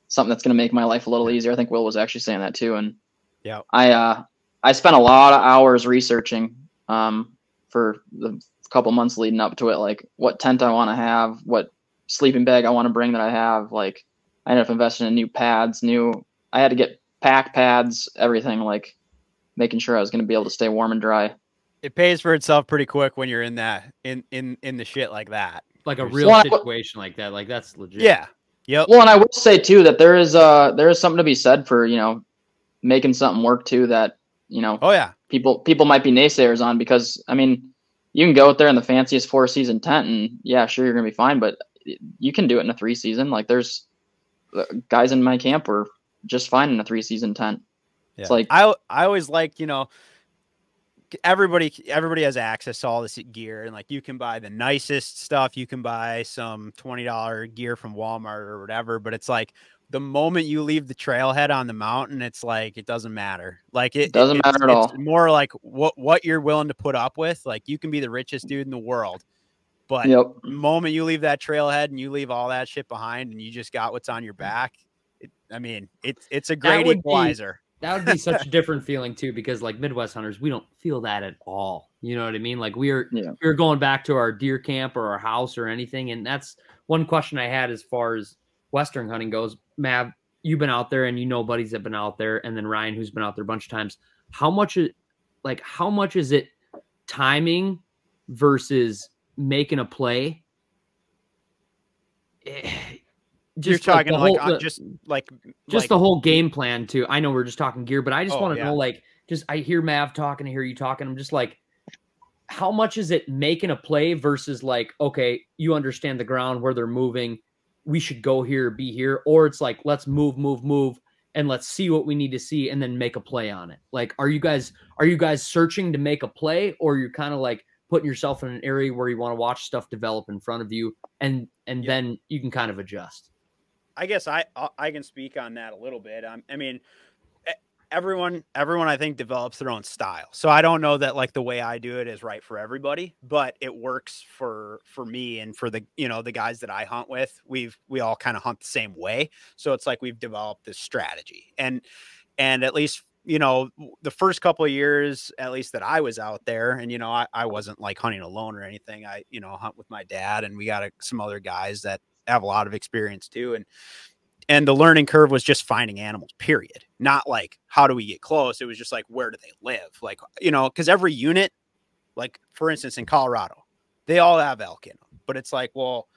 [SPEAKER 5] something that's going to make my life a little easier. I think Will was actually saying that too. And
[SPEAKER 1] yeah,
[SPEAKER 5] I spent a lot of hours researching, for the couple months leading up to it, like what tent I want to have, what sleeping bag I want to bring that I have. Like I ended up investing in new pads, I had to get pack pads, everything, like making sure I was going to be able to stay warm and dry.
[SPEAKER 1] It pays for itself pretty quick when you're in that in the shit like that,
[SPEAKER 2] like a real situation like that. Like that's legit.
[SPEAKER 1] Yeah. Yep.
[SPEAKER 5] Well, and I will say too that there is something to be said for making something work too that
[SPEAKER 1] oh yeah,
[SPEAKER 5] people might be naysayers on, because I mean you can go out there in the fanciest 4-season tent and yeah, sure, you're gonna be fine, but you can do it in a 3-season. Like there's guys in my camp were just fine in a 3-season tent.
[SPEAKER 1] Yeah.
[SPEAKER 5] It's like
[SPEAKER 1] I always like everybody has access to all this gear, and like you can buy the nicest stuff, you can buy some $20 gear from Walmart or whatever, but it's like the moment you leave the trailhead on the mountain, it's like it doesn't matter. Like it doesn't matter at all. It's more like what you're willing to put up with. Like you can be the richest dude in the world, but the moment you leave that trailhead and you leave all that shit behind and you just got what's on your back, it's a great equalizer.
[SPEAKER 2] That would be such a different feeling too, because like Midwest hunters, we don't feel that at all. You know what I mean? Like we're going back to our deer camp or our house or anything. And that's one question I had as far as Western hunting goes, Mav, you've been out there and you know buddies that have been out there, and then Ryan, who's been out there a bunch of times. How much is it timing versus making a play?
[SPEAKER 1] You're talking the
[SPEAKER 2] whole game plan too. I know we're just talking gear, but I just want to know, like, I hear Mav talking, I hear you talking. I'm just like, how much is it making a play versus like, okay, you understand the ground where they're moving, we should go here, be here, or it's like, let's move, and let's see what we need to see and then make a play on it. Like, are you guys searching to make a play, or you're kind of like putting yourself in an area where you want to watch stuff develop in front of you, and then you can kind of adjust?
[SPEAKER 1] I guess I can speak on that a little bit. I mean, everyone I think develops their own style. So I don't know that like the way I do it is right for everybody, but it works for me and for the guys that I hunt with. We all kind of hunt the same way. So it's like we've developed this strategy. And at least, the first couple of years, at least that I was out there, and I wasn't like hunting alone or anything. I hunt with my dad, and we got some other guys that have a lot of experience too. And the learning curve was just finding animals, period. Not like, how do we get close? It was just like, where do they live? Like, because every unit, like for instance, in Colorado, they all have elk in them, but it's like, well,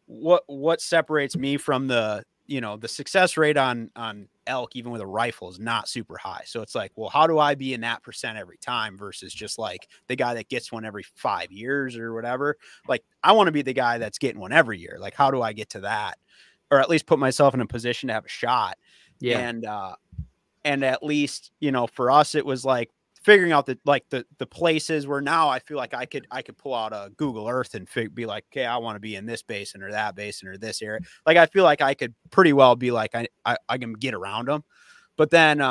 [SPEAKER 1] what separates me from the success rate on elk, even with a rifle, is not super high. So it's like, well, how do I be in that percent every time versus just like the guy that gets one every 5 years or whatever? Like, I want to be the guy that's getting one every year. Like, how do I get to that? Or at least put myself in a position to have a shot. Yeah. And at least, for us, it was like figuring out the places where now I feel like I could pull out a Google Earth and be like, okay, I want to be in this basin or that basin or this area. Like, I feel like I could pretty well be like, I can get around them. But then,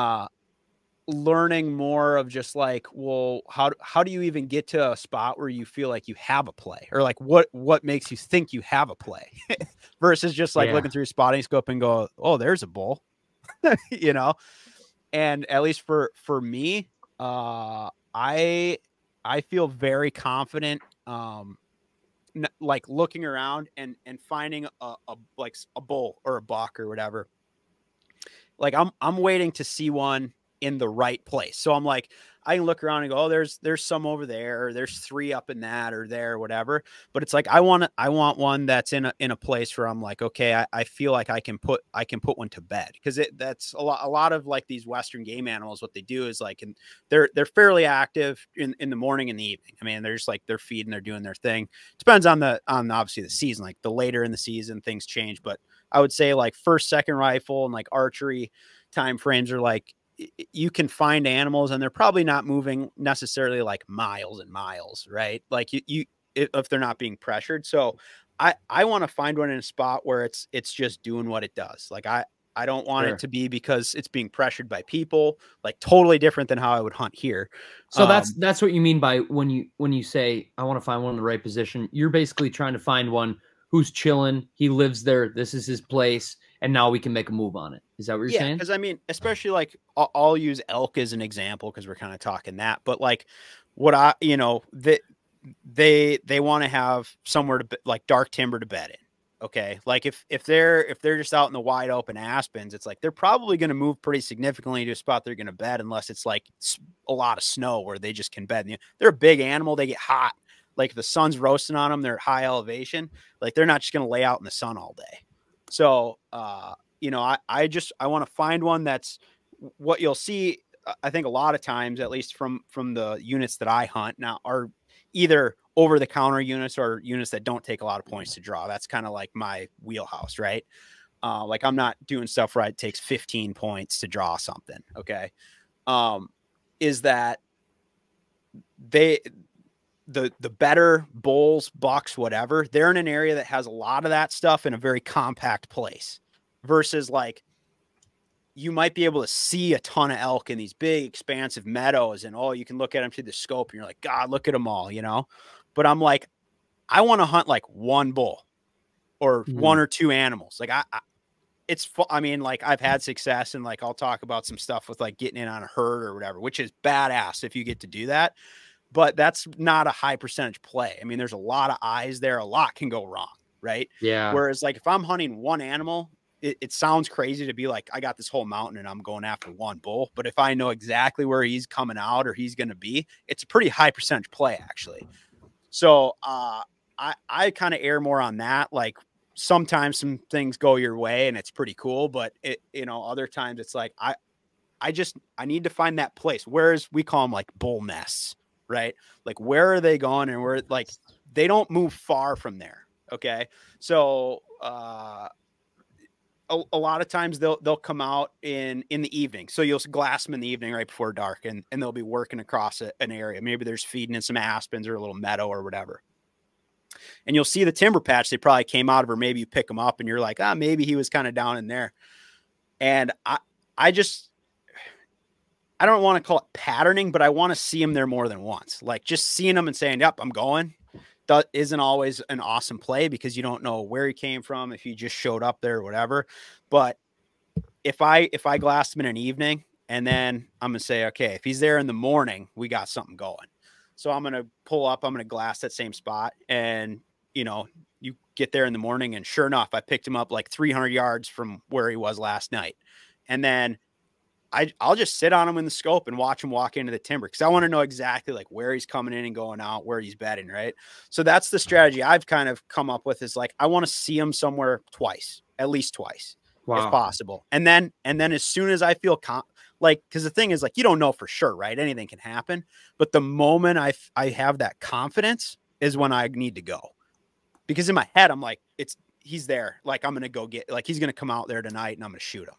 [SPEAKER 1] learning more of just like, well, how do you even get to a spot where you feel like you have a play, or like what makes you think you have a play versus just like looking through a spotting scope and go, oh, there's a bull, and at least for me, I feel very confident, like looking around and finding a bull or a buck or whatever. Like I'm waiting to see one in the right place. So I'm like, I can look around and go, oh, there's some over there, or there's 3 up in that or there, or whatever. But it's like, I want one that's in a place where I'm like, okay, I feel like I can put one to bed. Cause that's a lot of like these Western game animals. What they do is like, and they're fairly active in the morning and the evening. I mean, they're just like, they're feeding, they're doing their thing. Depends on obviously the season, like the later in the season, things change. But I would say like first, second rifle and like archery time frames are like, you can find animals and they're probably not moving necessarily like miles and miles, right? Like if they're not being pressured. So I want to find one in a spot where it's just doing what it does. Like I don't want it to be because it's being pressured by people, like totally different than how I would hunt here.
[SPEAKER 2] So that's what you mean by when you say, I want to find one in the right position. You're basically trying to find one who's chilling. He lives there. This is his place. And now we can make a move on it. Is that what you're saying?
[SPEAKER 1] Because I mean, especially like I'll use elk as an example because we're kind of talking that. But like what they want to have somewhere to like dark timber to bed in. Okay, like if they're just out in the wide open aspens, it's like they're probably going to move pretty significantly to a spot they're going to bed unless it's like a lot of snow where they just can bed. They're a big animal. They get hot. Like if the sun's roasting on them, they're at high elevation. Like they're not just going to lay out in the sun all day. So, I want to find one that's what you'll see. I think a lot of times, at least from the units that I hunt now, are either over the counter units or units that don't take a lot of points to draw. That's kind of like my wheelhouse, right? Like I'm not doing stuff where it takes 15 points to draw something. Okay. Is that the better bulls, bucks, whatever, they're in an area that has a lot of that stuff in a very compact place versus like you might be able to see a ton of elk in these big expansive meadows and you can look at them through the scope and you're like, God, look at them all, but I'm like, I want to hunt like one bull or one or two animals. Like I mean, like I've had success and like, I'll talk about some stuff with like getting in on a herd or whatever, which is badass if you get to do that. But that's not a high percentage play. I mean, there's a lot of eyes there. A lot can go wrong, right?
[SPEAKER 2] Yeah.
[SPEAKER 1] Whereas like if I'm hunting one animal it sounds crazy to be like, I got this whole mountain and I'm going after one bull. But if I know exactly where he's coming out or he's going to be, it's a pretty high percentage play actually. So I kind of err more on that. Like sometimes some things go your way and it's pretty cool, but other times it's like, I need to find that place. Whereas we call them like bull nests, right? Like where are they going? And where like, they don't move far from there. Okay. So, a lot of times they'll come out in the evening. So you'll glass them in the evening right before dark and they'll be working across an area. Maybe there's feeding in some aspens or a little meadow or whatever. And you'll see the timber patch they probably came out of, or maybe you pick them up and you're like, maybe he was kind of down in there. And I don't want to call it patterning, but I want to see him there more than once. Like just seeing him and saying, yep, I'm going. That isn't always an awesome play because you don't know where he came from, if he just showed up there or whatever. But if I glassed him in an evening and then I'm going to say, okay, if he's there in the morning, we got something going. So I'm going to pull up, I'm going to glass that same spot. And, you get there in the morning and sure enough, I picked him up like 300 yards from where he was last night. And then I'll just sit on him in the scope and watch him walk into the timber because I want to know exactly like where he's coming in and going out, where he's bedding, right? So that's the strategy I've kind of come up with is like I want to see him somewhere at least twice, if possible. And then as soon as I feel because the thing is like you don't know for sure, right? Anything can happen, but the moment I have that confidence is when I need to go, because in my head I'm like he's there, like I'm gonna go get like he's gonna come out there tonight and I'm gonna shoot him.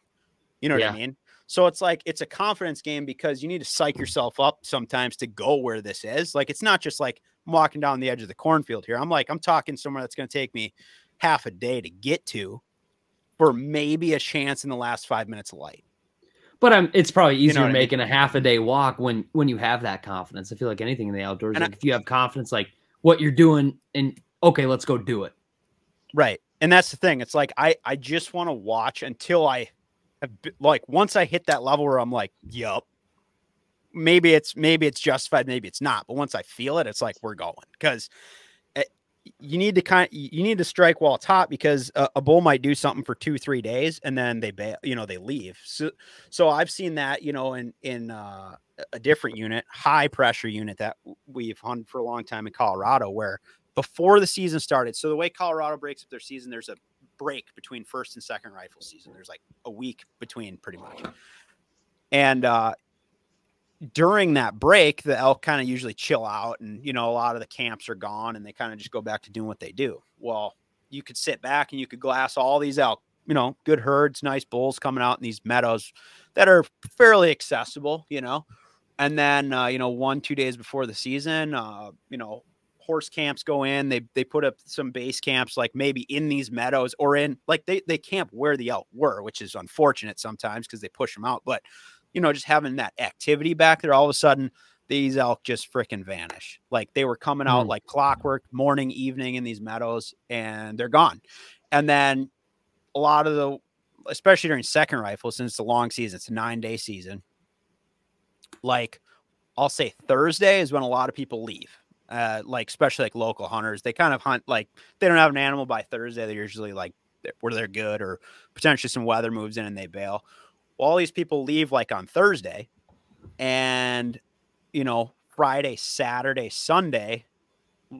[SPEAKER 1] You know what I mean? So it's like, it's a confidence game because you need to psych yourself up sometimes to go where this is. Like, it's not just like I'm walking down the edge of the cornfield here. I'm talking somewhere that's going to take me half a day to get to for maybe a chance in the last 5 minutes of light.
[SPEAKER 2] But it's probably easier making a half a day walk when you have that confidence. I feel like anything in the outdoors, like if you have confidence, like what you're doing and okay, let's go do it.
[SPEAKER 1] Right. And that's the thing. It's like, I just want to watch until like once I hit that level where I'm like, yup, maybe it's justified, maybe it's not. But once I feel it, it's like we're going, because you need to strike while it's hot, because a bull might do something for 2-3 days and then they bail, they leave. So I've seen that, in a different unit, high pressure unit that we've hunted for a long time in Colorado, where before the season started. So the way Colorado breaks up their season, there's a break between first and second rifle season. There's like a week between pretty much. And during that break, the elk kind of usually chill out and, a lot of the camps are gone and they kind of just go back to doing what they do. Well, you could sit back and you could glass all these elk, good herds, nice bulls coming out in these meadows that are fairly accessible, and then, 1-2 days before the season, horse camps go in, they put up some base camps, like maybe in these meadows or in like they camp where the elk were, which is unfortunate sometimes because they push them out. But, just having that activity back there, all of a sudden these elk just freaking vanish. Like they were coming out like clockwork, morning, evening in these meadows, and they're gone. And then a lot of especially during second rifle, since it's a long season, it's a 9-day season. Like I'll say Thursday is when a lot of people leave. Like especially like local hunters, they kind of hunt like they don't have an animal by Thursday. They're usually like where they're good, or potentially some weather moves in and they bail. Well, all these people leave like on Thursday, and Friday, Saturday, Sunday,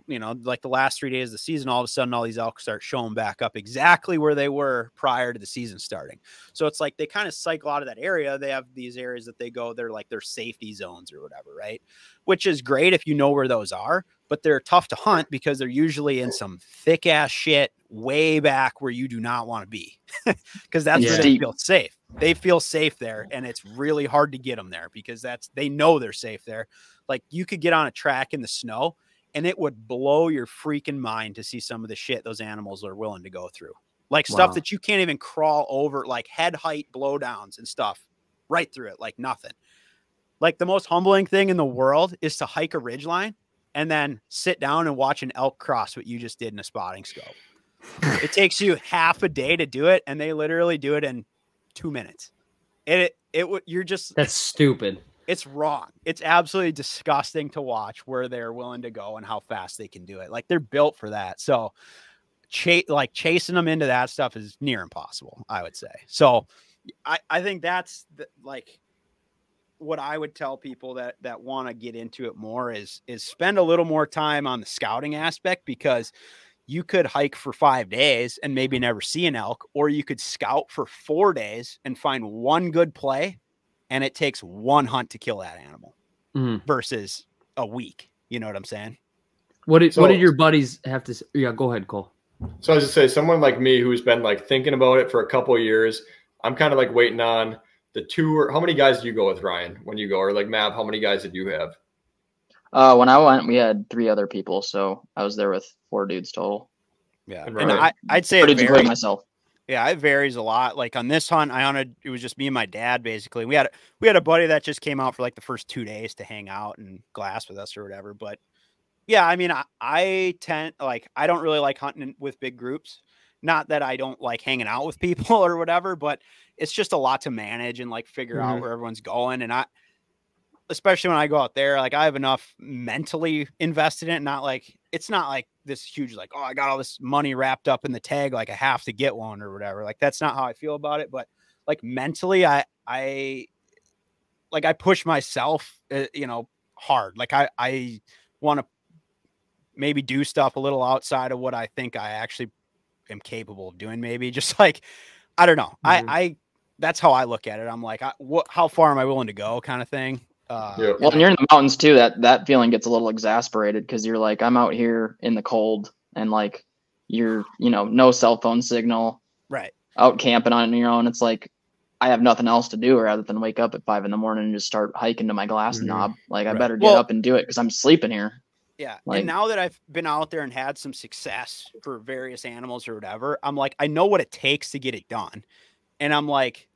[SPEAKER 1] like the last 3 days of the season, all of a sudden all these elk start showing back up exactly where they were prior to the season starting. So it's like they kind of cycle out of that area. They have these areas that they go, they're like their safety zones or whatever, right? Which is great if you know where those are, but they're tough to hunt because they're usually in some thick ass shit way back where you do not want to be, because that's where they feel safe. They feel safe there, and it's really hard to get them there because they know they're safe there. Like you could get on a track in the snow and it would blow your freaking mind to see some of the shit those animals are willing to go through. Like stuff that you can't even crawl over, like head height blowdowns and stuff right through it, like nothing. Like the most humbling thing in the world is to hike a ridgeline and then sit down and watch an elk cross what you just did in a spotting scope. It takes you half a day to do it, and they literally do it in 2 minutes. You're just,
[SPEAKER 2] that's stupid.
[SPEAKER 1] It's wrong. It's absolutely disgusting to watch where they're willing to go and how fast they can do it. Like they're built for that. So chasing them into that stuff is near impossible, I would say. So I think that's like what I would tell people that want to get into it more is spend a little more time on the scouting aspect, because you could hike for 5 days and maybe never see an elk, or you could scout for 4 days and find one good play, and it takes one hunt to kill that animal versus a week. You know what I'm saying?
[SPEAKER 2] What did your buddies have to say? Yeah, go ahead, Cole.
[SPEAKER 4] So I was just say, someone like me who's been like thinking about it for a couple of years, I'm kind of like waiting on the tour. How many guys do you go with, Ryan, when you go? Or like Mav, how many guys did you have?
[SPEAKER 5] When I went, we had 3 other people, so I was there with 4 dudes total.
[SPEAKER 1] Yeah,
[SPEAKER 4] Right.
[SPEAKER 1] and I'd say it
[SPEAKER 5] including myself.
[SPEAKER 1] Yeah, it varies a lot. Like on this hunt, it was just me and my dad basically. We had a buddy that just came out for like the first 2 days to hang out and glass with us or whatever. But yeah, I mean, I don't really like hunting with big groups. Not that I don't like hanging out with people or whatever, but it's just a lot to manage and like figure out where everyone's going. And especially when I go out there, like I have enough mentally invested in it. It's not like this huge, like, oh, I got all this money wrapped up in the tag, like I have to get one or whatever. Like, that's not how I feel about it. But like mentally, I push myself, hard. Like I want to maybe do stuff a little outside of what I think I actually am capable of doing. Maybe just like, I don't know. That's how I look at it. I'm like, how far am I willing to go, kind of thing.
[SPEAKER 5] Well, and you're in the mountains too. That feeling gets a little exasperated, because you're like, I'm out here in the cold, and like you're, no cell phone signal,
[SPEAKER 1] right?
[SPEAKER 5] Out camping on your own. It's like I have nothing else to do rather than wake up at 5 a.m. and just start hiking to my glass knob. Like I better get up and do it, because I'm sleeping here.
[SPEAKER 1] Yeah. And now that I've been out there and had some success for various animals or whatever, I'm like, I know what it takes to get it done. And I'm like,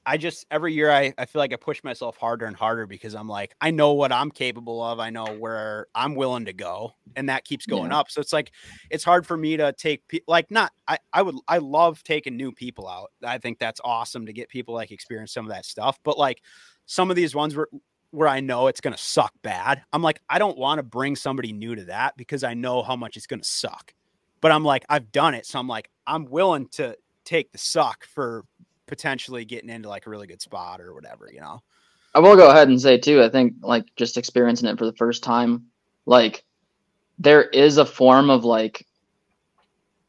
[SPEAKER 1] I just, every year I feel like I push myself harder and harder, because I'm like, I know what I'm capable of. I know where I'm willing to go, and that keeps going up. So it's like, it's hard for me to take, I love taking new people out. I think that's awesome to get people like experience some of that stuff. But like some of these ones where I know it's going to suck bad, I'm like, I don't want to bring somebody new to that, because I know how much it's going to suck. But I'm like, I've done it. So I'm like, I'm willing to take the suck for potentially getting into like a really good spot or whatever,
[SPEAKER 5] I will go ahead and say too, I think like just experiencing it for the first time, like there is a form of like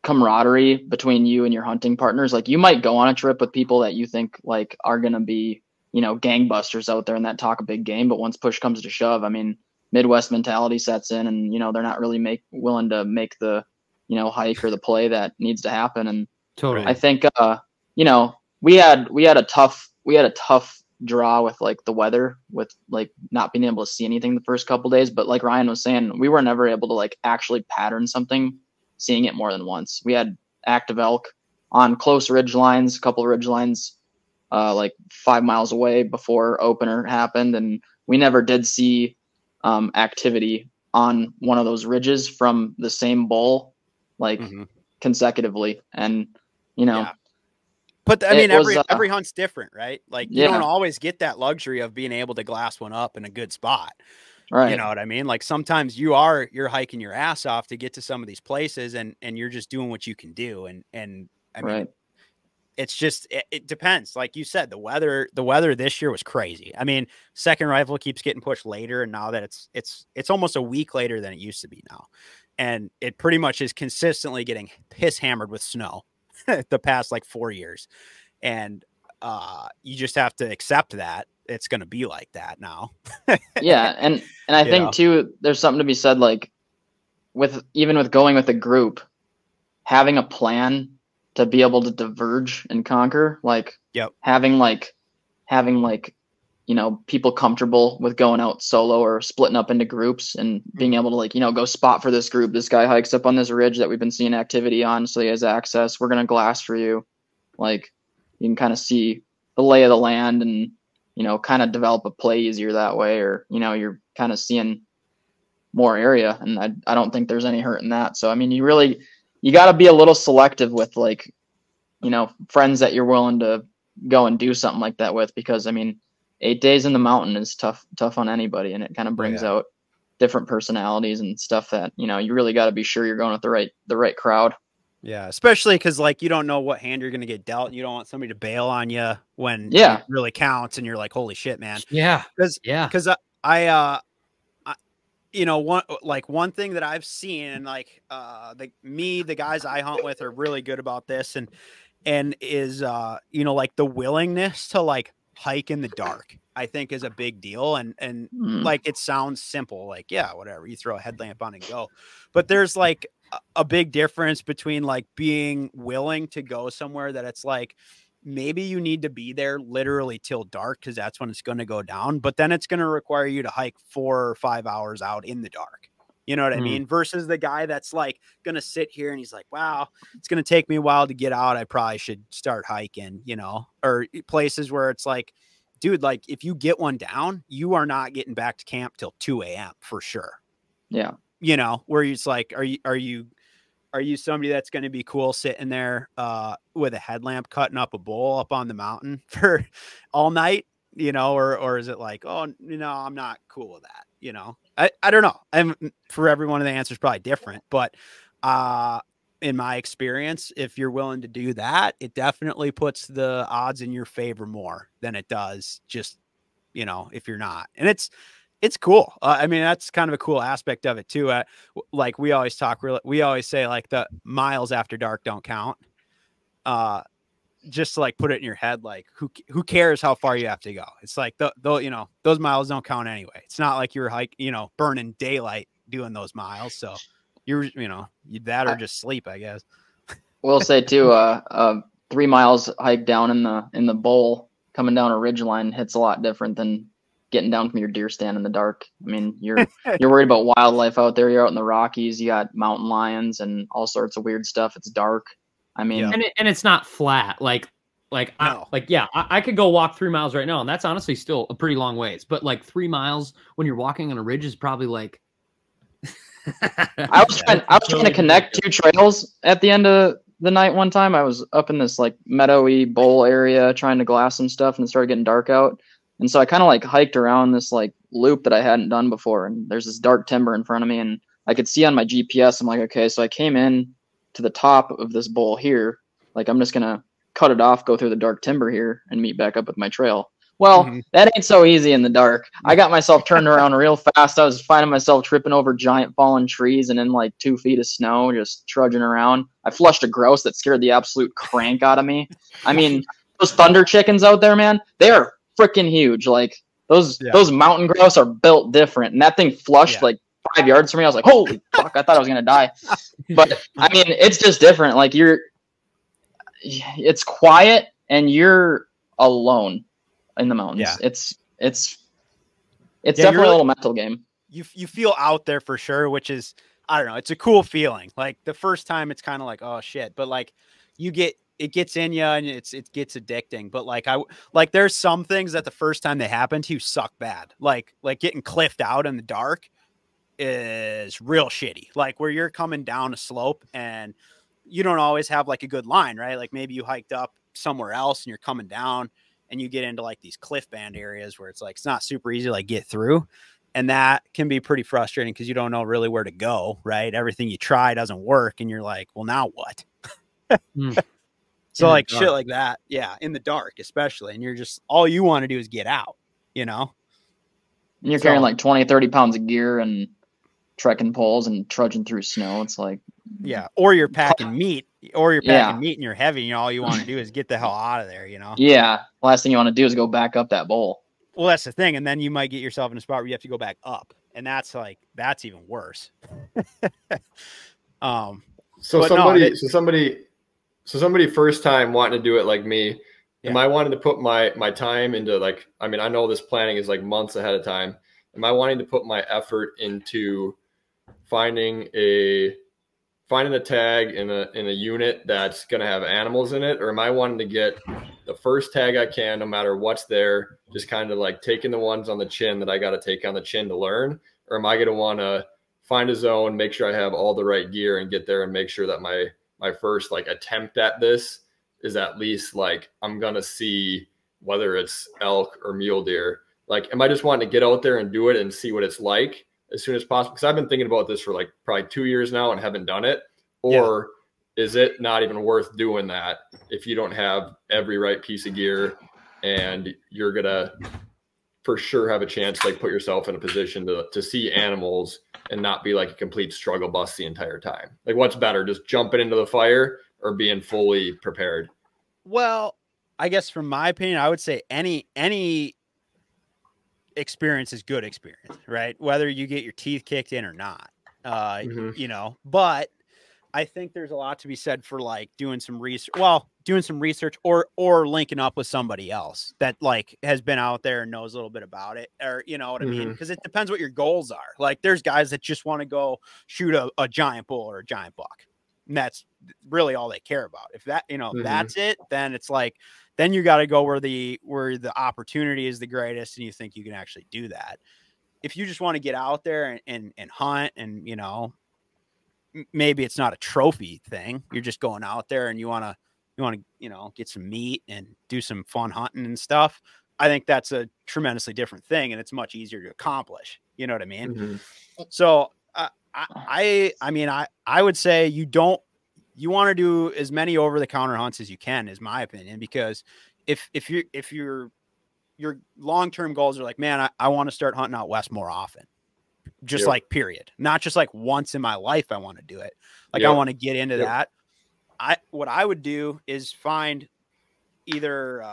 [SPEAKER 5] camaraderie between you and your hunting partners. Like you might go on a trip with people that you think like are going to be, gangbusters out there and that talk a big game. But once push comes to shove, I mean, Midwest mentality sets in, and, they're not really willing to make the, hike or the play that needs to happen. And
[SPEAKER 2] totally,
[SPEAKER 5] I think, we had a tough draw with like the weather, with like not being able to see anything the first couple days. But like Ryan was saying, we were never able to like actually pattern something, seeing it more than once. We had active elk on close ridge lines, a couple of ridge lines, like 5 miles away before opener happened. And we never did see activity on one of those ridges from the same bull, like consecutively. And,
[SPEAKER 1] But I mean, every hunt's different, right? Like you don't always get that luxury of being able to glass one up in a good spot.
[SPEAKER 5] Right.
[SPEAKER 1] You know what I mean? Like sometimes you're hiking your ass off to get to some of these places, and you're just doing what you can do. And I mean, it's just, it depends. Like you said, the weather this year was crazy. I mean, second rifle keeps getting pushed later. And now that it's almost a week later than it used to be now. And it pretty much is consistently getting piss hammered with snow the past like 4 years. And you just have to accept that it's going to be like that now.
[SPEAKER 5] Yeah. And I think too, there's something to be said, like with going with a group, having a plan to be able to diverge and conquer, like having people comfortable with going out solo or splitting up into groups and being able to like, go spot for this group. This guy hikes up on this ridge that we've been seeing activity on, so he has access. We're going to glass for you. Like you can kind of see the lay of the land and, kind of develop a play easier that way, or, you're kind of seeing more area. And I don't think there's any hurt in that. So, I mean, you got to be a little selective with like, friends that you're willing to go and do something like that with, because I mean, 8 days in the mountain is tough on anybody. And it kind of brings out different personalities and stuff that, you really got to be sure you're going with the right crowd.
[SPEAKER 1] Yeah, especially because like you don't know what hand you're gonna get dealt, and you don't want somebody to bail on you when
[SPEAKER 5] Yeah.
[SPEAKER 1] it really counts, and you're like, holy shit, man.
[SPEAKER 2] Yeah.
[SPEAKER 1] Because
[SPEAKER 2] Yeah.
[SPEAKER 1] I you know, one thing that I've seen, and like the guys I hunt with are really good about this, and is you know, like the willingness to like hike in the dark, I think is a big deal. And like it sounds simple, like, yeah, whatever, you throw a headlamp on and go. But there's like a big difference between like being willing to go somewhere that it's like maybe you need to be there literally till dark because that's when it's going to go down, but then it's going to require you to hike 4 or 5 hours out in the dark. You know what I mean? Versus the guy that's like going to sit here and he's like, wow, it's going to take me a while to get out. I probably should start hiking, you know, or places where it's like, dude, like if you get one down, you are not getting back to camp till 2 a.m. for sure.
[SPEAKER 5] Yeah.
[SPEAKER 1] You know, where it's like, are you somebody that's going to be cool sitting there with a headlamp cutting up a bowl up on the mountain for all night, you know, or is it like, oh, you know, I'm not cool with that. You know, I don't know. For everyone, the answer is probably different, but in my experience, if you're willing to do that, it definitely puts the odds in your favor more than it does just, you know, if you're not. And it's cool. I mean, that's kind of a cool aspect of it too. Like we always say like the miles after dark don't count. Just to like put it in your head, like who cares how far you have to go? It's like you know, those miles don't count anyway. It's not like you're you know, burning daylight doing those miles. So you know, that or just sleep, I guess.
[SPEAKER 5] We'll say too, 3 miles hike down in the bowl coming down a ridge line hits a lot different than getting down from your deer stand in the dark. I mean, you're worried about wildlife out there. You're out in the Rockies. You got mountain lions and all sorts of weird stuff. It's dark. I mean,
[SPEAKER 2] and it's not flat. I could go walk 3 miles right now, and that's honestly still a pretty long ways. But like 3 miles when you're walking on a ridge is probably like.
[SPEAKER 5] I was trying to connect 2 trails at the end of the night one time. I was up in this like meadowy bowl area trying to glass some stuff, and it started getting dark out. And so I kind of like hiked around this like loop that I hadn't done before. And there's this dark timber in front of me, and I could see on my GPS. I'm like, okay, so I came in to the top of this bowl here. Like, I'm just going to cut it off, go through the dark timber here and meet back up with my trail. Well, that ain't so easy in the dark. I got myself turned around real fast. I was finding myself tripping over giant fallen trees and in like 2 feet of snow, just trudging around. I flushed a grouse that scared the absolute crank out of me. I mean, those thunder chickens out there, man, they are freaking huge. Like those mountain grouse are built different. And that thing flushed like 5 yards from me. I was like, holy fuck, I thought I was going to die. But I mean, it's just different. Like it's quiet and you're alone in the mountains.
[SPEAKER 1] Yeah.
[SPEAKER 5] It's definitely a little mental game.
[SPEAKER 1] You feel out there for sure, which is, I don't know, it's a cool feeling. Like the first time it's kind of like, oh shit, but like it gets in you and it gets addicting. But like there's some things that the first time they happen to you suck bad. Like getting cliffed out in the dark is real shitty. Like where you're coming down a slope and you don't always have like a good line, right? Like maybe you hiked up somewhere else and you're coming down and you get into like these cliff band areas where it's like, it's not super easy to like get through. And that can be pretty frustrating because you don't know really where to go, right? Everything you try doesn't work. And you're like, well, now what? So like shit like that. Yeah. In the dark, especially. And you're just, all you want to do is get out, you know?
[SPEAKER 5] And you're carrying like 20, 30 pounds of gear and trekking poles and trudging through snow. It's like,
[SPEAKER 1] yeah. Or you're packing meat and you're heavy and all you want to do is get the hell out of there, you know?
[SPEAKER 5] Yeah. Last thing you want to do is go back up that bowl.
[SPEAKER 1] Well, that's the thing. And then you might get yourself in a spot where you have to go back up. And that's even worse.
[SPEAKER 4] Somebody first time wanting to do it like me, am I wanting to put my time into like, I mean, I know this planning is like months ahead of time. Am I wanting to put my effort into finding a tag in a unit that's going to have animals in it? Or am I wanting to get the first tag I can, no matter what's there, just kind of like taking the ones on the chin that I got to take on the chin to learn? Or am I going to want to find a zone, make sure I have all the right gear and get there and make sure that my first like attempt at this is at least like, I'm going to see whether it's elk or mule deer. Like, am I just wanting to get out there and do it and see what it's like as soon as possible? Because I've been thinking about this for like probably 2 years now and haven't done it. Or is it not even worth doing that if you don't have every right piece of gear and you're going to for sure have a chance to like put yourself in a position to see animals and not be like a complete struggle bus the entire time? Like what's better, just jumping into the fire or being fully prepared?
[SPEAKER 1] Well, I guess from my opinion, I would say any experience is good experience, right? Whether you get your teeth kicked in or not, you know, but I think there's a lot to be said for like doing some research, or linking up with somebody else that like has been out there and knows a little bit about it, or you know what I mean? Because it depends what your goals are. Like there's guys that just want to go shoot a giant bull or a giant buck. And that's really all they care about. If that, you know, that's it, then it's like, then you got to go where the opportunity is the greatest and you think you can actually do that. If you just want to get out there and hunt and, you know, maybe it's not a trophy thing. You're just going out there and you want to, you know, get some meat and do some fun hunting and stuff. I think that's a tremendously different thing. And it's much easier to accomplish. You know what I mean? So I mean, I would say you want to do as many over the counter hunts as you can, is my opinion, because if your long-term goals are like, man, I want to start hunting out west more often. Just like period, not just like once in my life. I want to do it. Like I want to get into that. What I would do is find either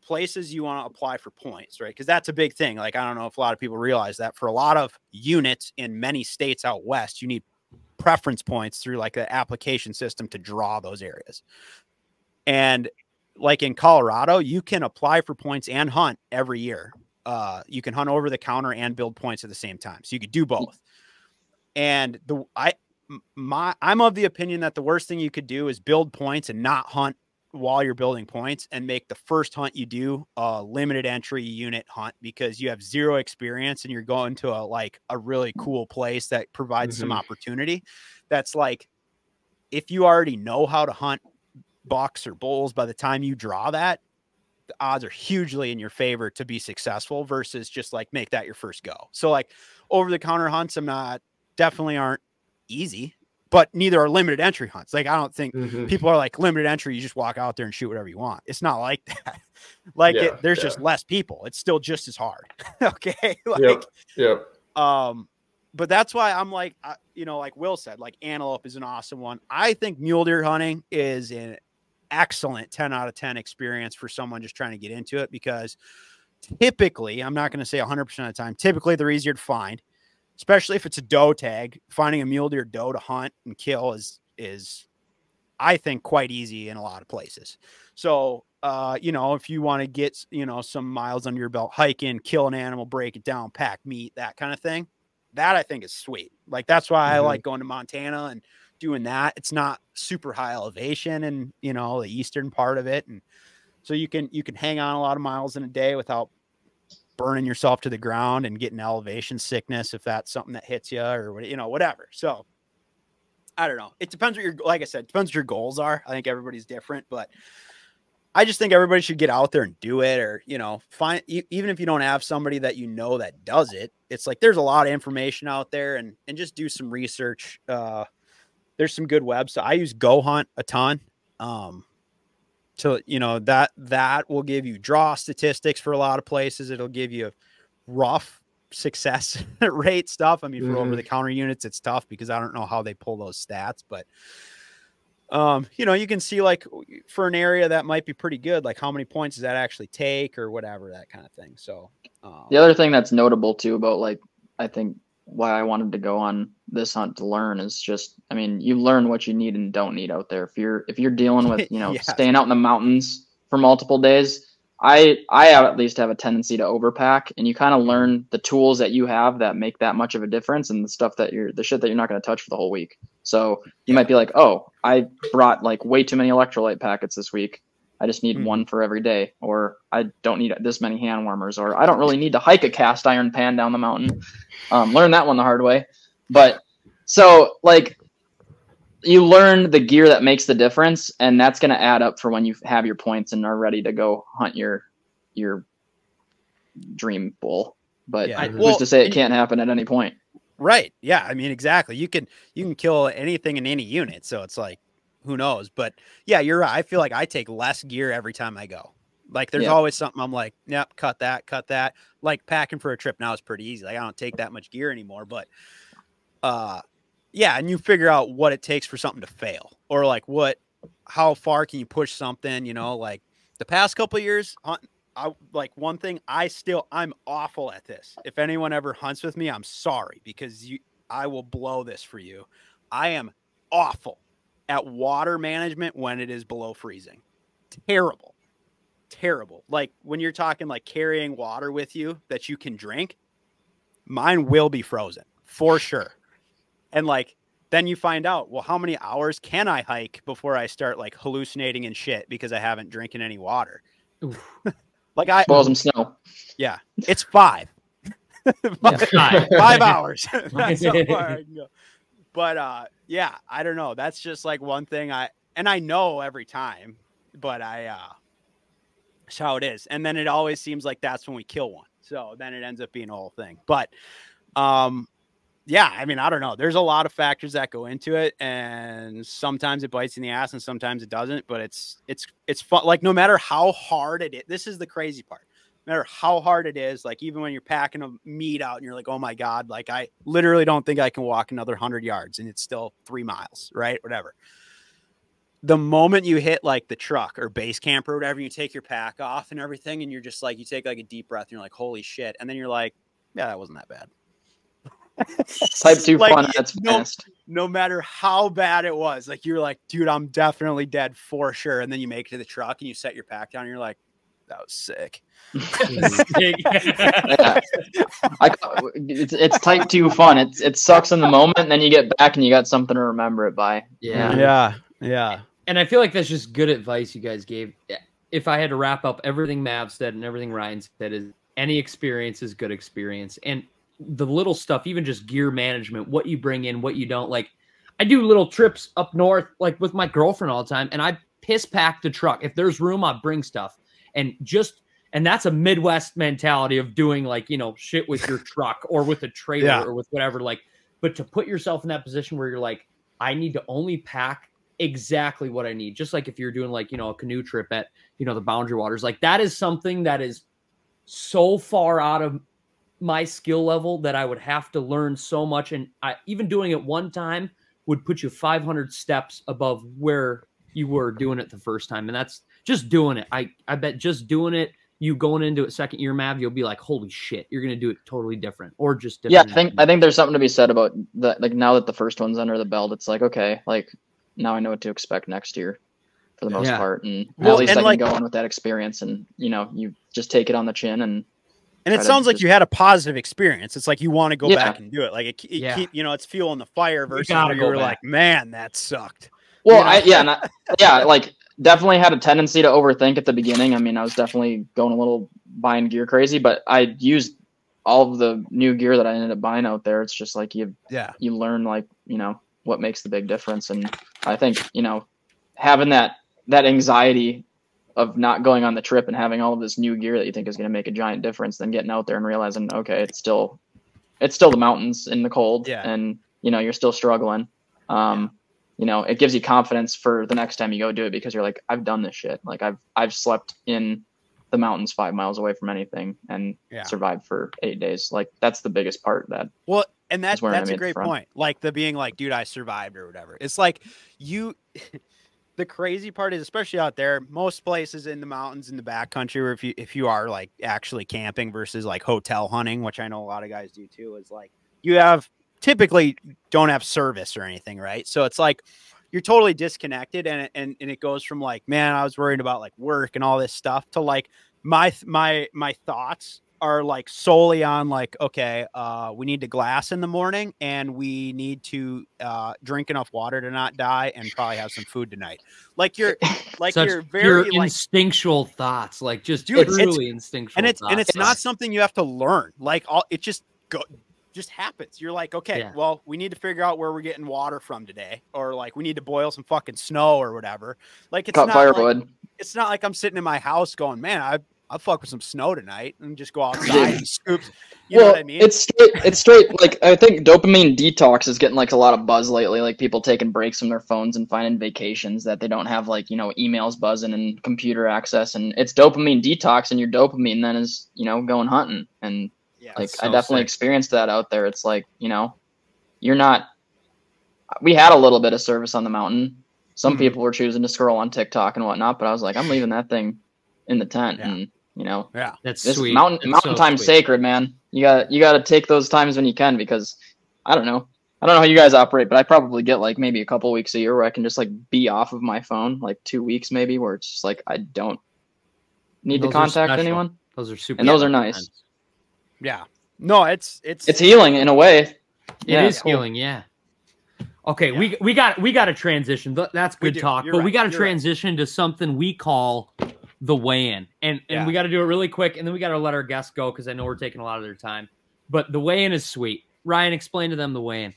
[SPEAKER 1] places you want to apply for points, right? Because that's a big thing. Like, I don't know if a lot of people realize that for a lot of units in many states out west, you need preference points through like the application system to draw those areas. And like in Colorado, you can apply for points and hunt every year. You can hunt over the counter and build points at the same time. So you could do both. And I'm of the opinion that the worst thing you could do is build points and not hunt while you're building points, and make the first hunt you do a limited entry unit hunt, because you have zero experience and you're going to a really cool place that provides some opportunity. That's like, if you already know how to hunt bucks or bulls, by the time you draw that, the odds are hugely in your favor to be successful versus just like make that your first go. So like over the counter hunts, definitely aren't easy, but neither are limited entry hunts. Like I don't think people are like limited entry, you just walk out there and shoot whatever you want. It's not like that. Like there's just less people. It's still just as hard. Okay. Like, but that's why I'm like, you know, like Will said, like antelope is an awesome one. I think mule deer hunting is an excellent 10 out of 10 experience for someone just trying to get into it, because typically, I'm not going to say 100% of the time, typically they're easier to find, especially if it's a doe tag. Finding a mule deer doe to hunt and kill is I think quite easy in a lot of places. So, you know, if you want to get, you know, some miles under your belt, hiking, kill an animal, break it down, pack meat, that kind of thing, that I think is sweet. Like, that's why I like going to Montana and doing that. It's not super high elevation and, you know, the eastern part of it. And so you can hang on a lot of miles in a day without burning yourself to the ground and getting elevation sickness, if that's something that hits you, or, you know, whatever. So I don't know. It depends like I said, depends what your goals are. I think everybody's different, but I just think everybody should get out there and do it, or, you know, even if you don't have somebody that, you know, that does it, it's like, there's a lot of information out there, and just do some research. There's some good webs. So I use Go Hunt a ton. So, you know, that will give you draw statistics for a lot of places. It'll give you rough success rate stuff. I mean, for over the counter units, it's tough because I don't know how they pull those stats, but you know, you can see like for an area that might be pretty good, like how many points does that actually take or whatever, that kind of thing. So
[SPEAKER 5] the other thing that's notable too about, like, I think why I wanted to go on this hunt to learn is just, I mean, you learn what you need and don't need out there. If you're dealing with, you know, staying out in the mountains for multiple days, I at least have a tendency to overpack, and you kind of learn the tools that you have that make that much of a difference, and the shit that you're not going to touch for the whole week. So you might be like, oh, I brought like way too many electrolyte packets this week. I just need one for every day, or I don't need this many hand warmers, or I don't really need to hike a cast iron pan down the mountain. Learn that one the hard way. But so like, you learn the gear that makes the difference, and that's going to add up for when you have your points and are ready to go hunt your dream bull. But who's to say it can't happen at any point?
[SPEAKER 1] Right. Yeah. I mean, exactly. You can kill anything in any unit. So it's like, who knows? But yeah, you're right. I feel like I take less gear every time I go. Like there's always something I'm like, yep, cut that. Like packing for a trip now is pretty easy. Like I don't take that much gear anymore, but yeah, and you figure out what it takes for something to fail, or like how far can you push something, you know, like the past couple of years, like one thing I'm awful at this. If anyone ever hunts with me, I'm sorry, because I will blow this for you. I am awful at water management when it is below freezing. Terrible. Like when you're talking like carrying water with you that you can drink, mine will be frozen for sure. And like, then you find out, well, how many hours can I hike before I start like hallucinating and shit because I haven't drinking any water? Like
[SPEAKER 5] spoil some snow.
[SPEAKER 1] Yeah, it's 5. 5 hours. That's how far I can go. But yeah, I don't know. That's just like one thing I know every time, but that's how it is. And then it always seems like that's when we kill one. So then it ends up being a whole thing. But yeah, I mean, I don't know. There's a lot of factors that go into it, and sometimes it bites in the ass and sometimes it doesn't, but it's fun. Like no matter how hard it is, this is the crazy part. No matter how hard it is, like even when you're packing a meat out and you're like, oh my God, like I literally don't think I can walk another 100 yards and it's still 3 miles, right? Whatever. The moment you hit like the truck or base camp or whatever, you take your pack off and everything, and you're just like, you take like a deep breath and you're like, holy shit. And then you're like, yeah, that wasn't that bad.
[SPEAKER 5] Type 2
[SPEAKER 1] like,
[SPEAKER 5] fun. That's fast.
[SPEAKER 1] No matter how bad it was, like you're like, dude, I'm definitely dead for sure. And then you make it to the truck and you set your pack down and you're like, that was sick.
[SPEAKER 5] Yeah. It's type 2 fun. It sucks in the moment, and then you get back and you got something to remember it by.
[SPEAKER 1] Yeah.
[SPEAKER 2] And I feel like that's just good advice you guys gave. If I had to wrap up everything Mav said and everything Ryan said, is any experience is good experience. And the little stuff, even just gear management, what you bring in, what you don't. Like I do little trips up north, like with my girlfriend all the time, and I piss pack the truck. If there's room, I bring stuff. And that's a Midwest mentality of doing like, you know, shit with your truck or with a trailer or with whatever, like, but to put yourself in that position where you're like, I need to only pack exactly what I need. Just like if you're doing like, you know, a canoe trip at, you know, the Boundary Waters, like that is something that is so far out of my skill level that I would have to learn so much. And even doing it one time would put you 500 steps above where you were doing it the first time. And that's just doing it. I bet just doing it, you going into it second year, Mav, you'll be like, holy shit, you're going to do it totally different or just different.
[SPEAKER 5] Yeah, I think there's something to be said about that. Like now that the first one's under the belt, it's like, okay, like now I know what to expect next year for the most part. And at least I can go on with that experience, and, you know, you just take it on the chin. And
[SPEAKER 1] it sounds like you had a positive experience. It's like you want to go back and do it. Like it keep, you know, it's fueling the fire versus where you were like, man, that sucked.
[SPEAKER 5] Well, you know? Like definitely had a tendency to overthink at the beginning. I mean, I was definitely going a little buying gear crazy, but I used all of the new gear that I ended up buying out there. It's just like you learn, like, you know, what makes the big difference. And I think, you know, having that anxiety of not going on the trip and having all of this new gear that you think is going to make a giant difference, then getting out there and realizing, okay, it's still the mountains in the cold, and, you know, you're still struggling. You know, it gives you confidence for the next time you go do it, because you're like, I've done this shit. Like I've slept in the mountains 5 miles away from anything and survived for 8 days. Like that's the biggest part.
[SPEAKER 1] And that's a great point. Like the being like, dude, I survived or whatever. It's like the crazy part is, especially out there, most places in the mountains in the backcountry, or if you are like actually camping versus like hotel hunting, which I know a lot of guys do too, is like you typically don't have service or anything, right? So it's like you're totally disconnected, and it goes from like, man, I was worried about like work and all this stuff, to like my thoughts are like solely on like, okay, we need to glass in the morning, and we need to drink enough water to not die, and probably have some food tonight. Like you're very like
[SPEAKER 2] instinctual thoughts, like just truly instinctual.
[SPEAKER 1] And it's not something you have to learn. Like it just happens. You're like, okay, well, we need to figure out where we're getting water from today, or like we need to boil some fucking snow or whatever. Like it's not firewood. Like, it's not like I'm sitting in my house going, man, I'll fuck with some snow tonight and just go outside and scoop. You know what I mean?
[SPEAKER 5] It's straight. Like, I think dopamine detox is getting like a lot of buzz lately. Like people taking breaks from their phones and finding vacations that they don't have, like, you know, emails buzzing and computer access. And it's dopamine detox, and your dopamine then is, you know, going hunting. And like, I definitely experienced that out there. It's like, you know, we had a little bit of service on the mountain. Some people were choosing to scroll on TikTok and whatnot, but I was like, I'm leaving that thing in the tent. And, you know,
[SPEAKER 2] that's
[SPEAKER 5] this
[SPEAKER 2] sweet.
[SPEAKER 5] Mountain time's sacred, man. You got to take those times when you can, because I don't know how you guys operate, but I probably get like maybe a couple weeks a year where I can just like be off of my phone, like 2 weeks maybe, where it's just like I don't need to contact anyone.
[SPEAKER 2] Those are super,
[SPEAKER 5] and those are nice.
[SPEAKER 2] Friends.
[SPEAKER 1] Yeah, no, it's
[SPEAKER 5] healing in a way.
[SPEAKER 2] It is healing, yeah. Okay, we got to transition. That's good talk, but we got to transition to something we call the weigh-in, and we got to do it really quick, and then we got to let our guests go because I know we're taking a lot of their time. But the weigh-in is sweet. Ryan, explain to them the weigh-in.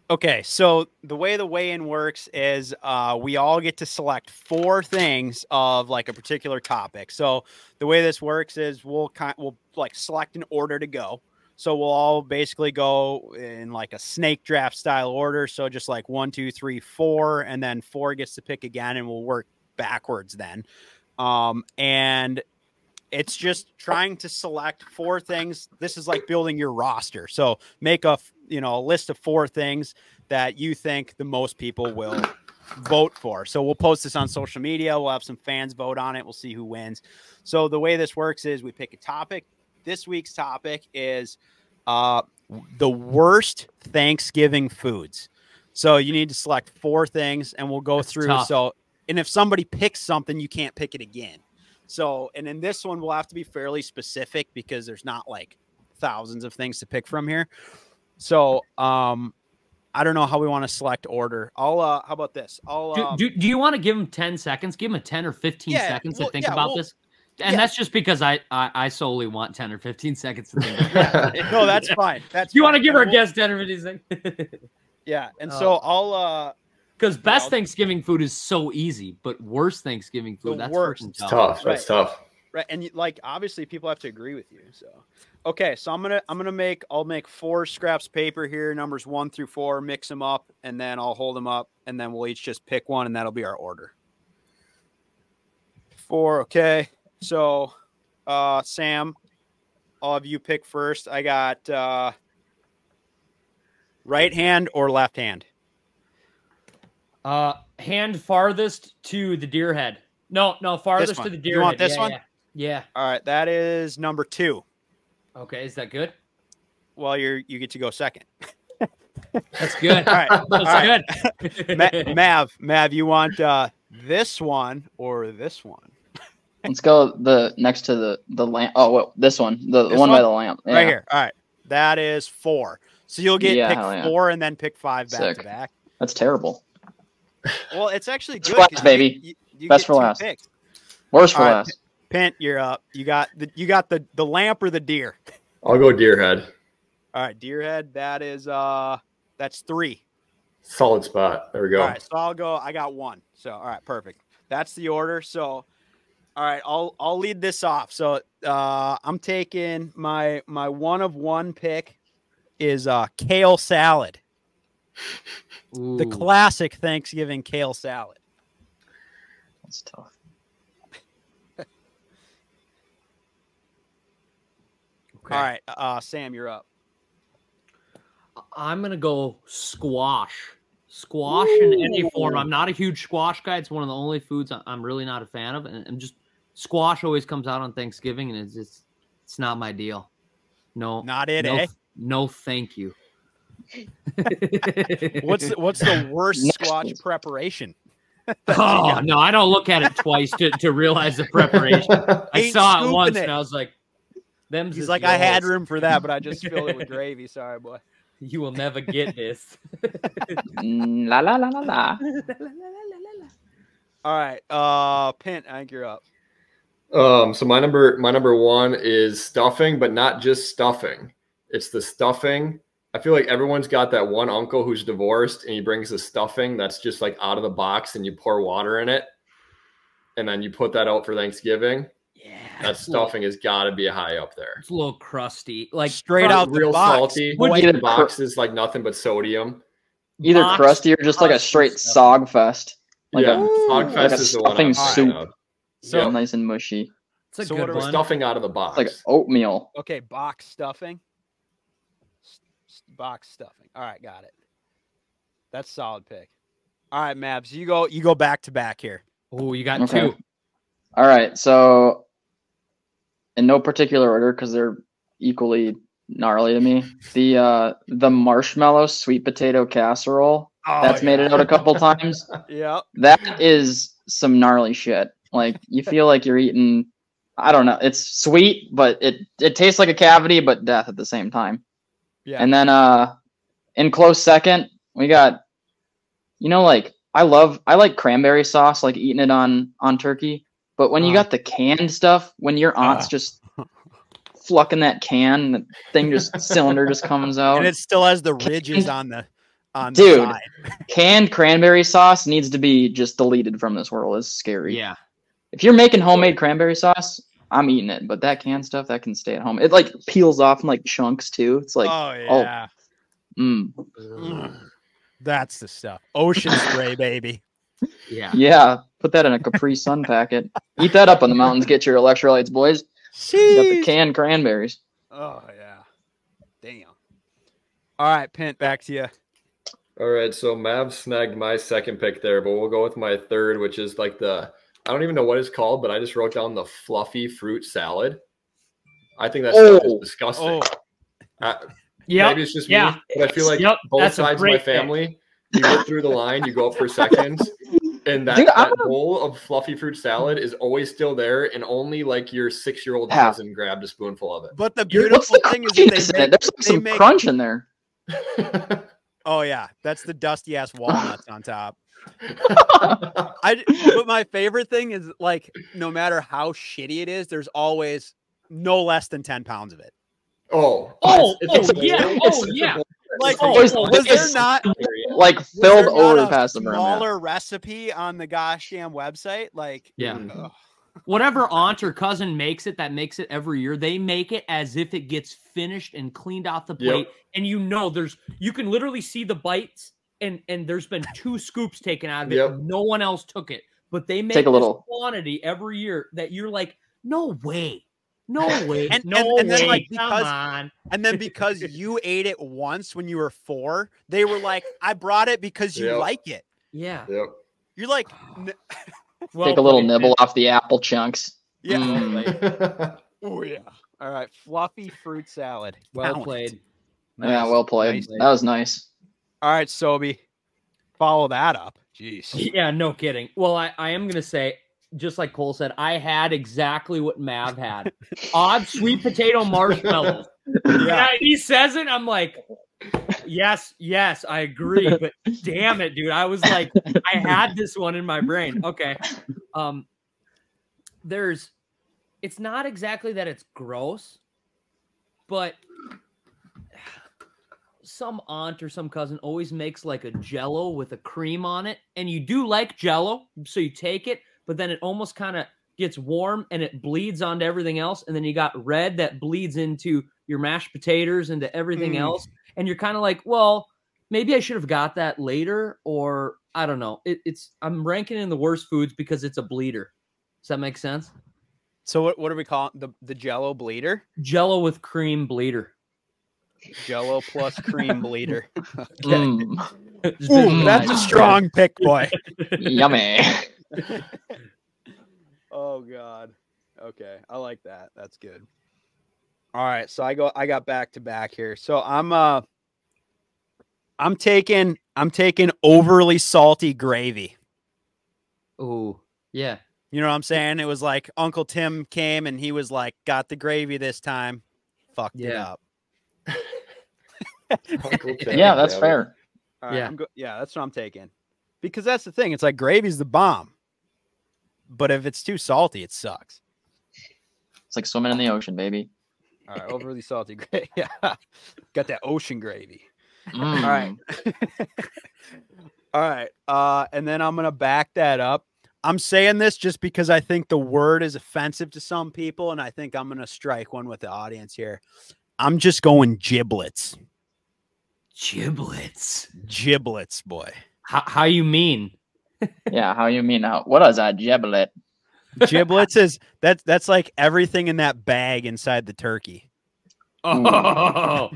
[SPEAKER 1] Okay, so the way the weigh-in works is we all get to select 4 things of like a particular topic. So the way this works is we'll like select an order to go. So we'll all basically go in like a snake draft style order. So just like 1, 2, 3, 4, and then 4 gets to pick again, and we'll work backwards then. And it's just trying to select 4 things. This is like building your roster. So make a list of 4 things that you think the most people will vote for. So we'll post this on social media. We'll have some fans vote on it. We'll see who wins. So the way this works is we pick a topic. This week's topic is the worst Thanksgiving foods. So you need to select 4 things, and we'll go through.
[SPEAKER 2] Tough.
[SPEAKER 1] So, and if somebody picks something, you can't pick it again. So, and in this one, we'll have to be fairly specific because there's not like thousands of things to pick from here. So, I don't know how we want to select order. How about this?
[SPEAKER 2] Do you want to give them 10 seconds? Give them 10 or 15 seconds to think about this. And that's just because I solely want 10 or 15 seconds to think about it.
[SPEAKER 1] No, that's fine.
[SPEAKER 2] You want to give our guests 10 or 15 seconds?
[SPEAKER 1] Yeah. And so I'll
[SPEAKER 2] because best Thanksgiving food is so easy, but worst Thanksgiving food, that's
[SPEAKER 1] worst.
[SPEAKER 4] It's tough. That's tough.
[SPEAKER 1] Right. And like obviously people have to agree with you. So okay, so I'll make 4 scraps of paper here, numbers 1 through 4, mix them up, and then I'll hold them up, and then we'll each just pick one, and that'll be our order. 4, okay. So, Sam, all of you pick first. I got right hand or left hand?
[SPEAKER 2] Hand farthest to the deer head. No, farthest to the deer head.
[SPEAKER 1] You want this one?
[SPEAKER 2] Yeah.
[SPEAKER 1] All right, that is number 2.
[SPEAKER 2] Okay, is that good?
[SPEAKER 1] Well, you get to go second.
[SPEAKER 2] That's good.
[SPEAKER 1] All right.
[SPEAKER 2] That's
[SPEAKER 1] good. Mav, you want this one or this one?
[SPEAKER 5] Let's go the next to the lamp. Oh, well, this one, the one by the lamp. Yeah.
[SPEAKER 1] Right here. All right. That is 4. So you'll get pick 4 and then pick 5 back to back.
[SPEAKER 5] That's terrible.
[SPEAKER 1] Well, it's actually good.
[SPEAKER 5] Last, baby.
[SPEAKER 1] You
[SPEAKER 5] Best for last.
[SPEAKER 1] Picks.
[SPEAKER 5] Worst for last.
[SPEAKER 1] Pint, you're up. You got the lamp or the deer?
[SPEAKER 4] I'll go deer head.
[SPEAKER 1] All right, deer head. That is that's 3.
[SPEAKER 4] Solid spot. There we go.
[SPEAKER 1] All right, so I got 1. So all right, perfect. That's the order. So all right, I'll lead this off. So I'm taking my 1 of 1 pick is kale salad.
[SPEAKER 2] Ooh.
[SPEAKER 1] The classic Thanksgiving kale salad.
[SPEAKER 5] That's tough.
[SPEAKER 2] Okay.
[SPEAKER 1] All right, Sam, you're up.
[SPEAKER 2] I'm gonna go squash. Squash in any form. I'm not a huge squash guy. It's one of the only foods I'm really not a fan of, and just squash always comes out on Thanksgiving, and it's not my deal. No,
[SPEAKER 1] not it.
[SPEAKER 2] No, thank you.
[SPEAKER 1] What's the worst squash preparation?
[SPEAKER 2] Oh no, I don't look at it twice to realize the preparation. I saw it once and I was like,
[SPEAKER 1] He's like, I had room for that, but I just filled it with gravy. Sorry, boy.
[SPEAKER 2] You will never get this.
[SPEAKER 5] La la la la la.
[SPEAKER 1] All right, Pint, I think you're up.
[SPEAKER 4] So my number 1 is stuffing, but not just stuffing. It's the stuffing. I feel like everyone's got that one uncle who's divorced and he brings the stuffing that's just like out of the box and you pour water in it. And then you put that out for Thanksgiving.
[SPEAKER 2] Yeah.
[SPEAKER 4] that stuffing has got to be high up there.
[SPEAKER 2] It's a little crusty, like
[SPEAKER 1] straight out the
[SPEAKER 4] real
[SPEAKER 1] box.
[SPEAKER 4] salty.
[SPEAKER 5] Either
[SPEAKER 4] The box is like nothing but sodium.
[SPEAKER 5] Either
[SPEAKER 2] box
[SPEAKER 5] crusty or just like a straight
[SPEAKER 2] stuffing.
[SPEAKER 5] sog fest. Like
[SPEAKER 4] yeah,
[SPEAKER 5] a
[SPEAKER 4] Sogfest
[SPEAKER 5] like a
[SPEAKER 4] is the one
[SPEAKER 5] stuffing
[SPEAKER 4] I'm
[SPEAKER 5] soup.
[SPEAKER 4] thinking of.
[SPEAKER 1] So-
[SPEAKER 4] Yep.
[SPEAKER 5] Nice and mushy.
[SPEAKER 2] It's a
[SPEAKER 1] So
[SPEAKER 2] good
[SPEAKER 1] what are we
[SPEAKER 2] one.
[SPEAKER 4] Stuffing out of the box.
[SPEAKER 5] Like oatmeal.
[SPEAKER 1] Okay, box stuffing. Box stuffing. All right, got it. That's a solid pick. All right, Mavs, you go back to back here.
[SPEAKER 2] Oh, you got
[SPEAKER 5] Okay.
[SPEAKER 2] two.
[SPEAKER 5] All right. So in no particular order, because they're equally gnarly to me. The marshmallow sweet potato casserole. That's made it out a couple times.
[SPEAKER 1] Yeah.
[SPEAKER 5] That is some gnarly shit. Like you feel like you're eating, I don't know. It's sweet, but it tastes like a cavity, but death at the same time.
[SPEAKER 1] Yeah.
[SPEAKER 5] And then in close second, we got, like I like cranberry sauce, like eating it on turkey. But when you got the canned stuff, when your aunt's just flucking that can, the thing cylinder just comes out.
[SPEAKER 1] And it still has the ridges on the
[SPEAKER 5] Dude,
[SPEAKER 1] side.
[SPEAKER 5] Canned cranberry sauce needs to be just deleted from this world. It's scary.
[SPEAKER 2] Yeah.
[SPEAKER 5] If you're making homemade cranberry sauce, I'm eating it. But that canned stuff, that can stay at home. It like peels off in like chunks too. It's like,
[SPEAKER 1] yeah. That's the stuff. Ocean spray, baby.
[SPEAKER 2] Yeah.
[SPEAKER 5] Yeah. Put that in a Capri Sun packet. Eat that up on the mountains. Get your electrolytes, boys. You got the canned cranberries.
[SPEAKER 1] Oh yeah. Damn. All right, Pint, back to you.
[SPEAKER 4] All right, so Mav snagged my second pick there, but we'll go with my third, which is like I don't even know what it's called, but I just wrote down the fluffy fruit salad. I think that stuff is disgusting. Maybe it's just me, but I feel like both sides of my family, you get through the line, you go up for seconds, and that bowl of fluffy fruit salad is always still there, and only like your 6-year-old cousin grabbed a spoonful of it.
[SPEAKER 1] But the beautiful thing is that
[SPEAKER 5] there's like some crunch in there.
[SPEAKER 1] Oh yeah, that's the dusty ass walnuts on top. But my favorite thing is like no matter how shitty it is, there's always no less than 10 pounds of it.
[SPEAKER 2] Yeah.
[SPEAKER 1] Like, was there not
[SPEAKER 5] like filled over past the
[SPEAKER 1] smaller recipe on the gosh damn website? Like,
[SPEAKER 2] whatever aunt or cousin makes it every year, they make it as if it gets finished and cleaned off the plate. And you can literally see the bites and there's been 2 scoops taken out of it. No one else took it, but they make this quantity every year that you're like, no way. No way.
[SPEAKER 1] And then like because you ate it once when you were 4, they were like, I brought it because you like it.
[SPEAKER 2] Yeah.
[SPEAKER 1] You're like
[SPEAKER 5] take a little nibble off the apple chunks.
[SPEAKER 1] Yeah. Oh yeah. All right. Fluffy fruit salad.
[SPEAKER 2] Well played.
[SPEAKER 5] Nice. Yeah, well played. Nice. That was nice.
[SPEAKER 1] All right, Sobi. Follow that up. Jeez.
[SPEAKER 2] Yeah, no kidding. Well, I am gonna say, just like Cole said, I had exactly what Mav had. Odd sweet potato marshmallows. Yeah, he says it. I'm like, yes, I agree. But damn it, dude. I was like, I had this one in my brain. Okay. It's not exactly that it's gross, but some aunt or some cousin always makes like a Jell-O with a cream on it. And you do like Jell-O, so you take it, but then it almost kind of gets warm and it bleeds onto everything else. And then you got red that bleeds into your mashed potatoes, into everything else. And you're kind of like, well, maybe I should have got that later, or I don't know. I'm ranking in the worst foods because it's a bleeder. Does that make sense?
[SPEAKER 1] So what do we call it? The Jell-O bleeder?
[SPEAKER 2] Jell-O with cream bleeder.
[SPEAKER 1] Jell-O plus cream bleeder.
[SPEAKER 5] Okay.
[SPEAKER 1] That's a strong pick, boy.
[SPEAKER 5] Yummy.
[SPEAKER 1] Oh God. Okay, I like that. That's good. All right, so I got back to back here. So I'm taking overly salty gravy.
[SPEAKER 2] Oh, yeah.
[SPEAKER 1] You know what I'm saying? It was like Uncle Tim came and he was like, got the gravy this time. Fucked it up.
[SPEAKER 5] Yeah, that's fair.
[SPEAKER 1] All right, that's what I'm taking. Because that's the thing. It's like gravy's the bomb. But if it's too salty, it sucks.
[SPEAKER 5] It's like swimming in the ocean, baby.
[SPEAKER 1] All right, overly salty gravy. Yeah. Got that ocean gravy. All right. All right. And then I'm going to back that up. I'm saying this just because I think the word is offensive to some people, and I think I'm going to strike one with the audience here. I'm just going giblets. Giblets, boy.
[SPEAKER 2] How you mean?
[SPEAKER 5] Yeah, how you mean now? What is a giblet?
[SPEAKER 1] Giblets is that's like everything in that bag inside the turkey.
[SPEAKER 2] Oh.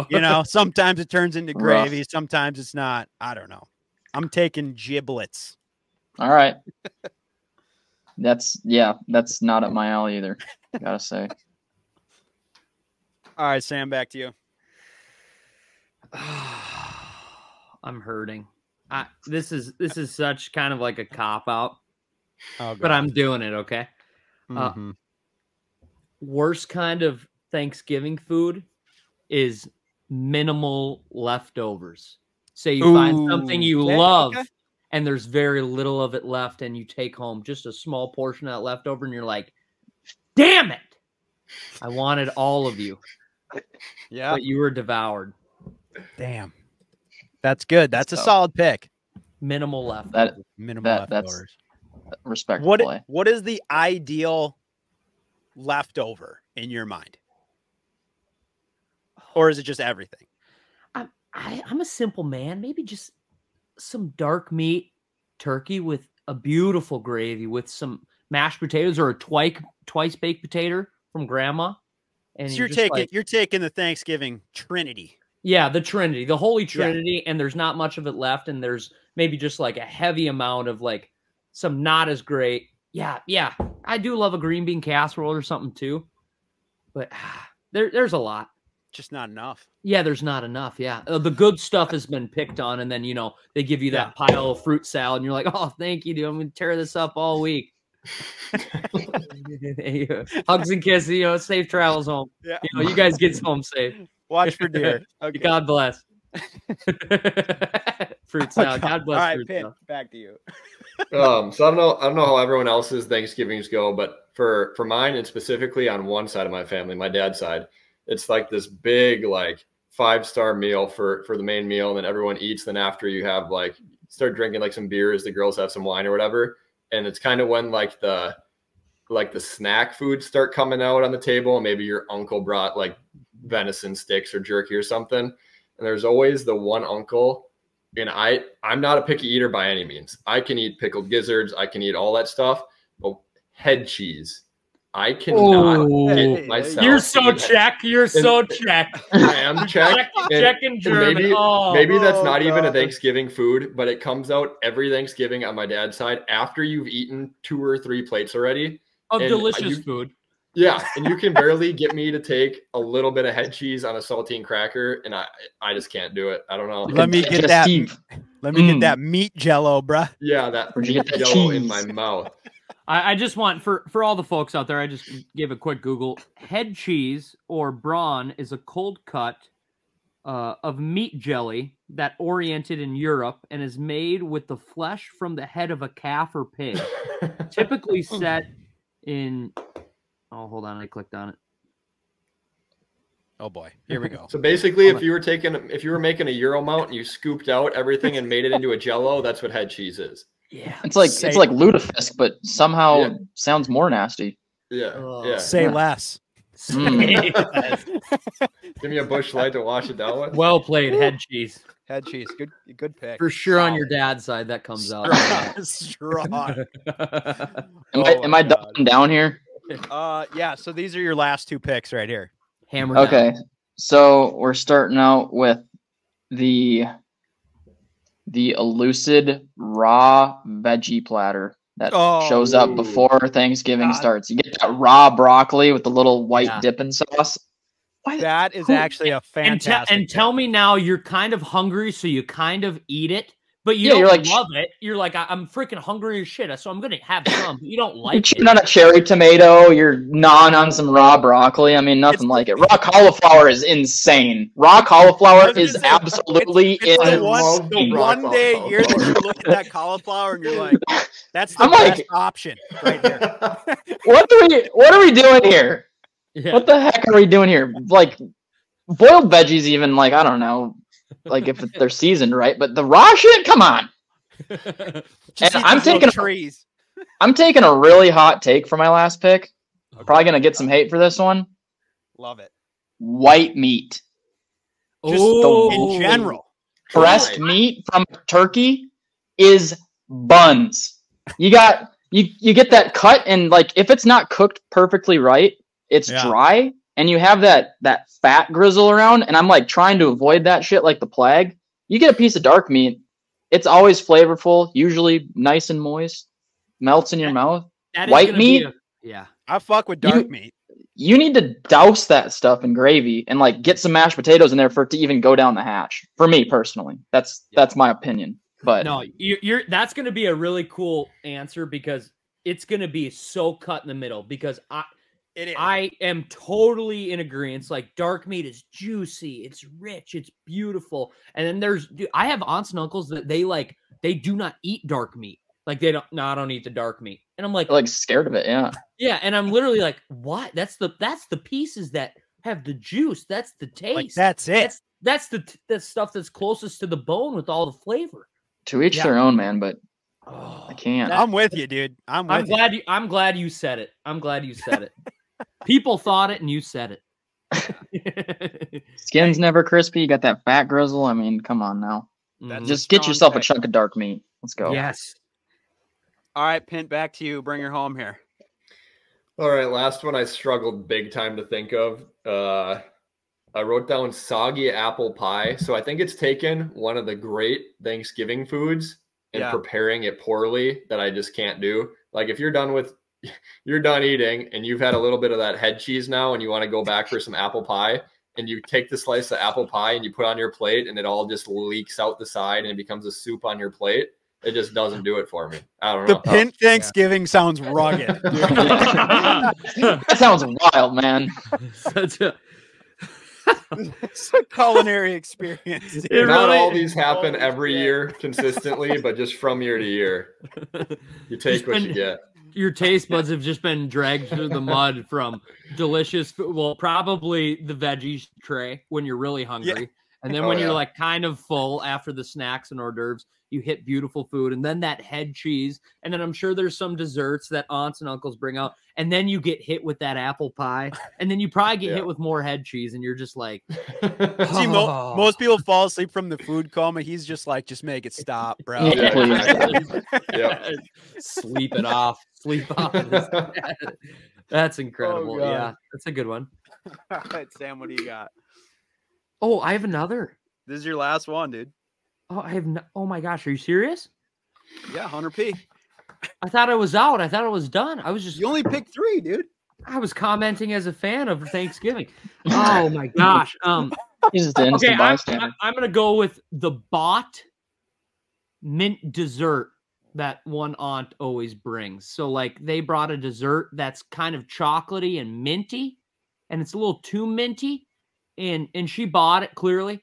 [SPEAKER 1] You know, sometimes it turns into
[SPEAKER 5] Rough.
[SPEAKER 1] gravy, sometimes it's not. I don't know. I'm taking giblets.
[SPEAKER 5] All right. That's not up my alley either. Gotta say.
[SPEAKER 1] All right, Sam, back to you.
[SPEAKER 2] I'm hurting. This is such kind of like a cop out,
[SPEAKER 1] Oh,
[SPEAKER 2] but I'm doing it. Okay.
[SPEAKER 1] Mhm.
[SPEAKER 2] Worst kind of Thanksgiving food is minimal leftovers. Say you find something you love and there's very little of it left, and you take home just a small portion of that leftover, and you're like, damn it, I wanted all of you.
[SPEAKER 1] Yeah.
[SPEAKER 2] But you were devoured.
[SPEAKER 1] Damn. That's good. That's a solid pick.
[SPEAKER 2] Minimal left.
[SPEAKER 1] Minimal leftovers.
[SPEAKER 5] Respectful play.
[SPEAKER 1] What is the ideal leftover in your mind? Or is it just everything?
[SPEAKER 2] I'm a simple man. Maybe just some dark meat turkey with a beautiful gravy with some mashed potatoes or a twice baked potato from grandma. And
[SPEAKER 1] So you're taking the Thanksgiving Trinity.
[SPEAKER 2] Yeah, the Trinity, the Holy Trinity, and there's not much of it left, and there's maybe just like a heavy amount of like some not as great. Yeah, I do love a green bean casserole or something too, but there's a lot.
[SPEAKER 1] Just not enough.
[SPEAKER 2] Yeah, there's not enough. Yeah, the good stuff has been picked on, and then they give you that pile of fruit salad, and you're like, oh, thank you, dude. I'm gonna tear this up all week. Hugs and kisses, safe travels home.
[SPEAKER 1] Yeah.
[SPEAKER 2] You guys get home safe.
[SPEAKER 1] Watch for deer. Okay.
[SPEAKER 2] God bless. Fruit salad. God bless.
[SPEAKER 1] All right,
[SPEAKER 2] fruit
[SPEAKER 1] Pin,
[SPEAKER 2] salad.
[SPEAKER 1] back to you.
[SPEAKER 4] So I don't know how everyone else's Thanksgivings go, but for mine, and specifically on one side of my family, my dad's side, it's like this big like 5-star meal for the main meal, and then everyone eats. Then after you have like start drinking like some beers, the girls have some wine or whatever, and it's kind of when like the snack foods start coming out on the table, and maybe your uncle brought like venison sticks or jerky or something, and there's always the one uncle. And I'm not a picky eater by any means. I can eat pickled gizzards, I can eat all that stuff, but head cheese, I cannot get myself.
[SPEAKER 2] You're so check. You're so check.
[SPEAKER 4] I am check.
[SPEAKER 2] Check in German.
[SPEAKER 4] Maybe that's not even a Thanksgiving food, but it comes out every Thanksgiving on my dad's side after you've eaten 2 or 3 plates already
[SPEAKER 2] of delicious food.
[SPEAKER 4] Yeah, and you can barely get me to take a little bit of head cheese on a saltine cracker, and I just can't do it. I don't know.
[SPEAKER 1] Let me get that. Let me get that meat jello, bruh.
[SPEAKER 4] Yeah, that meat jello in my mouth.
[SPEAKER 2] I just want for all the folks out there, I just gave a quick Google. Head cheese or brawn is a cold cut of meat jelly that oriented in Europe and is made with the flesh from the head of a calf or pig, typically set in. Oh, hold on. I clicked on it.
[SPEAKER 1] Oh boy. Here we go.
[SPEAKER 4] So basically, if you were making a Euro mount and you scooped out everything and made it into a jello, that's what head cheese is.
[SPEAKER 2] Yeah.
[SPEAKER 5] It's like lutefisk, but somehow sounds more nasty.
[SPEAKER 4] Yeah.
[SPEAKER 1] Say less.
[SPEAKER 4] Give me a Busch Light to wash it down with.
[SPEAKER 2] Well played, head cheese.
[SPEAKER 1] Head cheese. Good pick.
[SPEAKER 2] For sure on your dad's side that comes out.
[SPEAKER 1] Strong.
[SPEAKER 5] Am I doubling down here?
[SPEAKER 1] Yeah, so these are your last 2 picks right here.
[SPEAKER 2] Hammer
[SPEAKER 5] Okay.
[SPEAKER 2] down.
[SPEAKER 5] So we're starting out with the elusive raw veggie platter that shows up before Thanksgiving starts. You get that raw broccoli with the little white dipping sauce.
[SPEAKER 1] That is actually a fantastic.
[SPEAKER 2] And tell me now, you're kind of hungry, so you kind of eat it, but you don't love it. You're like, I'm freaking hungry as shit, so I'm going to have some. You don't like it.
[SPEAKER 5] You're chewing on a cherry tomato. You're gnawing on some raw broccoli. I mean, nothing like it. Raw cauliflower is insane. Raw cauliflower is absolutely insane.
[SPEAKER 1] The one day a year that you look at that cauliflower and you're like, that's the best option right here.
[SPEAKER 5] What are we doing here?
[SPEAKER 2] Yeah.
[SPEAKER 5] What the heck are we doing here? Like boiled veggies, even like, I don't know, like if they're seasoned right, but the raw shit, come on.
[SPEAKER 1] Just
[SPEAKER 5] And
[SPEAKER 1] eat these little trees.
[SPEAKER 5] I'm taking a really hot take for my last pick. Okay. Probably gonna get some hate for this one.
[SPEAKER 1] Love it.
[SPEAKER 5] White meat.
[SPEAKER 1] Just in general.
[SPEAKER 5] Breast meat from turkey is buns. You get that cut, and like if it's not cooked perfectly right, it's dry, and you have that fat grizzle around, and I'm like trying to avoid that shit like the plague. You get a piece of dark meat, it's always flavorful, usually nice and moist, melts in your mouth. White meat,
[SPEAKER 1] I fuck with dark meat.
[SPEAKER 5] You need to douse that stuff in gravy and like get some mashed potatoes in there for it to even go down the hatch. For me personally, that's my opinion. But
[SPEAKER 2] no, that's going to be a really cool answer because it's going to be so cut in the middle. Because I am totally in agreement. Like dark meat is juicy, it's rich, it's beautiful. And then I have aunts and uncles that they do not eat dark meat. Like they don't. No, I don't eat the dark meat. And I'm like
[SPEAKER 5] scared of it. Yeah.
[SPEAKER 2] Yeah, and I'm literally like, what? That's the pieces that have the juice. That's the taste.
[SPEAKER 1] Like, that's it.
[SPEAKER 2] That's the stuff that's closest to the bone with all the flavor.
[SPEAKER 5] To each their own, man. But I can't.
[SPEAKER 1] I'm with you, dude. I'm
[SPEAKER 2] glad you said it. I'm glad you said it. People thought it, and you said
[SPEAKER 5] it. Skin's never crispy. You got that fat grizzle. I mean, come on now. Just get yourself a chunk of dark meat. Let's go.
[SPEAKER 2] Yes.
[SPEAKER 1] All right, Pint, back to you. Bring her home here.
[SPEAKER 4] All right, last one I struggled big time to think of. I wrote down soggy apple pie. So I think it's taken one of the great Thanksgiving foods and preparing it poorly that I just can't do. Like if you're done eating and you've had a little bit of that head cheese now and you want to go back for some apple pie, and you take the slice of apple pie and you put it on your plate and it all just leaks out the side and it becomes a soup on your plate. It just doesn't do it for me. I don't know.
[SPEAKER 1] The Pint Thanksgiving sounds rugged.
[SPEAKER 5] That sounds wild, man.
[SPEAKER 1] It's a culinary experience.
[SPEAKER 4] Not all these happen every year consistently, but just from year to year. You take what you get.
[SPEAKER 2] Your taste buds have just been dragged through the mud from delicious food. Well, probably the veggies tray when you're really hungry. Yeah. And then when you're like kind of full after the snacks and hors d'oeuvres, you hit beautiful food. And then that head cheese. And then I'm sure there's some desserts that aunts and uncles bring out. And then you get hit with that apple pie. And then you probably get hit with more head cheese. And you're just like,
[SPEAKER 1] See, most people fall asleep from the food coma. He's just like, just make it stop, bro.
[SPEAKER 2] Sleep it off. Sleep off. That's incredible. Oh, yeah, that's a good one.
[SPEAKER 1] All right, Sam, what do you got?
[SPEAKER 2] Oh, I have another.
[SPEAKER 1] This is your last one, dude.
[SPEAKER 2] Oh, I have no. Oh my gosh, are you serious?
[SPEAKER 1] Yeah, 100p.
[SPEAKER 2] I thought I was out. I thought I was done. I was just.
[SPEAKER 1] You only picked 3, dude.
[SPEAKER 2] I was commenting as a fan of Thanksgiving. Oh my gosh.
[SPEAKER 5] He's just an instant bystander.
[SPEAKER 2] I'm gonna go with the bought mint dessert that one aunt always brings. So like they brought a dessert that's kind of chocolatey and minty, and it's a little too minty. And she bought it clearly,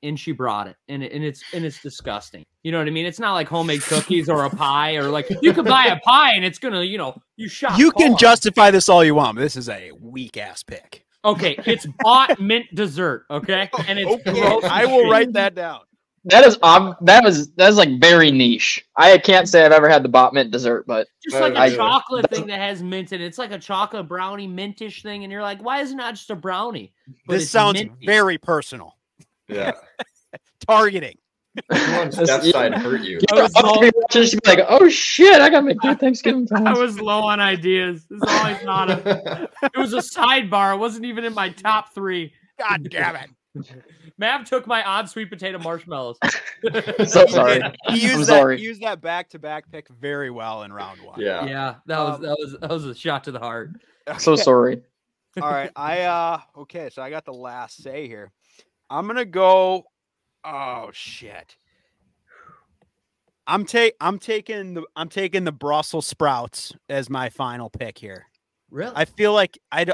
[SPEAKER 2] and she brought it, and it's disgusting. You know what I mean? It's not like homemade cookies or a pie, or like you could buy a pie and it's gonna, you shop.
[SPEAKER 1] You can justify this all you want, but this is a weak ass pick.
[SPEAKER 2] Okay, it's bought mint dessert. Okay, and it's gross.
[SPEAKER 1] I will write that down.
[SPEAKER 5] That is like very niche. I can't say I've ever had the bought mint dessert, but
[SPEAKER 2] just like a chocolate thing that has mint in it. It's like a chocolate brownie mintish thing, and you're like, why is it not just a brownie? But
[SPEAKER 1] this sounds minty. Very personal.
[SPEAKER 4] Yeah,
[SPEAKER 1] targeting.
[SPEAKER 4] Steph's side hurt you.
[SPEAKER 5] Just be like, oh shit, I gotta make good Thanksgiving time.
[SPEAKER 2] I was low on ideas. This is all I thought of. It was a sidebar. It wasn't even in my top 3.
[SPEAKER 1] God damn it.
[SPEAKER 2] Mav took my odd sweet potato marshmallows.
[SPEAKER 5] So sorry.
[SPEAKER 1] He used that back-to-back pick very well in round 1.
[SPEAKER 2] Yeah. That was a shot to the heart.
[SPEAKER 1] Okay.
[SPEAKER 5] So sorry.
[SPEAKER 1] All right. Okay, so I got the last say here. I'm gonna go. Oh shit. I'm taking the Brussels sprouts as my final pick here.
[SPEAKER 2] Really?
[SPEAKER 1] I feel like I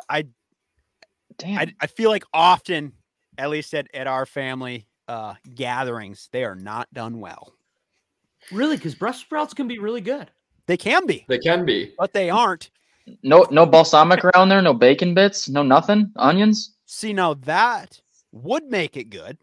[SPEAKER 1] feel like often, at least at our family gatherings, they are not done well.
[SPEAKER 2] Really? Because Brussels sprouts can be really good.
[SPEAKER 1] They can be.
[SPEAKER 4] They can be.
[SPEAKER 1] But they aren't.
[SPEAKER 5] No balsamic around there, no bacon bits, no nothing, onions.
[SPEAKER 1] See, now that would make it good.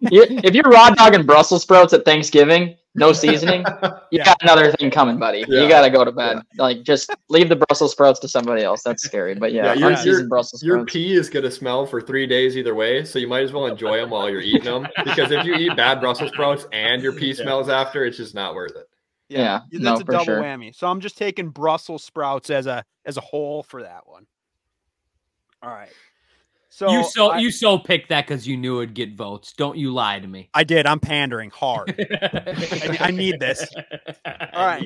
[SPEAKER 5] If you're raw dogging Brussels sprouts at Thanksgiving, no seasoning, you
[SPEAKER 1] Yeah.
[SPEAKER 5] got another thing coming, buddy.
[SPEAKER 4] Yeah.
[SPEAKER 5] You got to go to bed. Like, just leave the Brussels sprouts to somebody else. That's scary. But yeah,
[SPEAKER 4] your,
[SPEAKER 5] unseasoned Brussels
[SPEAKER 4] your
[SPEAKER 5] sprouts.
[SPEAKER 4] pee is gonna smell for 3 days either way, so you might as well enjoy them while you're eating them. Because if you eat bad Brussels sprouts and your pee smells after, it's just not worth it.
[SPEAKER 5] Yeah,
[SPEAKER 1] that's
[SPEAKER 5] no,
[SPEAKER 1] a
[SPEAKER 5] for
[SPEAKER 1] double
[SPEAKER 5] sure.
[SPEAKER 1] whammy. So I'm just taking Brussels sprouts as a whole for that one. All right. So
[SPEAKER 2] you so picked that because you knew it'd get votes. Don't you lie to me.
[SPEAKER 1] I did. I'm pandering hard. I need this. All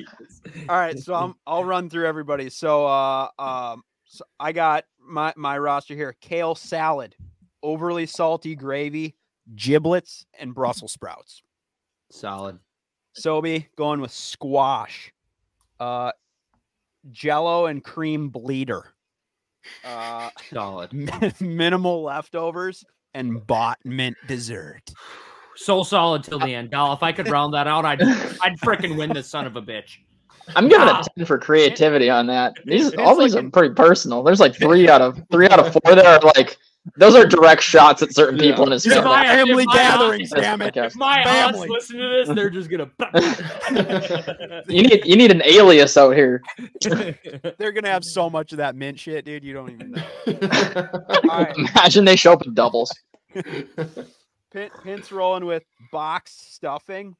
[SPEAKER 1] right. So I'll run through everybody. So so I got my roster here: kale salad, overly salty gravy, giblets, and Brussels sprouts.
[SPEAKER 2] Solid.
[SPEAKER 1] Sobi going with squash, Jello and cream bleeder,
[SPEAKER 2] Solid.
[SPEAKER 1] minimal leftovers, and bought mint dessert.
[SPEAKER 2] So solid till the end. Dal, if I could round that out, I'd freaking win this son of a bitch.
[SPEAKER 5] I'm giving it 10 for creativity on that. All these are pretty personal. There's like 3 out of 4 that are like, those are direct shots at certain people in his
[SPEAKER 2] If
[SPEAKER 5] family.
[SPEAKER 2] my-
[SPEAKER 1] Family
[SPEAKER 2] if my
[SPEAKER 1] gatherings,
[SPEAKER 2] aunt-
[SPEAKER 1] damn it.
[SPEAKER 2] If my
[SPEAKER 1] Family.
[SPEAKER 2] aunts listen to this, they're just gonna.
[SPEAKER 5] You need an alias out here.
[SPEAKER 1] They're gonna have so much of that mint shit, dude. You don't even know. All right.
[SPEAKER 5] Imagine they show up in doubles.
[SPEAKER 1] Pint's rolling with box stuffing,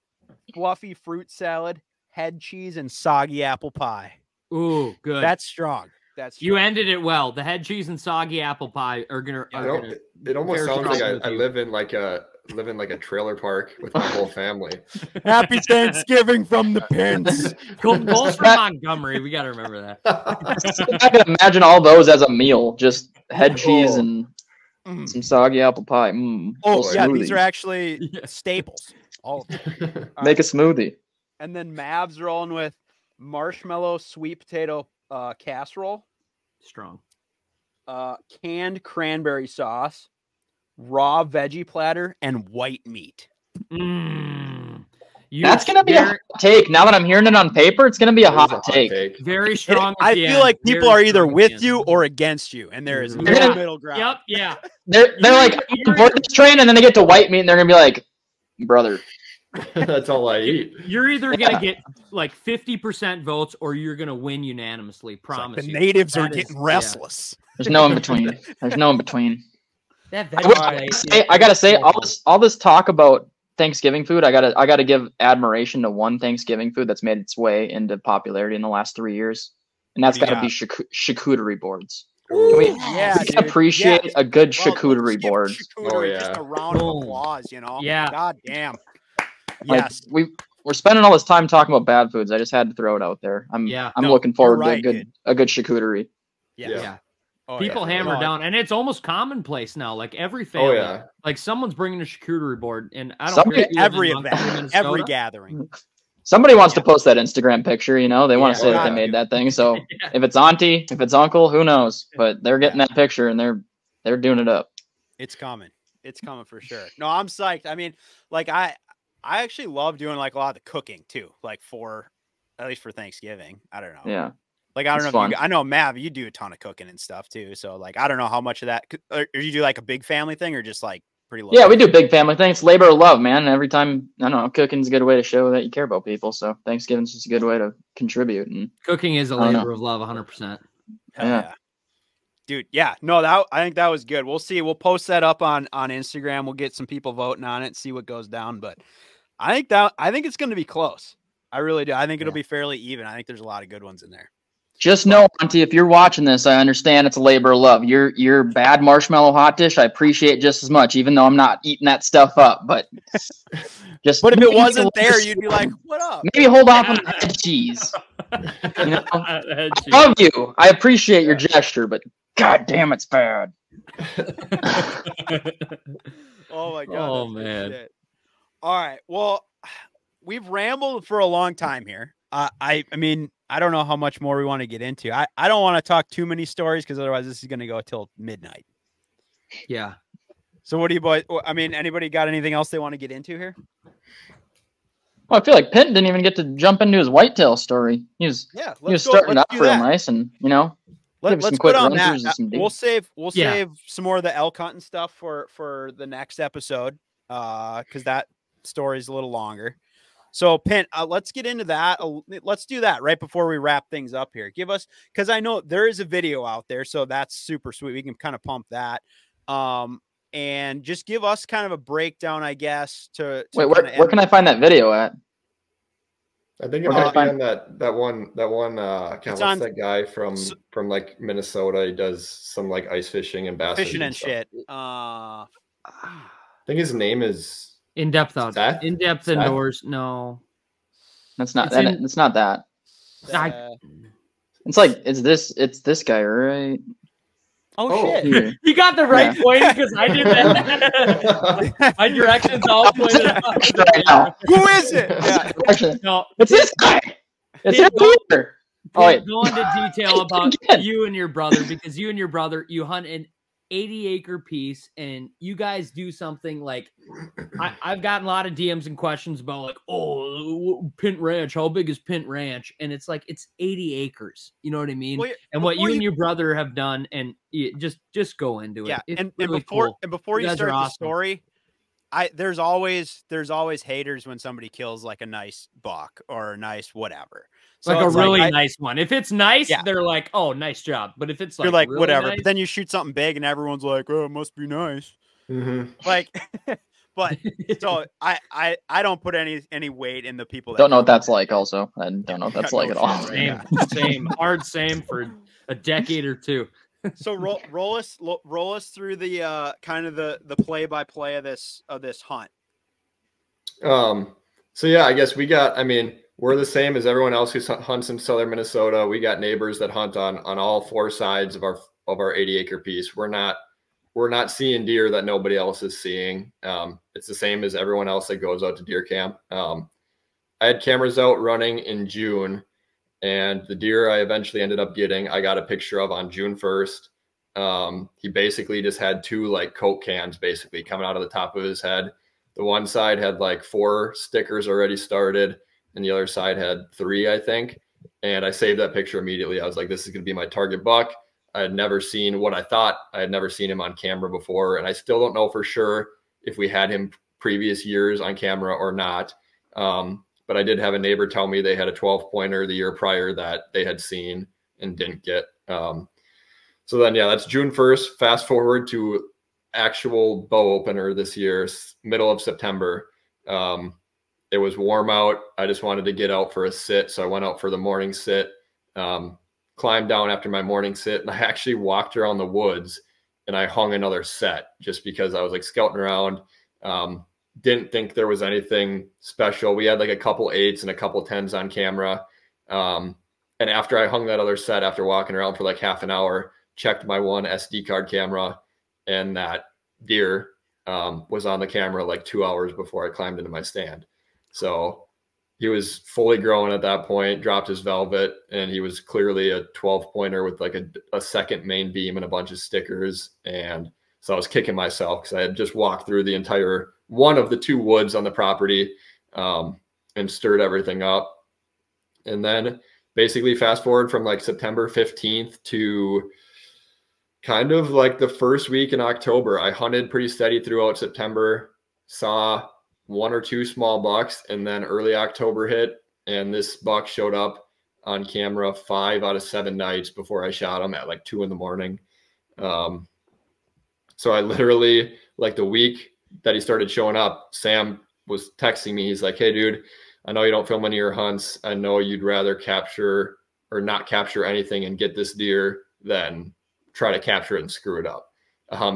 [SPEAKER 1] fluffy fruit salad, head cheese, and soggy apple pie.
[SPEAKER 2] Ooh, good.
[SPEAKER 1] That's strong. That's
[SPEAKER 2] You
[SPEAKER 1] strong.
[SPEAKER 2] ended it well. The head cheese and soggy apple pie are gonna.
[SPEAKER 4] I don't, it almost
[SPEAKER 2] pair
[SPEAKER 4] sounds like
[SPEAKER 2] strong with
[SPEAKER 4] I
[SPEAKER 2] you.
[SPEAKER 4] live in like a trailer park with my whole family.
[SPEAKER 1] Happy Thanksgiving from the Pints.
[SPEAKER 2] Cole's from Montgomery. We got to remember that.
[SPEAKER 5] I can imagine all those as a meal. Just head cheese
[SPEAKER 4] Oh.
[SPEAKER 5] and some soggy apple pie.
[SPEAKER 1] Oh
[SPEAKER 5] Little
[SPEAKER 1] yeah,
[SPEAKER 5] smoothie.
[SPEAKER 1] these are actually staples. All of them.
[SPEAKER 5] Make a smoothie.
[SPEAKER 1] And then Mav's rolling with marshmallow sweet potato casserole,
[SPEAKER 2] Strong.
[SPEAKER 1] canned cranberry sauce, raw veggie platter, and white meat.
[SPEAKER 5] That's gonna be a hot take. Now that I'm hearing it on paper, it's gonna be a
[SPEAKER 4] It is
[SPEAKER 5] hot take.
[SPEAKER 2] very strong.
[SPEAKER 1] I
[SPEAKER 2] at the
[SPEAKER 1] feel
[SPEAKER 2] end.
[SPEAKER 1] like people
[SPEAKER 2] Very
[SPEAKER 1] are either
[SPEAKER 2] strong at
[SPEAKER 1] with
[SPEAKER 2] the
[SPEAKER 1] you
[SPEAKER 2] end.
[SPEAKER 1] or against you, and there is
[SPEAKER 2] Mhm.
[SPEAKER 1] no
[SPEAKER 5] They're gonna-
[SPEAKER 1] middle ground.
[SPEAKER 2] Yep. Yeah.
[SPEAKER 5] They're like on board this train, and then they get to white meat, and they're gonna be like, brother.
[SPEAKER 4] That's all I eat.
[SPEAKER 2] You're either gonna get like 50% votes, or you're gonna win unanimously.
[SPEAKER 1] It's like
[SPEAKER 2] Promise
[SPEAKER 1] the
[SPEAKER 2] you.
[SPEAKER 1] natives are
[SPEAKER 2] That is-
[SPEAKER 1] getting
[SPEAKER 2] yeah.
[SPEAKER 1] restless.
[SPEAKER 5] There's no in between. There's no in between.
[SPEAKER 2] That
[SPEAKER 5] I will
[SPEAKER 2] veggie
[SPEAKER 5] say- I gotta say, all this talk about Thanksgiving food, I gotta give admiration to one Thanksgiving food that's made its way into popularity in the last 3 years, and that's gotta
[SPEAKER 1] Yeah.
[SPEAKER 5] be charcuterie boards.
[SPEAKER 1] Ooh,
[SPEAKER 5] Can we,
[SPEAKER 1] yeah,
[SPEAKER 5] we
[SPEAKER 1] dude.
[SPEAKER 5] appreciate
[SPEAKER 1] Yes.
[SPEAKER 5] a good
[SPEAKER 1] Well, let's
[SPEAKER 5] charcuterie
[SPEAKER 1] give
[SPEAKER 5] board.
[SPEAKER 1] charcuterie
[SPEAKER 4] Oh, yeah.
[SPEAKER 1] just a round of
[SPEAKER 2] Boom.
[SPEAKER 1] applause, you know?
[SPEAKER 2] Yeah.
[SPEAKER 1] God damn.
[SPEAKER 5] Like,
[SPEAKER 1] Yes.
[SPEAKER 5] we're spending all this time talking about bad foods. I just had to throw it out there. I'm
[SPEAKER 2] Yeah.
[SPEAKER 5] I'm
[SPEAKER 1] No,
[SPEAKER 5] looking forward
[SPEAKER 1] you're right,
[SPEAKER 5] to
[SPEAKER 1] dude.
[SPEAKER 5] a good charcuterie.
[SPEAKER 1] Yes.
[SPEAKER 4] Yeah.
[SPEAKER 2] Yeah.
[SPEAKER 1] Oh,
[SPEAKER 2] People
[SPEAKER 1] yeah.
[SPEAKER 2] hammer
[SPEAKER 1] No,
[SPEAKER 2] down, and it's almost commonplace now. Like every family,
[SPEAKER 4] Oh yeah.
[SPEAKER 2] like someo's bringing a charcuterie board, and I don't
[SPEAKER 5] Somebody-
[SPEAKER 2] care if you live in
[SPEAKER 1] Every
[SPEAKER 2] Montgomery,
[SPEAKER 1] event, every
[SPEAKER 2] Minnesota.
[SPEAKER 1] gathering.
[SPEAKER 5] Somebody wants to post that Instagram picture, you know. They want
[SPEAKER 2] Yeah.
[SPEAKER 5] to say that they
[SPEAKER 1] Yeah.
[SPEAKER 5] made that thing. So
[SPEAKER 2] Yeah.
[SPEAKER 5] if it's auntie, if it's uncle, who knows? But they're getting
[SPEAKER 1] Yeah.
[SPEAKER 5] that picture and they're doing it up.
[SPEAKER 1] It's coming. It's coming for sure. No, I'm psyched. I mean, like I actually love doing like a lot of the cooking too, like for at least for Thanksgiving. I don't know.
[SPEAKER 5] Yeah.
[SPEAKER 1] Like I don't
[SPEAKER 5] It's
[SPEAKER 1] know. If
[SPEAKER 5] fun.
[SPEAKER 1] I know Mav, you do a ton of cooking and stuff too. So like I don't know how much of that. Or you do like a big family thing or just like pretty low?
[SPEAKER 5] Yeah, we do big family things. It's labor of love, man. And every time, I don't know, cooking's a good way to show that you care about people. So Thanksgiving's just a good way to contribute. And
[SPEAKER 2] Cooking is a
[SPEAKER 5] I don't
[SPEAKER 2] labor of love, 100%.
[SPEAKER 1] Hell
[SPEAKER 5] Yeah.
[SPEAKER 1] yeah. Dude, yeah. No, that I think that was good. We'll see. We'll post that up on Instagram. We'll get some people voting on it and see what goes down. But I think it's going to be close. I really do. I think it'll be fairly even. I think there's a lot of good ones in there.
[SPEAKER 5] just know, Auntie, if you're watching this, I understand it's a labor of love. Your bad marshmallow hot dish, I appreciate just as much, even though I'm not eating that stuff up. But just
[SPEAKER 1] But if it
[SPEAKER 5] maybe
[SPEAKER 1] wasn't there,
[SPEAKER 5] just-
[SPEAKER 1] you'd be like, "What up?"
[SPEAKER 5] maybe hold off on the head cheese. You know? I love you. I appreciate your gesture, but god damn, it's bad.
[SPEAKER 1] Oh my god.
[SPEAKER 2] Oh,
[SPEAKER 1] that's good
[SPEAKER 2] man.
[SPEAKER 1] shit. All right. Well, we've rambled for a long time here. I mean, I don't know how much more we want to get into. I don't want to talk too many stories because otherwise this is going to go till midnight.
[SPEAKER 2] Yeah.
[SPEAKER 1] So what do you boys? I mean, anybody got anything else they want to get into here?
[SPEAKER 5] Well, I feel like Pitt didn't even get to jump into his whitetail story. He was
[SPEAKER 1] Yeah,
[SPEAKER 5] starting up real nice, and you know, give some
[SPEAKER 1] Let's
[SPEAKER 5] quick
[SPEAKER 1] put on
[SPEAKER 5] run-throughs
[SPEAKER 1] that.
[SPEAKER 5] and some
[SPEAKER 1] We'll
[SPEAKER 5] deep-
[SPEAKER 1] save some more of the elk hunting stuff for the next episode, because that story is a little longer. So Pint, let's get into that. Let's do that right before we wrap things up here. Give us, because I know there is a video out there, so that's super sweet. We can kind of pump that. And just give us kind of a breakdown, I guess.
[SPEAKER 5] Wait, where can I find that video at?
[SPEAKER 4] I think it might be on that one. God, what's that guy from like Minnesota? He does some like ice fishing and bass
[SPEAKER 1] fishing and
[SPEAKER 4] stuff.
[SPEAKER 1] shit. I
[SPEAKER 4] think his name is
[SPEAKER 2] In-depth indoors. No,
[SPEAKER 5] that's not that. It's not that. It's this guy, right?
[SPEAKER 1] Oh shit!
[SPEAKER 2] You got the right point because I did that. My directions all pointed out.
[SPEAKER 1] Who is it?
[SPEAKER 5] Yeah. No, it's this guy. It's his brother.
[SPEAKER 2] Go into detail about you and your brother, because you and your brother, you hunt an 80-acre piece, and you guys do something like I've gotten a lot of DMs and questions about like, oh, Pint Ranch, how big is Pint Ranch? And it's like, it's 80 acres. You know what I mean? Well, and what you and your brother have done, and just go into it.
[SPEAKER 1] Yeah,
[SPEAKER 2] it's
[SPEAKER 1] and
[SPEAKER 2] really
[SPEAKER 1] before
[SPEAKER 2] cool.
[SPEAKER 1] and before you start the story, there's always haters when somebody kills like a nice buck or a nice whatever.
[SPEAKER 2] So like a really nice one. If it's nice, they're like, oh, nice job. But if it's like,
[SPEAKER 1] you're like,
[SPEAKER 2] really
[SPEAKER 1] whatever.
[SPEAKER 2] nice,
[SPEAKER 1] but then you shoot something big and everyone's like, oh, it must be nice.
[SPEAKER 4] Mm-hmm.
[SPEAKER 1] Like, but so I don't put any weight in the people that
[SPEAKER 5] don't know what that's like. Also, I don't know what that's like at all.
[SPEAKER 2] Same, hard same for a decade or two.
[SPEAKER 1] So roll us through the kind of the play-by-play of this hunt.
[SPEAKER 4] So yeah, I guess we're the same as everyone else who hunts in southern Minnesota. We got neighbors that hunt on all four sides of our 80-acre piece. We're not seeing deer that nobody else is seeing. It's the same as everyone else that goes out to deer camp. I had cameras out running in June, and the deer I eventually ended up getting, I got a picture of on June 1st. He basically just had two like Coke cans basically coming out of the top of his head. The one side had like 4 stickers already started, and the other side had 3, I think. And I saved that picture immediately. I was like, this is going to be my target buck. I had never seen what I thought. I had never seen him on camera before. And I still don't know for sure if we had him previous years on camera or not. But I did have a neighbor tell me they had a 12-pointer the year prior that they had seen and didn't get. So then, yeah, that's June 1st. Fast forward to actual bow opener this year, middle of September. It was warm out. I just wanted to get out for a sit. So I went out for the morning sit, climbed down after my morning sit, and I actually walked around the woods and I hung another set just because I was like scouting around. Didn't think there was anything special. We had like a couple 8s and a couple 10s on camera. And after I hung that other set, after walking around for like half an hour, checked my one SD card camera, and that deer was on the camera like 2 hours before I climbed into my stand. So he was fully grown at that point, dropped his velvet, and he was clearly a 12-pointer with like a second main beam and a bunch of stickers. And so I was kicking myself because I had just walked through the entire one of the 2 woods on the property and stirred everything up. And then basically fast forward from like September 15th to kind of like the first week in October. I hunted pretty steady throughout September, saw 1 or 2 small bucks, and then early October hit, and this buck showed up on camera 5 out of 7 nights before I shot him at like 2 in the morning. So I literally, like the week that he started showing up, Sam was texting me. He's like, hey dude, I know you don't film any of your hunts. I know you'd rather capture or not capture anything and get this deer than try to capture it and screw it up.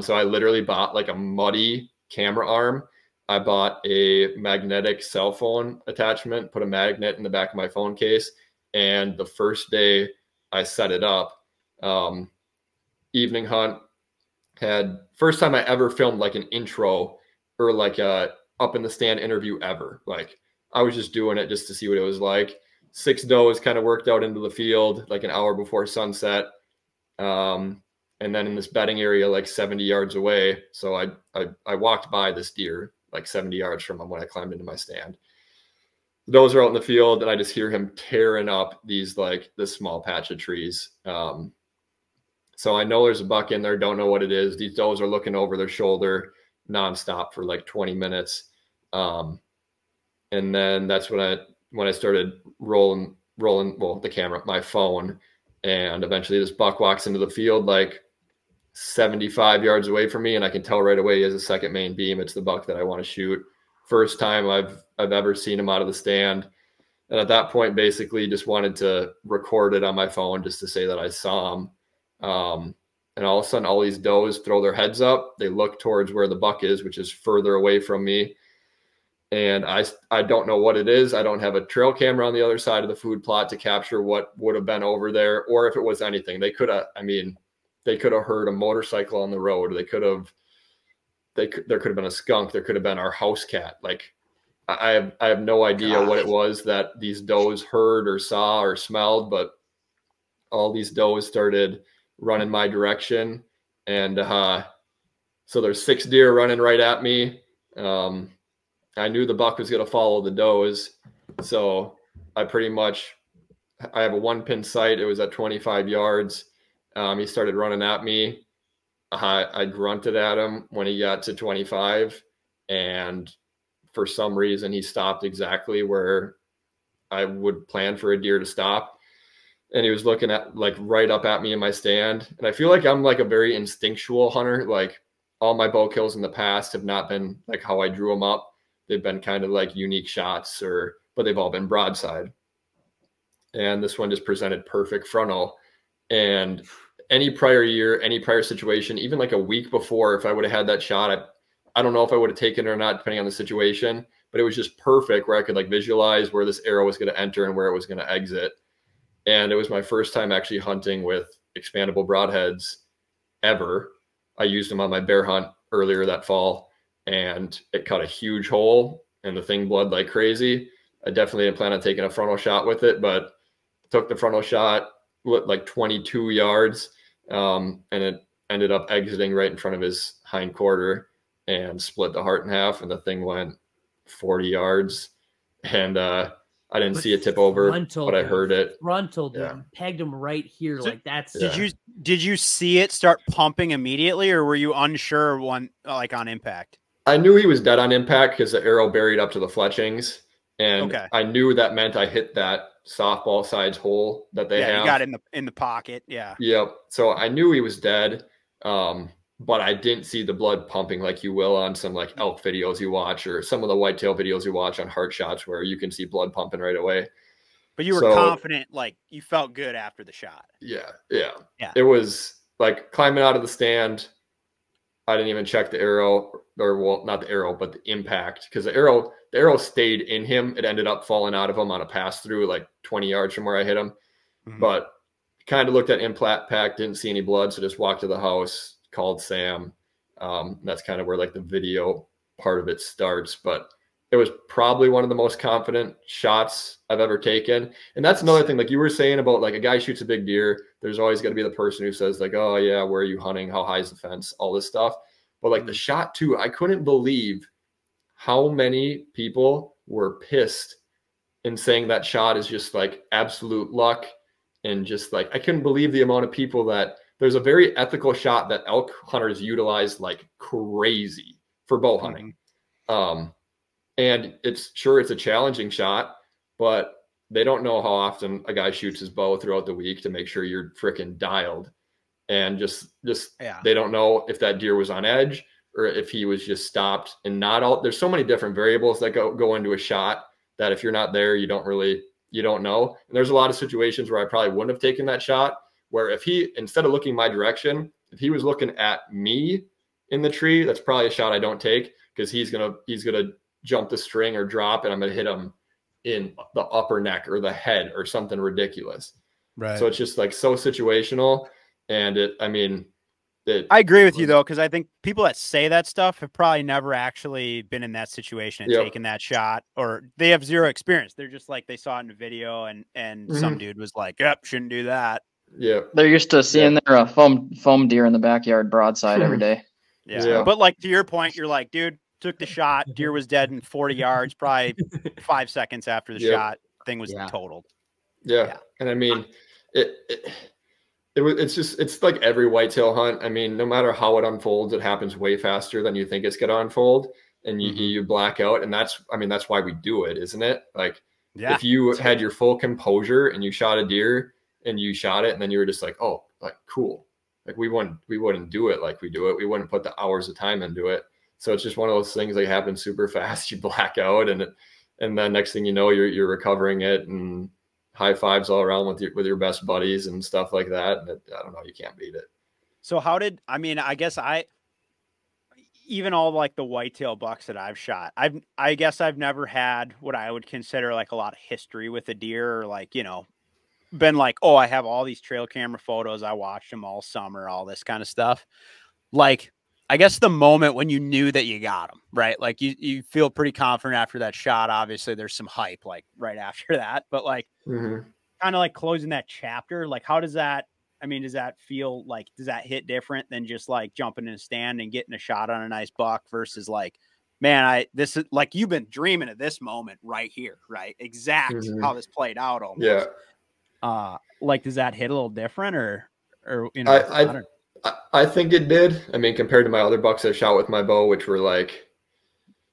[SPEAKER 4] So I literally bought like a muddy camera arm. I bought a magnetic cell phone attachment, put a magnet in the back of my phone case. And the first day I set it up, evening hunt, had first time I ever filmed like an intro or like a up in the stand interview ever. Like I was just doing it just to see what it was like. 6 does kind of worked out into the field like an hour before sunset. And then in this bedding area, like 70 yards away. So I walked by this deer like 70 yards from him when I climbed into my stand. The does are out in the field, and I just hear him tearing up this small patch of trees. So I know there's a buck in there, don't know what it is. These does are looking over their shoulder nonstop for like 20 minutes. And And then that's when I started rolling, well, the camera, my phone, and eventually this buck walks into the field like 75 yards away from me, and I can tell right away he has a second main beam. It's the buck that I want to shoot. First time I've ever seen him out of the stand. And at that point, basically just wanted to record it on my phone just to say that I saw him. And all of a sudden, all these does throw their heads up. They look towards where the buck is, which is further away from me. And I don't know what it is. I don't have a trail camera on the other side of the food plot to capture what would have been over there, or if it was anything. They could have, they could have heard a motorcycle on the road. There could have been a skunk. There could have been our house cat. Like, I have no idea what it was that these does heard or saw or smelled, but all these does started running my direction. And so there's 6 deer running right at me. I knew the buck was going to follow the does. So I have a 1-pin sight. It was at 25 yards. He started running at me. I grunted at him when he got to 25, and for some reason he stopped exactly where I would plan for a deer to stop. And he was looking at like right up at me in my stand. And I feel like I'm like a very instinctual hunter. Like, all my bow kills in the past have not been like how I drew them up. They've been kind of like unique shots, but they've all been broadside. And this one just presented perfect frontal. And any prior year, any prior situation, even like a week before, if I would have had that shot, I don't know if I would have taken it or not, depending on the situation, but it was just perfect where I could like visualize where this arrow was going to enter and where it was going to exit. And it was my first time actually hunting with expandable broadheads ever. I used them on my bear hunt earlier that fall, and it cut a huge hole and the thing bled like crazy. I definitely didn't plan on taking a frontal shot with it, but took the frontal shot, like 22 yards, and it ended up exiting right in front of his hind quarter and split the heart in half, and the thing went 40 yards. And I didn't see it tip over, but I heard it.
[SPEAKER 2] Frontal, dude. Pegged him right here.
[SPEAKER 1] So,
[SPEAKER 2] like that's.
[SPEAKER 1] Did you see it start pumping immediately, or were you unsure on impact?
[SPEAKER 4] I knew he was dead on impact because the arrow buried up to the fletchings, and I knew that meant I hit that softball size hole that they have.
[SPEAKER 1] You got in the pocket. Yeah.
[SPEAKER 4] Yep. So I knew he was dead. But I didn't see the blood pumping like you will on some like elk videos you watch, or some of the whitetail videos you watch on heart shots where you can see blood pumping right away.
[SPEAKER 1] But you were confident, like you felt good after the shot.
[SPEAKER 4] Yeah. It was like climbing out of the stand. I didn't even check the arrow, or well, not the arrow, but the impact, because the arrow stayed in him. It ended up falling out of him on a pass through like 20 yards from where I hit him. Mm-hmm. But kind of looked at impact, didn't see any blood, so just walked to the house, called Sam. That's kind of where like the video part of it starts, but it was probably one of the most confident shots I've ever taken. And that's another thing, like you were saying about like a guy shoots a big deer, there's always going to be the person who says like, oh yeah, where are you hunting? How high is the fence? All this stuff. But like the shot too, I couldn't believe how many people were pissed in saying that shot is just like absolute luck. And just like, I couldn't believe the amount of people that there's a very ethical shot that elk hunters utilize like crazy for bow hunting. And it's a challenging shot, but they don't know how often a guy shoots his bow throughout the week to make sure you're freaking dialed. And they don't know if that deer was on edge or if he was just stopped and not all. There's so many different variables that go into a shot that if you're not there, you don't know. And there's a lot of situations where I probably wouldn't have taken that shot, where if he, instead of looking my direction, if he was looking at me in the tree, that's probably a shot I don't take, because he's gonna jump the string or drop, and I'm gonna hit him in the upper neck or the head or something ridiculous. Right. So it's just like so situational. And I
[SPEAKER 1] agree with you though, because I think people that say that stuff have probably never actually been in that situation and taken that shot, or they have zero experience. They're just like, they saw it in a video and some dude was like, yep, shouldn't do that.
[SPEAKER 5] Yeah, they're used to seeing their foam deer in the backyard broadside every day.
[SPEAKER 1] Yeah, but like to your point, you're like, dude, took the shot, deer was dead in 40 yards, probably 5 seconds after the shot, thing was totaled.
[SPEAKER 4] Yeah, and it's like every whitetail hunt. I mean, no matter how it unfolds, it happens way faster than you think it's going to unfold. and you black out. And that's why we do it, isn't it? Like,
[SPEAKER 1] yeah,
[SPEAKER 4] if you had your full composure and you shot a deer and you shot it, and then you were just like, oh, like, cool. Like, we wouldn't do it like we do it. We wouldn't put the hours of time into it. So it's just one of those things that happen super fast. You black out, and then next thing you know, you're recovering it, and high fives all around with your best buddies and stuff like that. And I don't know, you can't beat it.
[SPEAKER 1] So I guess even all like the whitetail bucks that I've shot, I guess I've never had what I would consider like a lot of history with a deer, or like, been like, oh, I have all these trail camera photos. I watched them all summer, all this kind of stuff. Like, I guess the moment when you knew that you got them, right? Like you feel pretty confident after that shot. Obviously there's some hype like right after that, but like kind of like closing that chapter. Like, how does that, does that feel like, does that hit different than just like jumping in a stand and getting a shot on a nice buck versus like, man, this is like, you've been dreaming of this moment right here, right? Exact how this played out almost.
[SPEAKER 4] Yeah.
[SPEAKER 1] Like, does that hit a little different or
[SPEAKER 4] I think it did. I mean, compared to my other bucks I shot with my bow, which were like,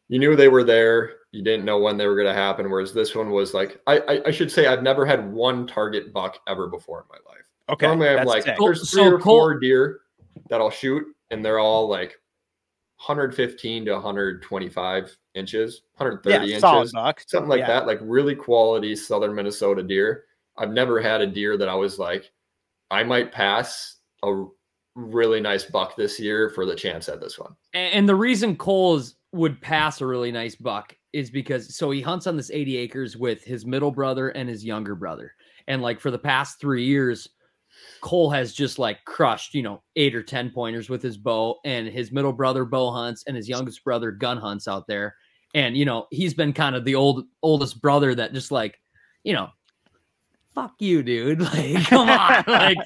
[SPEAKER 4] you knew they were there, you didn't know when they were going to happen. Whereas this one was like, I should say I've never had one target buck ever before in my life.
[SPEAKER 1] Okay.
[SPEAKER 4] Normally I'm like, there's three or four deer that I'll shoot, and they're all like 115 to 125 inches, 130 inches, something like that, like really quality Southern Minnesota deer. I've never had a deer that I was like, I might pass a really nice buck this year for the chance at this one.
[SPEAKER 2] And the reason Cole would pass a really nice buck is because, so he hunts on this 80 acres with his middle brother and his younger brother. And like for the past 3 years, Cole has just like crushed, 8 or 10 pointers with his bow, and his middle brother bow hunts and his youngest brother gun hunts out there. And, he's been kind of the oldest brother that just like, fuck you, dude. Like, come on. Like,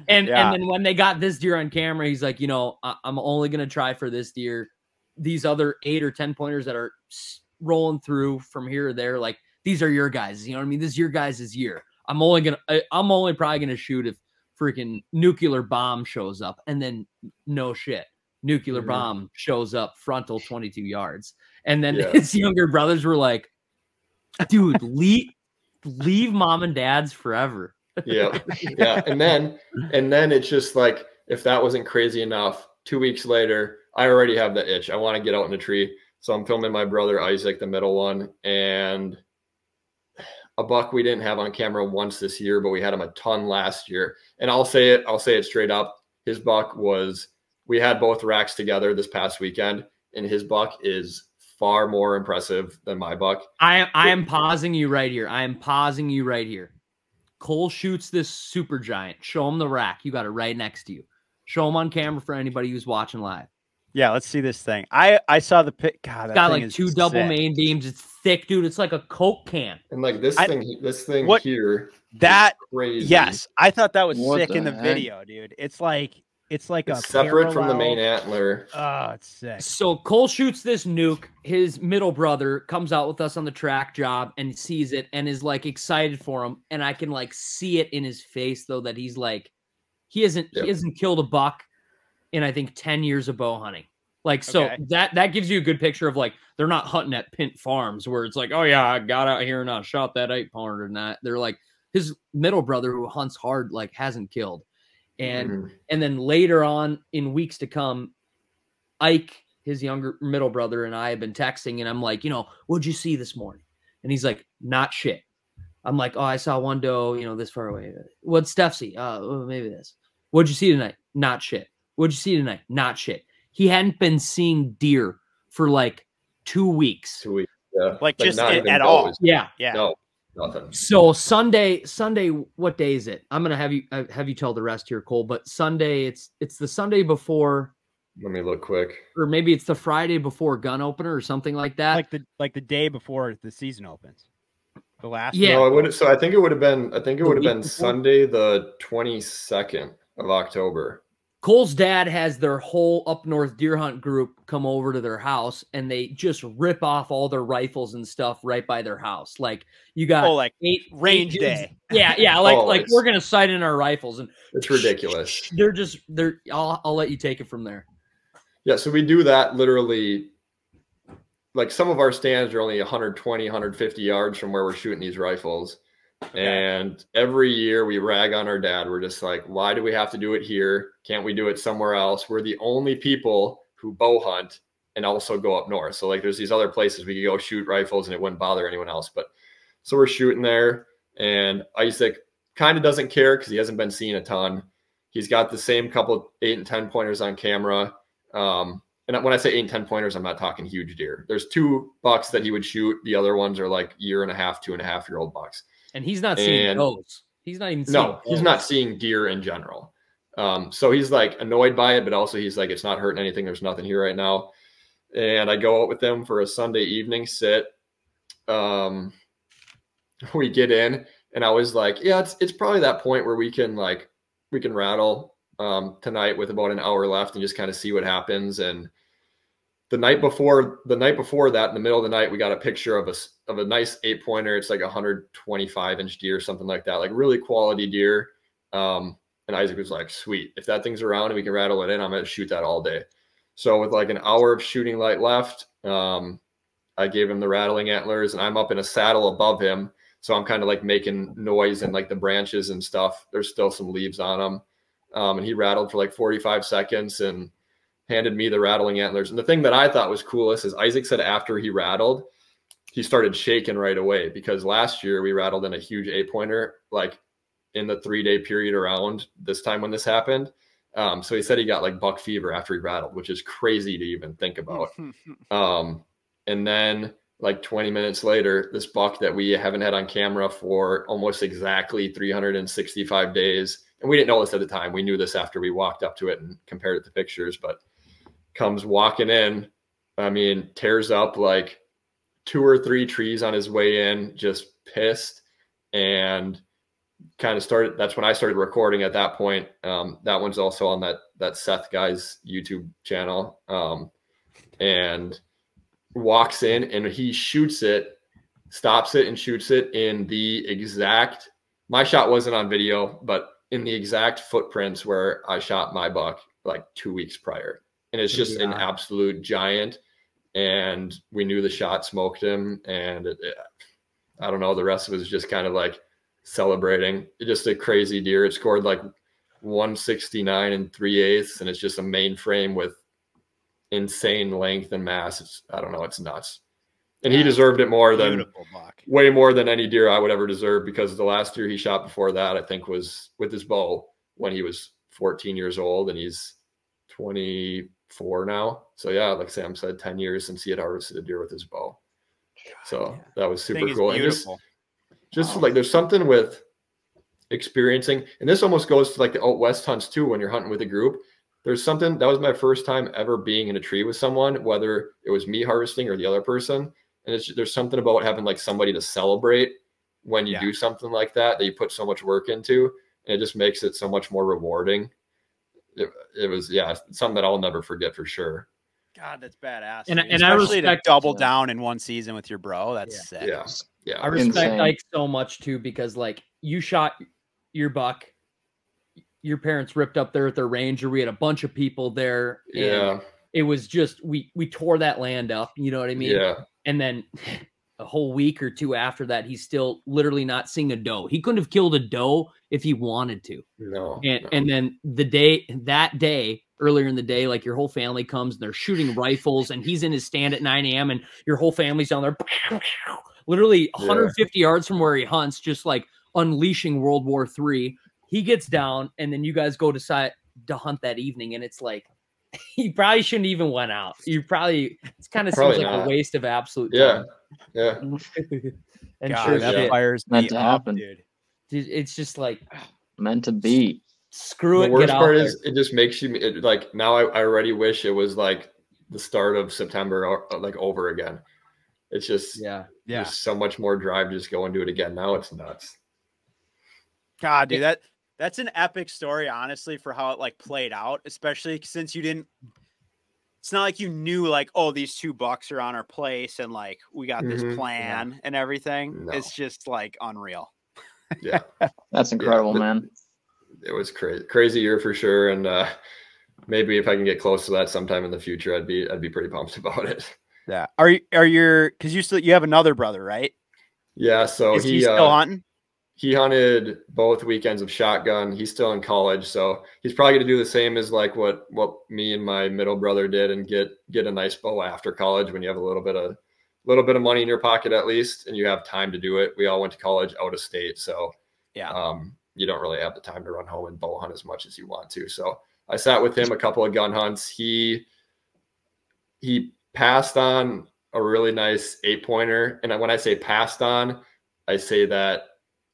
[SPEAKER 2] and then when they got this deer on camera, he's like, I'm only going to try for this deer. These other 8 or 10 pointers that are rolling through from here or there, like, these are your guys. You know what I mean? This is your guys' year. I'm only probably going to shoot if freaking nuclear bomb shows up. And then no shit. Nuclear bomb shows up frontal 22 yards. And then his younger brothers were like, dude, leave mom and dad's forever.
[SPEAKER 4] Yeah. And then it's just like, if that wasn't crazy enough, 2 weeks later, I already have the itch. I want to get out in the tree. So I'm filming my brother Isaac, the middle one, and a buck we didn't have on camera once this year, but we had him a ton last year. And I'll say it straight up. His buck we had both racks together this past weekend, and his buck is far more impressive than my buck.
[SPEAKER 2] I am pausing you right here. Cole shoots this super giant. Show him the rack. You got it right next to you. Show him on camera for anybody who's watching live.
[SPEAKER 1] Yeah, let's see this thing. I saw the pic. God,
[SPEAKER 2] it's got like 2 double main beams. It's thick, dude. It's like a Coke can.
[SPEAKER 4] And like this thing here.
[SPEAKER 1] That
[SPEAKER 4] crazy.
[SPEAKER 1] Yes, I thought that was sick in the video, dude. It's like it's
[SPEAKER 4] separate from the main antler.
[SPEAKER 1] Oh, it's sick.
[SPEAKER 2] So Cole shoots this nuke. His middle brother comes out with us on the track job and sees it and is like excited for him. And I can like see it in his face though that he's like, he hasn't killed a buck in I think 10 years of bow hunting. Like, so that gives you a good picture of like, they're not hunting at Pint Farms where it's like, oh yeah, I got out here and I shot that 8-pounder and that. They're like, his middle brother who hunts hard, like hasn't killed. And then later on in weeks to come, Ike, his younger middle brother, and I have been texting, and I'm like, what'd you see this morning? And he's like, not shit. I'm like, oh, I saw one doe, this far away. What'd Steph see? Oh, maybe this. What'd you see tonight? Not shit. What'd you see tonight? Not shit. He hadn't been seeing deer for like 2 weeks.
[SPEAKER 4] 2 weeks. Yeah.
[SPEAKER 1] Like just at all.
[SPEAKER 2] Yeah.
[SPEAKER 4] No. Nothing.
[SPEAKER 2] So Sunday, what day is it? I'm gonna have you tell the rest here, Cole. But Sunday, it's the Sunday before.
[SPEAKER 4] Let me look quick.
[SPEAKER 2] Or maybe it's the Friday before gun opener or something like that.
[SPEAKER 1] Like the day before the season opens. The last.
[SPEAKER 2] Yeah.
[SPEAKER 4] No, it would. So I think it would have been Sunday, the 22nd of October.
[SPEAKER 2] Cole's dad has their whole up north deer hunt group come over to their house, and they just rip off all their rifles and stuff right by their house. Like you got
[SPEAKER 1] eight range day.
[SPEAKER 2] Yeah. Like we're gonna sight in our rifles, and
[SPEAKER 4] it's ridiculous.
[SPEAKER 2] I'll let you take it from there.
[SPEAKER 4] Yeah, so we do that literally like some of our stands are only 120, 150 yards from where we're shooting these rifles. And every year we rag on our dad. We're just like, why do we have to do it here? Can't we do it somewhere else? We're the only people who bow hunt and also go up north. So like there's these other places we could go shoot rifles and it wouldn't bother anyone else. But so we're shooting there, and Isaac kind of doesn't care because he hasn't been seeing a ton. He's got the same couple 8 and 10 pointers on camera. And when I say 8 and 10 pointers, I'm not talking huge deer. There's 2 bucks that he would shoot. The other ones are like 1.5, 2.5-year-old bucks.
[SPEAKER 2] And he's not seeing those. He's not even seeing
[SPEAKER 4] no, he's not seeing deer in general. So he's like annoyed by it, but also he's like, it's not hurting anything. There's nothing here right now. And I go out with them for a Sunday evening sit. We get in, and I was like, yeah, it's probably that point where we can rattle tonight with about an hour left and just kind of see what happens. And the night before that, in the middle of the night, we got a picture of a nice 8-pointer. It's like 125-inch deer, something like that, like really quality deer. And Isaac was like, sweet, if that thing's around and we can rattle it in, I'm going to shoot that all day. So with like an hour of shooting light left, I gave him the rattling antlers, and I'm up in a saddle above him. So I'm kind of like making noise and like the branches and stuff. There's still some leaves on them. And he rattled for like 45 seconds and handed me the rattling antlers. And the thing that I thought was coolest is Isaac said after he rattled, he started shaking right away, because last year we rattled in a huge 8-pointer, like in the 3-day period around this time when this happened. So he said he got like buck fever after he rattled, which is crazy to even think about. And then like 20 minutes later, this buck that we haven't had on camera for almost exactly 365 days. And we didn't know this at the time. We knew this after we walked up to it and compared it to pictures, but comes walking in. I mean, tears up like 2 or 3 trees on his way in, just pissed, and kind of started. That's when I started recording at that point. That one's also on that Seth guy's YouTube channel. And walks in, and he shoots it, stops it and shoots it in the exact, my shot wasn't on video, but in the exact footprints where I shot my buck like 2 weeks prior. And it's just an absolute giant. And we knew the shot smoked him. And I don't know, the rest of it was just kind of like celebrating. Just a crazy deer. It scored like 169 3/8, and it's just a mainframe with insane length and mass. I don't know, it's nuts. And he deserved it more than, way more than any deer I would ever deserve, because the last deer he shot before that, I think, was with his bow when he was 14 years old, and he's 24 now. So yeah, like Sam said, 10 years since he had harvested a deer with his bow. So that was super cool. And just like, there's something with experiencing, and this almost goes to like the out west hunts too, when you're hunting with a group. There's something, that was my first time ever being in a tree with someone, whether it was me harvesting or the other person. And there's something about having like somebody to celebrate when you do something like that you put so much work into, and it just makes it so much more rewarding. It was, something that I'll never forget for sure.
[SPEAKER 1] God, that's badass.
[SPEAKER 2] And
[SPEAKER 1] especially
[SPEAKER 2] I respect,
[SPEAKER 1] to double down in one season with your bro. That's sick.
[SPEAKER 4] Yeah.
[SPEAKER 2] I respect Ike so much too, because like, you shot your buck, your parents ripped up there at their ranger. We had a bunch of people there. And it was just, we tore that land up. You know what I mean?
[SPEAKER 4] Yeah.
[SPEAKER 2] And then a whole week or 2 after that, he's still literally not seeing a doe. He couldn't have killed a doe if he wanted to.
[SPEAKER 4] No.
[SPEAKER 2] And then that day, earlier in the day, like your whole family comes and they're shooting rifles, and he's in his stand at 9 a.m. and your whole family's down there, literally 150 yards from where he hunts, just like unleashing World War III. He gets down, and then you guys go decide to hunt that evening, and it's like, you probably shouldn't even went out. It's kind of seems like a waste of absolute time.
[SPEAKER 4] Yeah.
[SPEAKER 2] And
[SPEAKER 1] God, that fires
[SPEAKER 5] meant
[SPEAKER 1] me
[SPEAKER 5] to
[SPEAKER 1] up,
[SPEAKER 5] happen.
[SPEAKER 1] dude.
[SPEAKER 2] It's just like
[SPEAKER 5] meant to be.
[SPEAKER 2] Screw it.
[SPEAKER 4] The worst part is it just makes you like, now I already wish it was like the start of September, or like over again. It's just there's so much more drive to just go and do it again. Now it's nuts.
[SPEAKER 1] God, dude, that's an epic story, honestly, for how it like played out, especially since it's not like you knew like, oh, these 2 bucks are on our place and like we got this plan and everything. No. It's just like unreal.
[SPEAKER 4] Yeah.
[SPEAKER 5] That's incredible, man.
[SPEAKER 4] It was crazy year for sure. And maybe if I can get close to that sometime in the future, I'd be pretty pumped about it.
[SPEAKER 1] Yeah. Are you because you have another brother, right?
[SPEAKER 4] Yeah. So
[SPEAKER 1] Is he still hunting?
[SPEAKER 4] He hunted both weekends of shotgun. He's still in college, so he's probably going to do the same as like what me and my middle brother did, and get a nice bow after college when you have a little bit of money in your pocket at least, and you have time to do it. We all went to college out of state, so
[SPEAKER 1] yeah,
[SPEAKER 4] you don't really have the time to run home and bow hunt as much as you want to. So I sat with him a couple of gun hunts. He passed on a really nice 8-pointer, and when I say passed on, I say that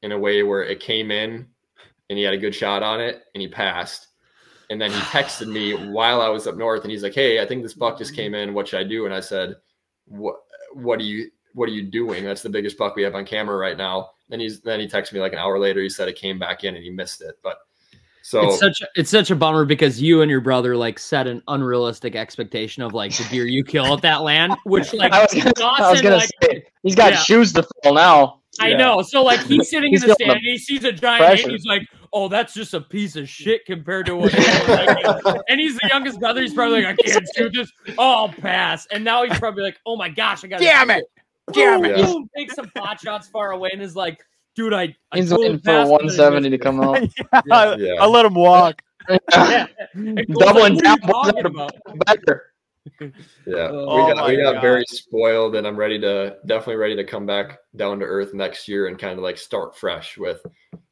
[SPEAKER 4] in a way where it came in and he had a good shot on it and he passed. And then he texted me while I was up north and he's like, "Hey, I think this buck just came in. What should I do?" And I said, what are you doing? That's the biggest buck we have on camera right now. Then he texted me like an hour later. He said it came back in and he missed it. But so
[SPEAKER 2] it's such a bummer because you and your brother like set an unrealistic expectation of like the deer you kill at that land, which like
[SPEAKER 5] I was gonna say he's got shoes to fill now.
[SPEAKER 2] I know. So like he's sitting in the stand and he sees a giant eight and he's like, "Oh, that's just a piece of shit compared to what." And he's the youngest brother. He's probably like, "I can't shoot this. Oh, I'll pass." And now he's probably like, "Oh my gosh, I got
[SPEAKER 1] damn it.
[SPEAKER 2] Boom, take some pot shots far away and is like, "Dude,
[SPEAKER 5] he's waiting for 170 to come out."
[SPEAKER 1] I let him walk.
[SPEAKER 5] Doubling down better.
[SPEAKER 4] Yeah, we got very spoiled, and I'm definitely ready to come back down to earth next year and kind of like start fresh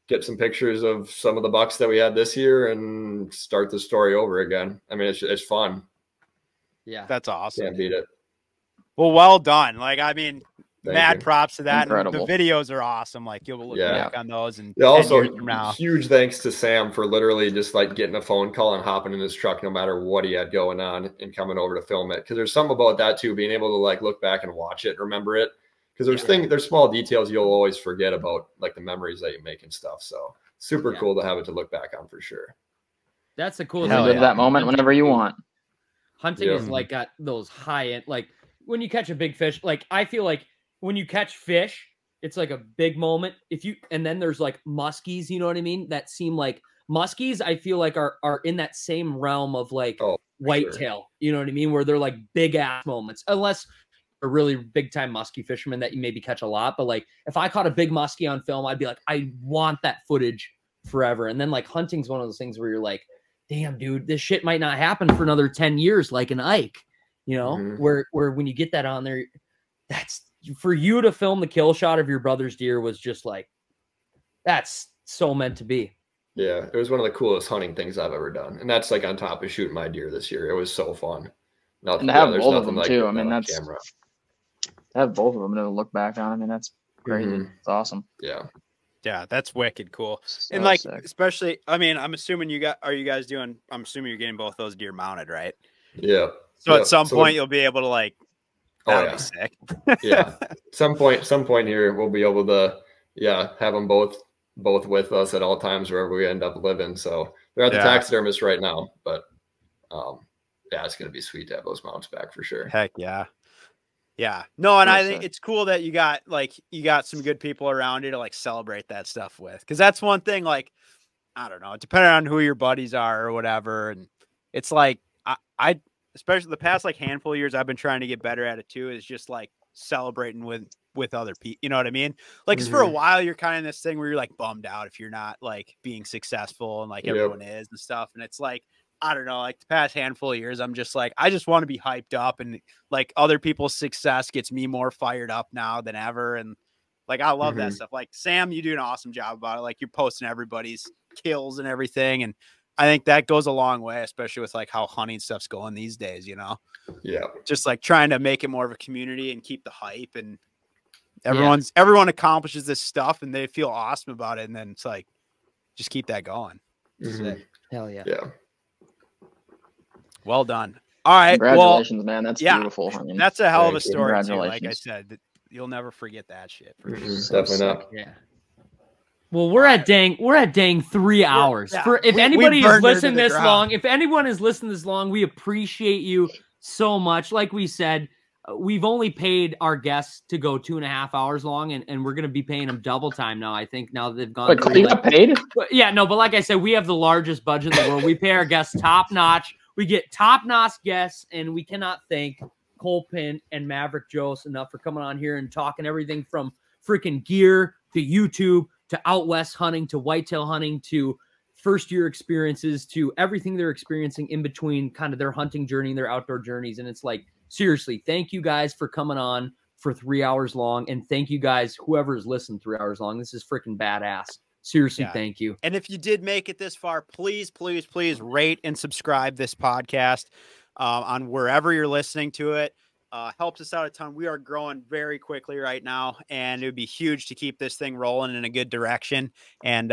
[SPEAKER 4] get some pictures of some of the bucks that we had this year and start the story over again. I mean, it's fun.
[SPEAKER 2] Yeah,
[SPEAKER 1] that's awesome.
[SPEAKER 4] Can't beat it.
[SPEAKER 1] Well done. Like, I mean, mad props to that.
[SPEAKER 5] Incredible.
[SPEAKER 1] The videos are awesome. Like, you'll look back on those. And
[SPEAKER 4] also, huge thanks to Sam for literally just like getting a phone call and hopping in his truck no matter what he had going on and coming over to film it. Because there's something about that too, being able to like look back and watch it, remember it. Because there's small details you'll always forget about, like the memories that you make and stuff. So super cool to have it to look back on for sure.
[SPEAKER 2] That's the coolest.
[SPEAKER 5] Live that moment whenever you want.
[SPEAKER 2] Hunting is like got those high end, like when you catch a big fish. Like I feel like when you catch fish, it's like a big moment. And then there's like muskies, you know what I mean? That seem like muskies. I feel like are in that same realm of like whitetail. You know what I mean? Where they're like big ass moments, unless a really big time muskie fisherman that you maybe catch a lot. But like if I caught a big muskie on film, I'd be like, I want that footage forever. And then like hunting's one of those things where you're like, damn, dude, this shit might not happen for another 10 years, like an Ike, you know, where when you get that on there, that's for you to film the kill shot of your brother's deer was just like, that's so meant to be.
[SPEAKER 4] Yeah. It was one of the coolest hunting things I've ever done. And that's like on top of shooting my deer this year. It was so fun.
[SPEAKER 5] And to have both of them too. I mean, that's camera. To have both of them to look back on. I mean, that's crazy. It's awesome.
[SPEAKER 4] Yeah.
[SPEAKER 1] Yeah, that's wicked cool.
[SPEAKER 5] So
[SPEAKER 1] and like,
[SPEAKER 5] sick.
[SPEAKER 1] especially, I mean, I'm assuming I'm assuming you're getting both those deer mounted, right?
[SPEAKER 4] Yeah.
[SPEAKER 1] So at some point you'll be able to like, that'll be sick.
[SPEAKER 4] Yeah. Some point here we'll be able to, have them both with us at all times wherever we end up living. So they're at the taxidermist right now, but it's going to be sweet to have those mounts back for sure.
[SPEAKER 1] Heck yeah. Yeah. No, and I think it's cool that you got some good people around you to like celebrate that stuff with. Cause that's one thing, like, I don't know, depending on who your buddies are or whatever. And it's like, I especially the past like handful of years, I've been trying to get better at it too, is just like celebrating with other people. You know what I mean? Like, 'cause for a while you're kind of in this thing where you're like bummed out if you're not like being successful and like everyone is and stuff. And it's like, I don't know, like the past handful of years, I'm just like, I just want to be hyped up, and like other people's success gets me more fired up now than ever. And like, I love that stuff. Like Sam, you do an awesome job about it. Like you're posting everybody's kills and everything. And I think that goes a long way, especially with like how hunting stuff's going these days, you know?
[SPEAKER 4] Yeah.
[SPEAKER 1] Just like trying to make it more of a community and keep the hype, and everyone accomplishes this stuff and they feel awesome about it. And then it's like, just keep that going.
[SPEAKER 2] Hell yeah.
[SPEAKER 4] Yeah.
[SPEAKER 1] Well done. All right.
[SPEAKER 5] Congratulations, man. That's beautiful. I mean,
[SPEAKER 1] that's a hell of a story too. Like I said, you'll never forget that shit.
[SPEAKER 4] Definitely not.
[SPEAKER 2] Yeah. Well, we're at dang 3 hours. If anybody is listening this long, if anyone is listening this long, we appreciate you so much. Like we said, we've only paid our guests to go 2.5 hours long, and we're going to be paying them double time now. I think now that they've gone.
[SPEAKER 5] Wait, you got paid?
[SPEAKER 2] Yeah, no, but like I said, we have the largest budget in the world. We pay our guests top notch. We get top notch guests, and we cannot thank Cole Pint and Maverick Jose enough for coming on here and talking everything from freaking gear to YouTube to out west hunting to whitetail hunting to first year experiences to everything they're experiencing in between kind of their hunting journey and their outdoor journeys. And it's like, seriously, thank you guys for coming on for 3 hours long. And thank you guys, whoever has listened 3 hours long. This is freaking badass. Seriously, thank you.
[SPEAKER 1] And if you did make it this far, please, please, please rate and subscribe this podcast on wherever you're listening to it. Helps us out a ton. We are growing very quickly right now, and it would be huge to keep this thing rolling in a good direction. And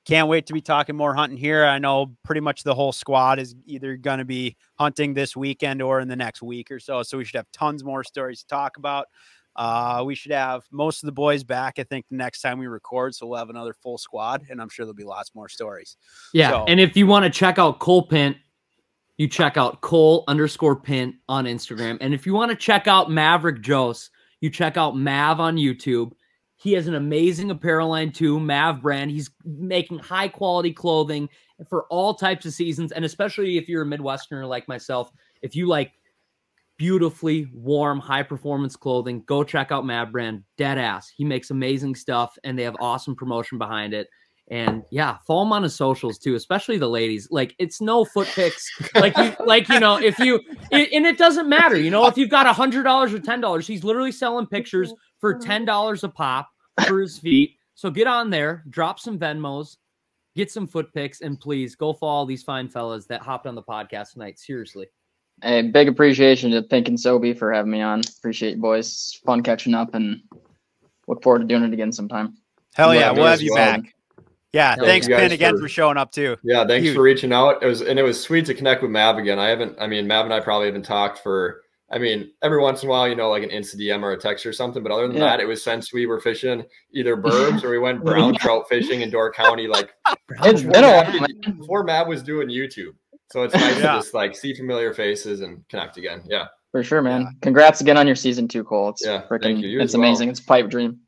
[SPEAKER 1] can't wait to be talking more hunting here. I know pretty much the whole squad is either going to be hunting this weekend or in the next week or so. So we should have tons more stories to talk about. We should have most of the boys back, I think, the next time we record. So we'll have another full squad, and I'm sure there'll be lots more stories.
[SPEAKER 2] Yeah.
[SPEAKER 1] So,
[SPEAKER 2] and if you want to check out Cole Pint, you check out Cole_Pint on Instagram. And if you want to check out Maverick Jose, you check out Mav on YouTube. He has an amazing apparel line too, Mav brand. He's making high quality clothing for all types of seasons. And especially if you're a Midwesterner like myself, if you like beautifully warm, high performance clothing, go check out Mav brand. Dead ass. He makes amazing stuff and they have awesome promotion behind it. And yeah, follow him on his socials too, especially the ladies. Like, it's no foot pics. If you, and it doesn't matter, if you've got $100 or $10, he's literally selling pictures for $10 a pop for his feet. So get on there, drop some Venmos, get some foot pics, and please go follow these fine fellas that hopped on the podcast tonight. Seriously.
[SPEAKER 5] Hey, big appreciation to Pics and Sobi for having me on. Appreciate you, boys. It's fun catching up and look forward to doing it again sometime.
[SPEAKER 1] Hell yeah, we'll have you back. Yeah, thanks,
[SPEAKER 4] Pin,
[SPEAKER 1] again for showing up too.
[SPEAKER 4] Yeah, thanks for reaching out. It was sweet to connect with Mav again. Mav and I probably haven't talked for, every once in a while, like an Insta DM or a text or something. But other than that, it was since we were fishing either burbs or we went brown trout fishing in Door County. Like
[SPEAKER 5] it's been a while,
[SPEAKER 4] before Mav was doing YouTube. So it's nice to just like see familiar faces and connect again. Yeah,
[SPEAKER 5] for sure, man. Yeah. Congrats again on your season 2, Cole. It's
[SPEAKER 4] thank you.
[SPEAKER 5] It's amazing. It's a pipe dream.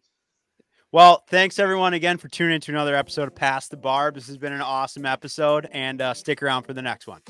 [SPEAKER 1] Well, thanks everyone again for tuning into another episode of Pass the Barb. This has been an awesome episode, and stick around for the next one.